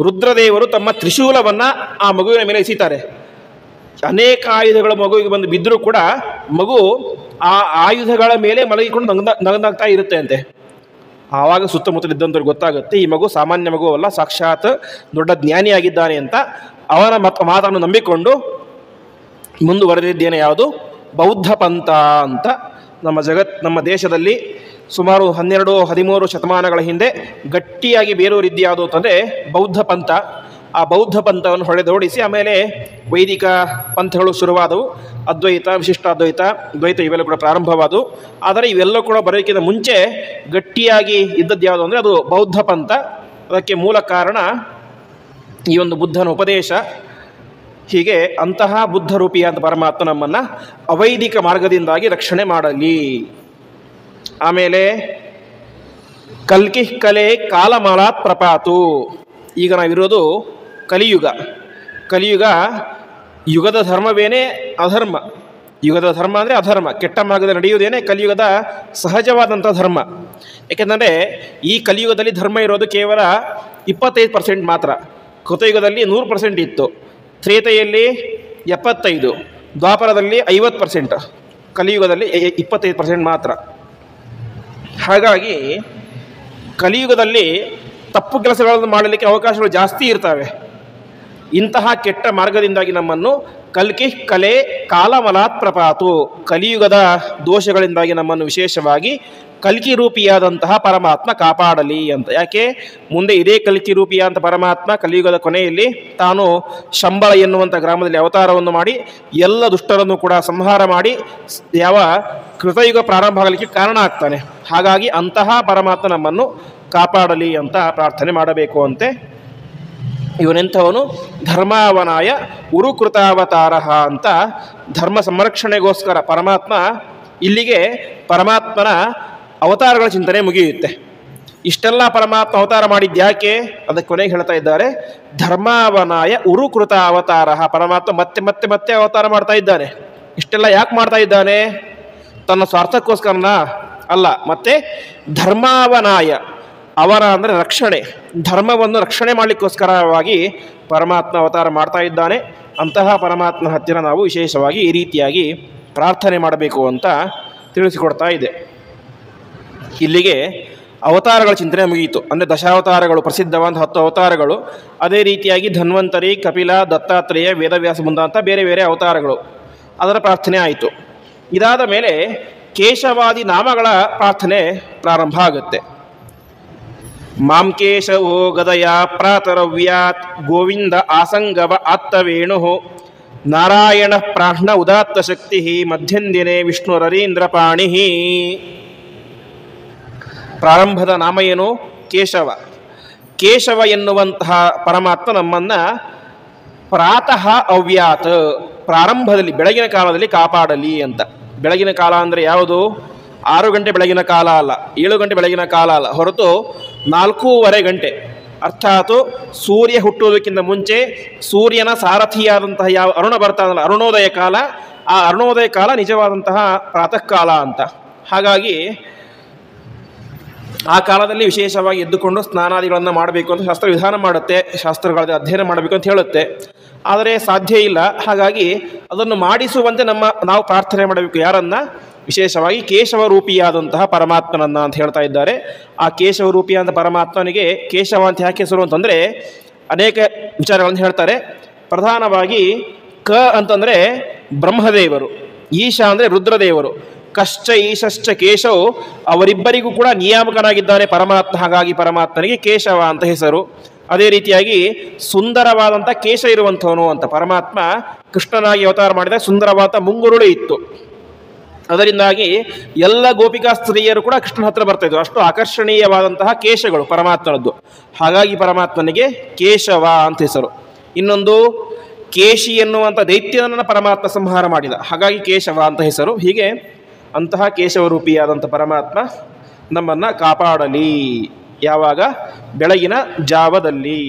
ರುದ್ರದೇವರು ತಮ್ಮ ತ್ರಿಶೂಲವನ್ನು ಆ ಮಗುವಿನ ಮೇಲೆ ಎಸೀತಾರೆ. ಅನೇಕ ಆಯುಧಗಳು ಮಗುವಿಗೆ ಬಂದು ಬಿದ್ದರೂ ಕೂಡ ಮಗು ಆ ಆಯುಧಗಳ ಮೇಲೆ ಮಲಗಿಕೊಂಡು ನಗನಾಗ್ತಾ ಇರುತ್ತೆ ಅಂತೆ. ಆವಾಗ ಸುತ್ತಮುತ್ತಲಿದ್ದಂಥವ್ರಿಗೆ ಗೊತ್ತಾಗುತ್ತೆ, ಈ ಮಗು ಸಾಮಾನ್ಯ ಮಗು ಅಲ್ಲ, ಸಾಕ್ಷಾತ್ ದೊಡ್ಡ ಜ್ಞಾನಿಯಾಗಿದ್ದಾನೆ ಅಂತ. ಅವನ ಮಾತನ್ನು ನಂಬಿಕೊಂಡು ಮುಂದುವರೆದಿದ್ದೇನೆ ಯಾವುದು, ಬೌದ್ಧ ಪಂಥ ಅಂತ. ನಮ್ಮ ದೇಶದಲ್ಲಿ ಸುಮಾರು 12-13 ಶತಮಾನಗಳ ಹಿಂದೆ ಗಟ್ಟಿಯಾಗಿ ಬೇರೂರಿದ್ದು ಯಾವುದು ಅಂತಂದರೆ ಬೌದ್ಧ ಪಂಥ. ಆ ಬೌದ್ಧ ಪಂಥವನ್ನು ಹೊಡೆದೋಡಿಸಿ ಆಮೇಲೆ ವೈದಿಕ ಪಂಥಗಳು ಶುರುವಾದವು. ಅದ್ವೈತ, ವಿಶಿಷ್ಟಾದ್ವೈತ, ದ್ವೈತ ಇವೆಲ್ಲ ಕೂಡ ಪ್ರಾರಂಭವಾದವು. ಆದರೆ ಇವೆಲ್ಲ ಕೂಡ ಬರೋಕ್ಕಿಂತ ಮುಂಚೆ ಗಟ್ಟಿಯಾಗಿ ಇದ್ದದ್ದು ಯಾವುದು ಅಂದರೆ ಅದು ಬೌದ್ಧ ಪಂಥ. ಅದಕ್ಕೆ ಮೂಲ ಕಾರಣ ಈ ಒಂದು ಬುದ್ಧನ ಉಪದೇಶ. ಹೀಗೆ ಅಂತಹ ಬುದ್ಧ ರೂಪಿಯಾದ ಪರಮಾತ್ಮ ನಮ್ಮನ್ನು ಅವೈದಿಕ ಮಾರ್ಗದಿಂದಾಗಿ ರಕ್ಷಣೆ ಮಾಡಲಿ. ಆಮೇಲೆ ಕಲ್ಕಿ ಕಲೆ ಕಾಲಮಾಲಾತ್ ಪ್ರಪಾತು. ಈಗ ನಾವಿರೋದು ಕಲಿಯುಗ. ಯುಗದ ಧರ್ಮವೇನೇ ಅಧರ್ಮ. ಯುಗದ ಧರ್ಮ ಅಂದರೆ ಅಧರ್ಮ, ಕೆಟ್ಟ ಮಾರ್ಗದಲ್ಲಿ ನಡೆಯುವುದೇನೆ ಕಲಿಯುಗದ ಸಹಜವಾದಂಥ ಧರ್ಮ. ಏಕೆಂದರೆ ಈ ಕಲಿಯುಗದಲ್ಲಿ ಧರ್ಮ ಇರೋದು ಕೇವಲ 25% ಮಾತ್ರ. ಕೃತಯುಗದಲ್ಲಿ 100% ಇತ್ತು, ತ್ರೇತೆಯಲ್ಲಿ 75%, ದ್ವಾಪರದಲ್ಲಿ 50%, ಕಲಿಯುಗದಲ್ಲಿ 25% ಮಾತ್ರ. ಹಾಗಾಗಿ ಕಲಿಯುಗದಲ್ಲಿ ತಪ್ಪು ಕೆಲಸಗಳನ್ನು ಮಾಡಲಿಕ್ಕೆ ಅವಕಾಶಗಳು ಜಾಸ್ತಿ ಇರ್ತವೆ. ಇಂತಹ ಕೆಟ್ಟ ಮಾರ್ಗದಿಂದಾಗಿ ನಮ್ಮನ್ನು ಕಲ್ಕಿ ಕಲೆ ಕಾಲಮಲಾತ್ ಪ್ರಪಾತು, ಕಲಿಯುಗದ ದೋಷಗಳಿಂದಾಗಿ ನಮ್ಮನ್ನು ವಿಶೇಷವಾಗಿ ಕಲ್ಕಿ ರೂಪಿಯಾದಂತಹ ಪರಮಾತ್ಮ ಕಾಪಾಡಲಿ ಅಂತ. ಯಾಕೆ, ಮುಂದೆ ಇದೇ ಕಲ್ಕಿ ರೂಪಿಯಾದಂಥ ಪರಮಾತ್ಮ ಕಲಿಯುಗದ ಕೊನೆಯಲ್ಲಿ ತಾನು ಶಂಬಳ ಎನ್ನುವಂಥ ಗ್ರಾಮದಲ್ಲಿ ಅವತಾರವನ್ನು ಮಾಡಿ ಎಲ್ಲ ದುಷ್ಟರನ್ನು ಕೂಡ ಸಂಹಾರ ಮಾಡಿ ಯಾವ ಕೃತಯುಗ ಪ್ರಾರಂಭ ಆಗಲಿಕ್ಕೆ ಕಾರಣ ಆಗ್ತಾನೆ. ಹಾಗಾಗಿ ಅಂತಹ ಪರಮಾತ್ಮ ನಮ್ಮನ್ನು ಕಾಪಾಡಲಿ ಅಂತ ಪ್ರಾರ್ಥನೆ ಮಾಡಬೇಕು ಅಂತೆ. ಇವನೆಂಥವನು, ಧರ್ಮಾವನಾಯ ಉರುಕೃತಾವತಾರ ಅಂತ. ಧರ್ಮ ಸಂರಕ್ಷಣೆಗೋಸ್ಕರ ಪರಮಾತ್ಮ, ಇಲ್ಲಿಗೆ ಪರಮಾತ್ಮನ ಅವತಾರಗಳ ಚಿಂತನೆ ಮುಗಿಯುತ್ತೆ. ಇಷ್ಟೆಲ್ಲ ಪರಮಾತ್ಮ ಅವತಾರ ಮಾಡಿದ್ಯಾಕೆ ಅದಕ್ಕೆ ಕೊನೆಗೆ ಹೇಳ್ತಾ ಇದ್ದಾರೆ, ಧರ್ಮಾವನಾಯ ಉರುಕೃತ ಅವತಾರ. ಪರಮಾತ್ಮ ಮತ್ತೆ ಮತ್ತೆ ಮತ್ತೆ ಅವತಾರ ಮಾಡ್ತಾ ಇದ್ದಾನೆ. ಇಷ್ಟೆಲ್ಲ ಯಾಕೆ ಮಾಡ್ತಾ ಇದ್ದಾನೆ? ತನ್ನ ಸ್ವಾರ್ಥಕ್ಕೋಸ್ಕರನ ಅಲ್ಲ, ಮತ್ತೆ ಧರ್ಮಾವನಾಯ, ಅವರ ಅಂದರೆ ರಕ್ಷಣೆ, ಧರ್ಮವನ್ನು ರಕ್ಷಣೆ ಮಾಡಲಿಕ್ಕೋಸ್ಕರವಾಗಿ ಪರಮಾತ್ಮ ಅವತಾರ ಮಾಡ್ತಾ ಇದ್ದಾನೆ. ಅಂತಹ ಪರಮಾತ್ಮನ ಹತ್ತಿರ ನಾವು ವಿಶೇಷವಾಗಿ ಈ ರೀತಿಯಾಗಿ ಪ್ರಾರ್ಥನೆ ಮಾಡಬೇಕು ಅಂತ ತಿಳಿಸಿಕೊಡ್ತಾ ಇದೆ. ಇಲ್ಲಿಗೆ ಅವತಾರಗಳ ಚಿಂತನೆ ಮುಗಿಯಿತು. ಅಂದರೆ ದಶಾವತಾರಗಳು, ಪ್ರಸಿದ್ಧವಾದ 10 ಅವತಾರಗಳು. ಅದೇ ರೀತಿಯಾಗಿ ಧನ್ವಂತರಿ, ಕಪಿಲ, ದತ್ತಾತ್ರೇಯ, ವೇದವ್ಯಾಸ ಮುಂದಂತ ಬೇರೆ ಬೇರೆ ಅವತಾರಗಳು, ಅದರ ಪ್ರಾರ್ಥನೆ ಆಯಿತು. ಇದಾದ ಮೇಲೆ ಕೇಶವಾದಿ ನಾಮಗಳ ಪ್ರಾರ್ಥನೆ ಪ್ರಾರಂಭ ಆಗುತ್ತೆ. ಮಾಂ ಕೇಶವೋ ಗದಯ ಪ್ರಾತರವ್ಯಾತ್ ಗೋವಿಂದ ಆಸಂಗವ ಆತ್ತವೇಣು ನಾರಾಯಣ ಪ್ರಾಹ್ಣ ಉದಾತ್ತ ಶಕ್ತಿ ಮಧ್ಯಂದಿನೇ ವಿಷ್ಣುರರೀಂದ್ರಪಾಣಿ. ಪ್ರಾರಂಭದ ನಾಮ ಏನು? ಕೇಶವ. ಕೇಶವ ಎನ್ನುವಂತಹ ಪರಮಾತ್ಮ ನಮ್ಮನ್ನು ಪ್ರಾತಃ ಅವ್ಯಾತ್, ಪ್ರಾರಂಭದಲ್ಲಿ ಬೆಳಗಿನ ಕಾಲದಲ್ಲಿ ಕಾಪಾಡಲಿ ಅಂತ. ಬೆಳಗಿನ ಕಾಲ ಅಂದರೆ ಯಾವುದು? 6 ಗಂಟೆ ಬೆಳಗಿನ ಕಾಲ ಅಲ್ಲ, 7 ಗಂಟೆ ಬೆಳಗಿನ ಕಾಲ ಅಲ್ಲ, ಹೊರತು 4:15 ಗಂಟೆ. ಅರ್ಥಾತ್ ಸೂರ್ಯ ಹುಟ್ಟುವುದಕ್ಕಿಂತ ಮುಂಚೆ ಸೂರ್ಯನ ಸಾರಥಿಯಾದಂತಹ ಯಾವ ಅರುಣ ಬರ್ತಾನಲ್ಲ, ಅರುಣೋದಯ ಕಾಲ, ಆ ಅರುಣೋದಯ ಕಾಲ ನಿಜವಾದಂತಹ ಪ್ರಾತಃ ಕಾಲ ಅಂತ. ಹಾಗಾಗಿ ಆ ಕಾಲದಲ್ಲಿ ವಿಶೇಷವಾಗಿ ಎದ್ದುಕೊಂಡು ಸ್ನಾನಾದಿಗಳನ್ನು ಮಾಡಬೇಕು ಅಂತ ಶಾಸ್ತ್ರ ವಿಧಾನ ಮಾಡುತ್ತೆ, ಶಾಸ್ತ್ರಗಳ ಅಧ್ಯಯನ ಮಾಡಬೇಕು ಅಂತ ಹೇಳುತ್ತೆ. ಆದರೆ ಸಾಧ್ಯ ಇಲ್ಲ. ಹಾಗಾಗಿ ಅದನ್ನು ಮಾಡಿಸುವಂತೆ ನಾವು ಪ್ರಾರ್ಥನೆ ಮಾಡಬೇಕು. ಯಾರನ್ನ? ವಿಶೇಷವಾಗಿ ಕೇಶವ ರೂಪಿಯಾದಂತಹ ಪರಮಾತ್ಮನನ್ನ ಅಂತ ಹೇಳ್ತಾ ಇದ್ದಾರೆ. ಆ ಕೇಶವ ರೂಪಿಯಾದ ಪರಮಾತ್ಮನಿಗೆ ಕೇಶವ ಅಂತ ಯಾಕೆ ಹೆಸರು ಅಂತಂದರೆ ಅನೇಕ ವಿಚಾರಗಳನ್ನು ಹೇಳ್ತಾರೆ. ಪ್ರಧಾನವಾಗಿ ಕ ಅಂತಂದರೆ ಬ್ರಹ್ಮದೇವರು, ಈಶ ಅಂದರೆ ರುದ್ರದೇವರು, ಕಶ್ಚ ಈಶಶ್ಚ ಕೇಶವ್, ಅವರಿಬ್ಬರಿಗೂ ಕೂಡ ನಿಯಾಮಕನಾಗಿದ್ದಾನೆ ಪರಮಾತ್ಮ. ಹಾಗಾಗಿ ಪರಮಾತ್ಮನಿಗೆ ಕೇಶವ ಅಂತ ಹೆಸರು. ಅದೇ ರೀತಿಯಾಗಿ ಸುಂದರವಾದಂಥ ಕೇಶ ಇರುವಂಥವನು ಅಂತ. ಪರಮಾತ್ಮ ಕೃಷ್ಣನಾಗಿ ಅವತಾರ ಮಾಡಿದ ಸುಂದರವಾದ ಮುಂಗುರುಳು ಇತ್ತು. ಅದರಿಂದಾಗಿ ಎಲ್ಲ ಗೋಪಿಕಾ ಸ್ತ್ರೀಯರು ಕೂಡ ಕೃಷ್ಣನ ಹತ್ರ ಬರ್ತಾ ಇದ್ರು. ಅಷ್ಟು ಆಕರ್ಷಣೀಯವಾದಂತಹ ಕೇಶಗಳು ಪರಮಾತ್ಮನದ್ದು. ಹಾಗಾಗಿ ಪರಮಾತ್ಮನಿಗೆ ಕೇಶವ ಅಂತ ಹೆಸರು. ಇನ್ನೊಂದು ಕೇಶಿ ಎನ್ನುವಂಥ ದೈತ್ಯನನ್ನು ಪರಮಾತ್ಮ ಸಂಹಾರ ಮಾಡಿದ, ಹಾಗಾಗಿ ಕೇಶವ ಅಂತ ಹೆಸರು. ಹೀಗೆ ಅಂತಹ ಕೇಶವರೂಪಿಯಾದಂಥ ಪರಮಾತ್ಮ ನಮ್ಮನ್ನು ಕಾಪಾಡಲಿ. ಯಾವಾಗ? ಬೆಳಗಿನ ಜಾವದಲ್ಲಿ.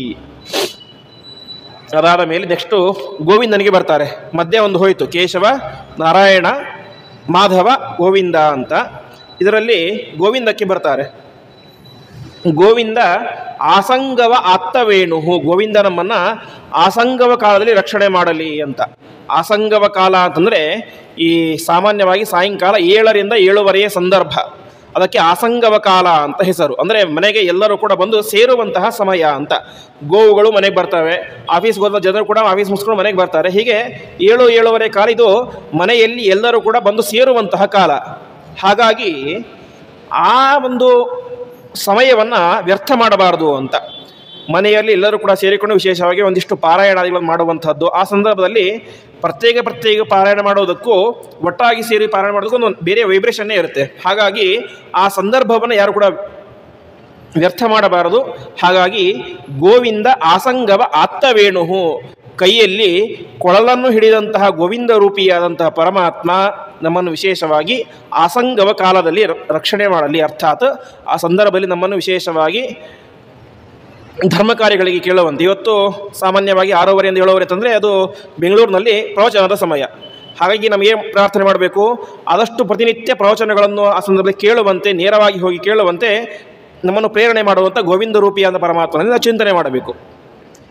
ಅದಾದ ಮೇಲೆ ನೆಕ್ಸ್ಟು ಗೋವಿಂದನಿಗೆ ಬರ್ತಾರೆ. ಮಧ್ಯೆ ಒಂದು ಹೋಯಿತು ಕೇಶವ, ನಾರಾಯಣ, ಮಾಧವ, ಗೋವಿಂದ ಅಂತ. ಇದರಲ್ಲಿ ಗೋವಿಂದಕ್ಕೆ ಬರ್ತಾರೆ. ಗೋವಿಂದ ಆಸಂಗವ ಆತ್ತವೇಣು. ಗೋವಿಂದ ನಮ್ಮನ್ನು ಆಸಂಗವ ಕಾಲದಲ್ಲಿ ರಕ್ಷಣೆ ಮಾಡಲಿ ಅಂತ. ಆಸಂಗವ ಕಾಲ ಅಂತಂದರೆ ಈ ಸಾಮಾನ್ಯವಾಗಿ ಸಾಯಂಕಾಲ 7ರಿಂದ 7:30 ಸಂದರ್ಭ, ಅದಕ್ಕೆ ಆಸಂಗವ ಕಾಲ ಅಂತ ಹೆಸರು. ಅಂದರೆ ಮನೆಗೆ ಎಲ್ಲರೂ ಕೂಡ ಬಂದು ಸೇರುವಂತಹ ಸಮಯ ಅಂತ. ಗೋವುಗಳು ಮನೆಗೆ ಬರ್ತವೆ, ಆಫೀಸ್ಗೆ ಹೋದ ಜನರು ಕೂಡ ಆಫೀಸ್ ಮುಗಿಸ್ಕೊಂಡು ಮನೆಗೆ ಬರ್ತಾರೆ. ಹೀಗೆ 7-7:30 ಕಾಲ ಇದು ಮನೆಯಲ್ಲಿ ಎಲ್ಲರೂ ಕೂಡ ಬಂದು ಸೇರುವಂತಹ ಕಾಲ. ಹಾಗಾಗಿ ಆ ಒಂದು ಸಮಯವನ್ನು ವ್ಯರ್ಥ ಮಾಡಬಾರದು ಅಂತ ಮನೆಯಲ್ಲಿ ಎಲ್ಲರೂ ಕೂಡ ಸೇರಿಕೊಂಡು ವಿಶೇಷವಾಗಿ ಒಂದಿಷ್ಟು ಪಾರಾಯಣಾದಿಗಳನ್ನು ಮಾಡುವಂಥದ್ದು. ಆ ಸಂದರ್ಭದಲ್ಲಿ ಪ್ರತ್ಯೇಕ ಪಾರಾಯಣ ಮಾಡೋದಕ್ಕೂ ಒಟ್ಟಾಗಿ ಸೇರಿ ಪಾರಾಯಣ ಮಾಡೋದಕ್ಕೂ ಒಂದು ಬೇರೆ ವೈಬ್ರೇಷನ್ನೇ ಇರುತ್ತೆ. ಹಾಗಾಗಿ ಆ ಸಂದರ್ಭವನ್ನು ಯಾರು ಕೂಡ ವ್ಯರ್ಥ ಮಾಡಬಾರದು. ಹಾಗಾಗಿ ಗೋವಿಂದ ಆಸಂಗವ ಆತ್ತವೇಣು, ಕೈಯಲ್ಲಿ ಕೊಳಲನ್ನು ಹಿಡಿದಂತಹ ಗೋವಿಂದ ರೂಪಿಯಾದಂತಹ ಪರಮಾತ್ಮ ನಮ್ಮನ್ನು ವಿಶೇಷವಾಗಿ ಆಸಂಗವ ಕಾಲದಲ್ಲಿ ರಕ್ಷಣೆ ಮಾಡಲಿ. ಅರ್ಥಾತ್ ಆ ಸಂದರ್ಭದಲ್ಲಿ ನಮ್ಮನ್ನು ವಿಶೇಷವಾಗಿ ಧರ್ಮ ಕಾರ್ಯಗಳಿಗೆ ಕೇಳುವಂತೆ. ಇವತ್ತು ಸಾಮಾನ್ಯವಾಗಿ 6:30 7:00 ಅಂತಂದರೆ ಅದು ಬೆಂಗಳೂರಿನಲ್ಲಿ ಪ್ರವಚನದ ಸಮಯ. ಹಾಗಾಗಿ ನಮಗೆ ಪ್ರಾರ್ಥನೆ ಮಾಡಬೇಕು, ಆದಷ್ಟು ಪ್ರತಿನಿತ್ಯ ಪ್ರವಚನಗಳನ್ನು ಆ ಸಂದರ್ಭದಲ್ಲಿ ಕೇಳುವಂತೆ, ನೇರವಾಗಿ ಹೋಗಿ ಕೇಳುವಂತೆ ನಮ್ಮನ್ನು ಪ್ರೇರಣೆ ಮಾಡುವಂಥ ಗೋವಿಂದ ರೂಪಿಯಾದ ಪರಮಾತ್ಮನಲ್ಲಿ ನಾವು ಚಿಂತನೆ ಮಾಡಬೇಕು.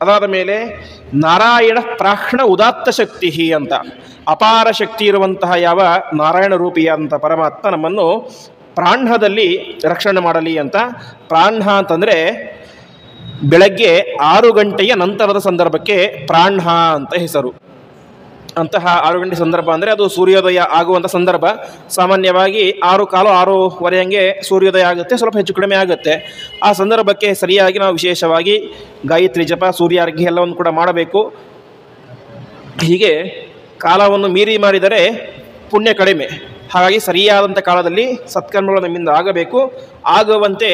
ಅದಾದ ಮೇಲೆ ನಾರಾಯಣ ಪ್ರಾಹ್ಣ ಉದಾತ್ತ ಶಕ್ತಿ ಅಂತ, ಅಪಾರ ಶಕ್ತಿ ಇರುವಂತಹ ಯಾವ ನಾರಾಯಣ ರೂಪಿಯಾದಂಥ ಪರಮಾತ್ಮ ನಮ್ಮನ್ನು ಪ್ರಾಹ್ಣದಲ್ಲಿ ರಕ್ಷಣೆ ಮಾಡಲಿ ಅಂತ. ಪ್ರಾಹ್ಣ ಅಂತಂದರೆ ಬೆಳಗ್ಗೆ 6 ಗಂಟೆಯ ನಂತರದ ಸಂದರ್ಭಕ್ಕೆ ಪ್ರಾಹ್ಣ ಅಂತ ಹೆಸರು. ಅಂತಹ 6 ಗಂಟೆ ಸಂದರ್ಭ ಅಂದರೆ ಅದು ಸೂರ್ಯೋದಯ ಆಗುವಂಥ ಸಂದರ್ಭ. ಸಾಮಾನ್ಯವಾಗಿ 6:15 6:30 ಹಂಗೆ ಸೂರ್ಯೋದಯ ಆಗುತ್ತೆ, ಸ್ವಲ್ಪ ಹೆಚ್ಚು ಕಡಿಮೆ ಆಗುತ್ತೆ. ಆ ಸಂದರ್ಭಕ್ಕೆ ಸರಿಯಾಗಿ ನಾವು ವಿಶೇಷವಾಗಿ ಗಾಯತ್ರಿ ಜಪ, ಸೂರ್ಯಾರ್ಘ್ಯ ಎಲ್ಲವನ್ನು ಕೂಡ ಮಾಡಬೇಕು. ಹೀಗೆ ಕಾಲವನ್ನು ಮೀರಿ ಮಾಡಿದರೆ ಪುಣ್ಯ ಕಡಿಮೆ. ಹಾಗಾಗಿ ಸರಿಯಾದಂಥ ಕಾಲದಲ್ಲಿ ಸತ್ಕರ್ಮಗಳು ನಮ್ಮಿಂದ ಆಗಬೇಕು. ಆಗುವಂತೆ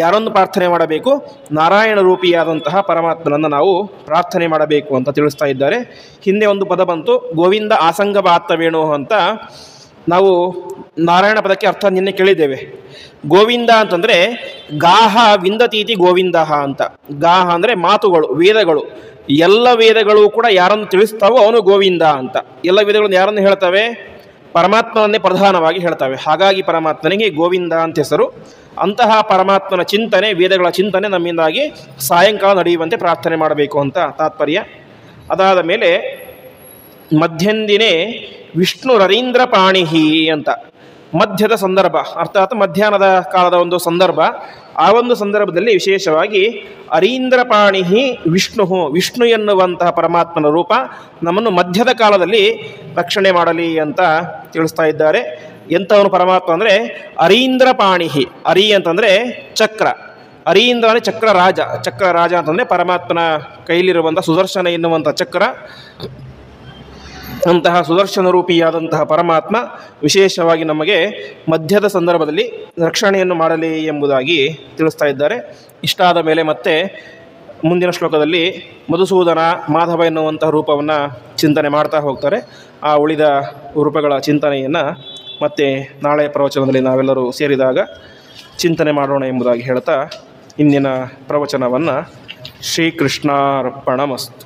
ಯಾರನ್ನು ಪ್ರಾರ್ಥನೆ ಮಾಡಬೇಕು? ನಾರಾಯಣ ರೂಪಿಯಾದಂತಹ ಪರಮಾತ್ಮನನ್ನು ನಾವು ಪ್ರಾರ್ಥನೆ ಮಾಡಬೇಕು ಅಂತ ತಿಳಿಸ್ತಾ ಇದ್ದಾರೆ. ಹಿಂದೆ ಒಂದು ಪದ ಬಂತು, ಗೋವಿಂದ ಆಸಂಗವ ಆತ್ತವೇಣು ಅಂತ. ನಾವು ನಾರಾಯಣ ಪದಕ್ಕೆ ಅರ್ಥ ನಿನ್ನೆ ಕೇಳಿದ್ದೇವೆ. ಗೋವಿಂದ ಅಂತಂದರೆ ಗಾಹ ವಿಂದತೀತಿ ಗೋವಿಂದ ಅಂತ. ಗಾಹ ಅಂದರೆ ಮಾತುಗಳು, ವೇದಗಳು. ಎಲ್ಲ ವೇದಗಳು ಕೂಡ ಯಾರನ್ನು ತಿಳಿಸ್ತಾವೋ ಅವನು ಗೋವಿಂದ ಅಂತ. ಎಲ್ಲ ವೇದಗಳನ್ನು ಯಾರನ್ನು ಹೇಳ್ತವೆ? ಪರಮಾತ್ಮನನ್ನೇ ಪ್ರಧಾನವಾಗಿ ಹೇಳ್ತವೆ. ಹಾಗಾಗಿ ಪರಮಾತ್ಮನಿಗೆ ಗೋವಿಂದ ಅಂತ ಹೆಸರು. ಅಂತಹ ಪರಮಾತ್ಮನ ಚಿಂತನೆ, ವೇದಗಳ ಚಿಂತನೆ ನಮ್ಮಿಂದಾಗಿ ಸಾಯಂಕಾಲ ನಡೆಯುವಂತೆ ಪ್ರಾರ್ಥನೆ ಮಾಡಬೇಕು ಅಂತ ತಾತ್ಪರ್ಯ. ಅದಾದ ಮೇಲೆ ಮಧ್ಯಂದಿನೇ ವಿಷ್ಣು ರರೀಂದ್ರ ಪಾಣಿಹಿ ಅಂತ. ಮಧ್ಯದ ಸಂದರ್ಭ ಅರ್ಥಾತ್ ಮಧ್ಯಾಹ್ನದ ಕಾಲದ ಒಂದು ಸಂದರ್ಭ. ಆ ಒಂದು ಸಂದರ್ಭದಲ್ಲಿ ವಿಶೇಷವಾಗಿ ಅರೀಂದ್ರಪಾಣಿಹಿ ವಿಷ್ಣು ಎನ್ನುವಂತಹ ಪರಮಾತ್ಮನ ರೂಪ ನಮ್ಮನ್ನು ಮಧ್ಯದ ಕಾಲದಲ್ಲಿ ರಕ್ಷಣೆ ಮಾಡಲಿ ಅಂತ ತಿಳಿಸ್ತಾ ಇದ್ದಾರೆ. ಎಂಥವನು ಪರಮಾತ್ಮ ಅಂದರೆ ಅರೀಂದ್ರಪಾಣಿಹಿ. ಅರಿ ಅಂತಂದರೆ ಚಕ್ರ, ಅರೀಂದ್ರ ಅಂದರೆ ಚಕ್ರರಾಜ. ಚಕ್ರರಾಜ ಅಂತಂದರೆ ಪರಮಾತ್ಮನ ಕೈಲಿರುವಂಥ ಸುದರ್ಶನ ಎನ್ನುವಂಥ ಚಕ್ರ. ಅಂತಹ ಸುದರ್ಶನ ರೂಪಿಯಾದಂತಹ ಪರಮಾತ್ಮ ವಿಶೇಷವಾಗಿ ನಮಗೆ ಮಧ್ಯದ ಸಂದರ್ಭದಲ್ಲಿ ರಕ್ಷಣೆಯನ್ನು ಮಾಡಲಿ ಎಂಬುದಾಗಿ ತಿಳಿಸ್ತಾ ಇದ್ದಾರೆ. ಇಷ್ಟಾದ ಮೇಲೆ ಮತ್ತೆ ಮುಂದಿನ ಶ್ಲೋಕದಲ್ಲಿ ಮಧುಸೂದನ, ಮಾಧವ ಎನ್ನುವಂತಹ ರೂಪವನ್ನು ಚಿಂತನೆ ಮಾಡ್ತಾ ಹೋಗ್ತಾರೆ. ಆ ಉಳಿದ ರೂಪಗಳ ಚಿಂತನೆಯನ್ನು ಮತ್ತೆ ನಾಳೆಯ ಪ್ರವಚನದಲ್ಲಿ ನಾವೆಲ್ಲರೂ ಸೇರಿದಾಗ ಚಿಂತನೆ ಮಾಡೋಣ ಎಂಬುದಾಗಿ ಹೇಳ್ತಾ ಇಂದಿನ ಪ್ರವಚನವನ್ನು ಶ್ರೀಕೃಷ್ಣಾರ್ಪಣಮಸ್ತು.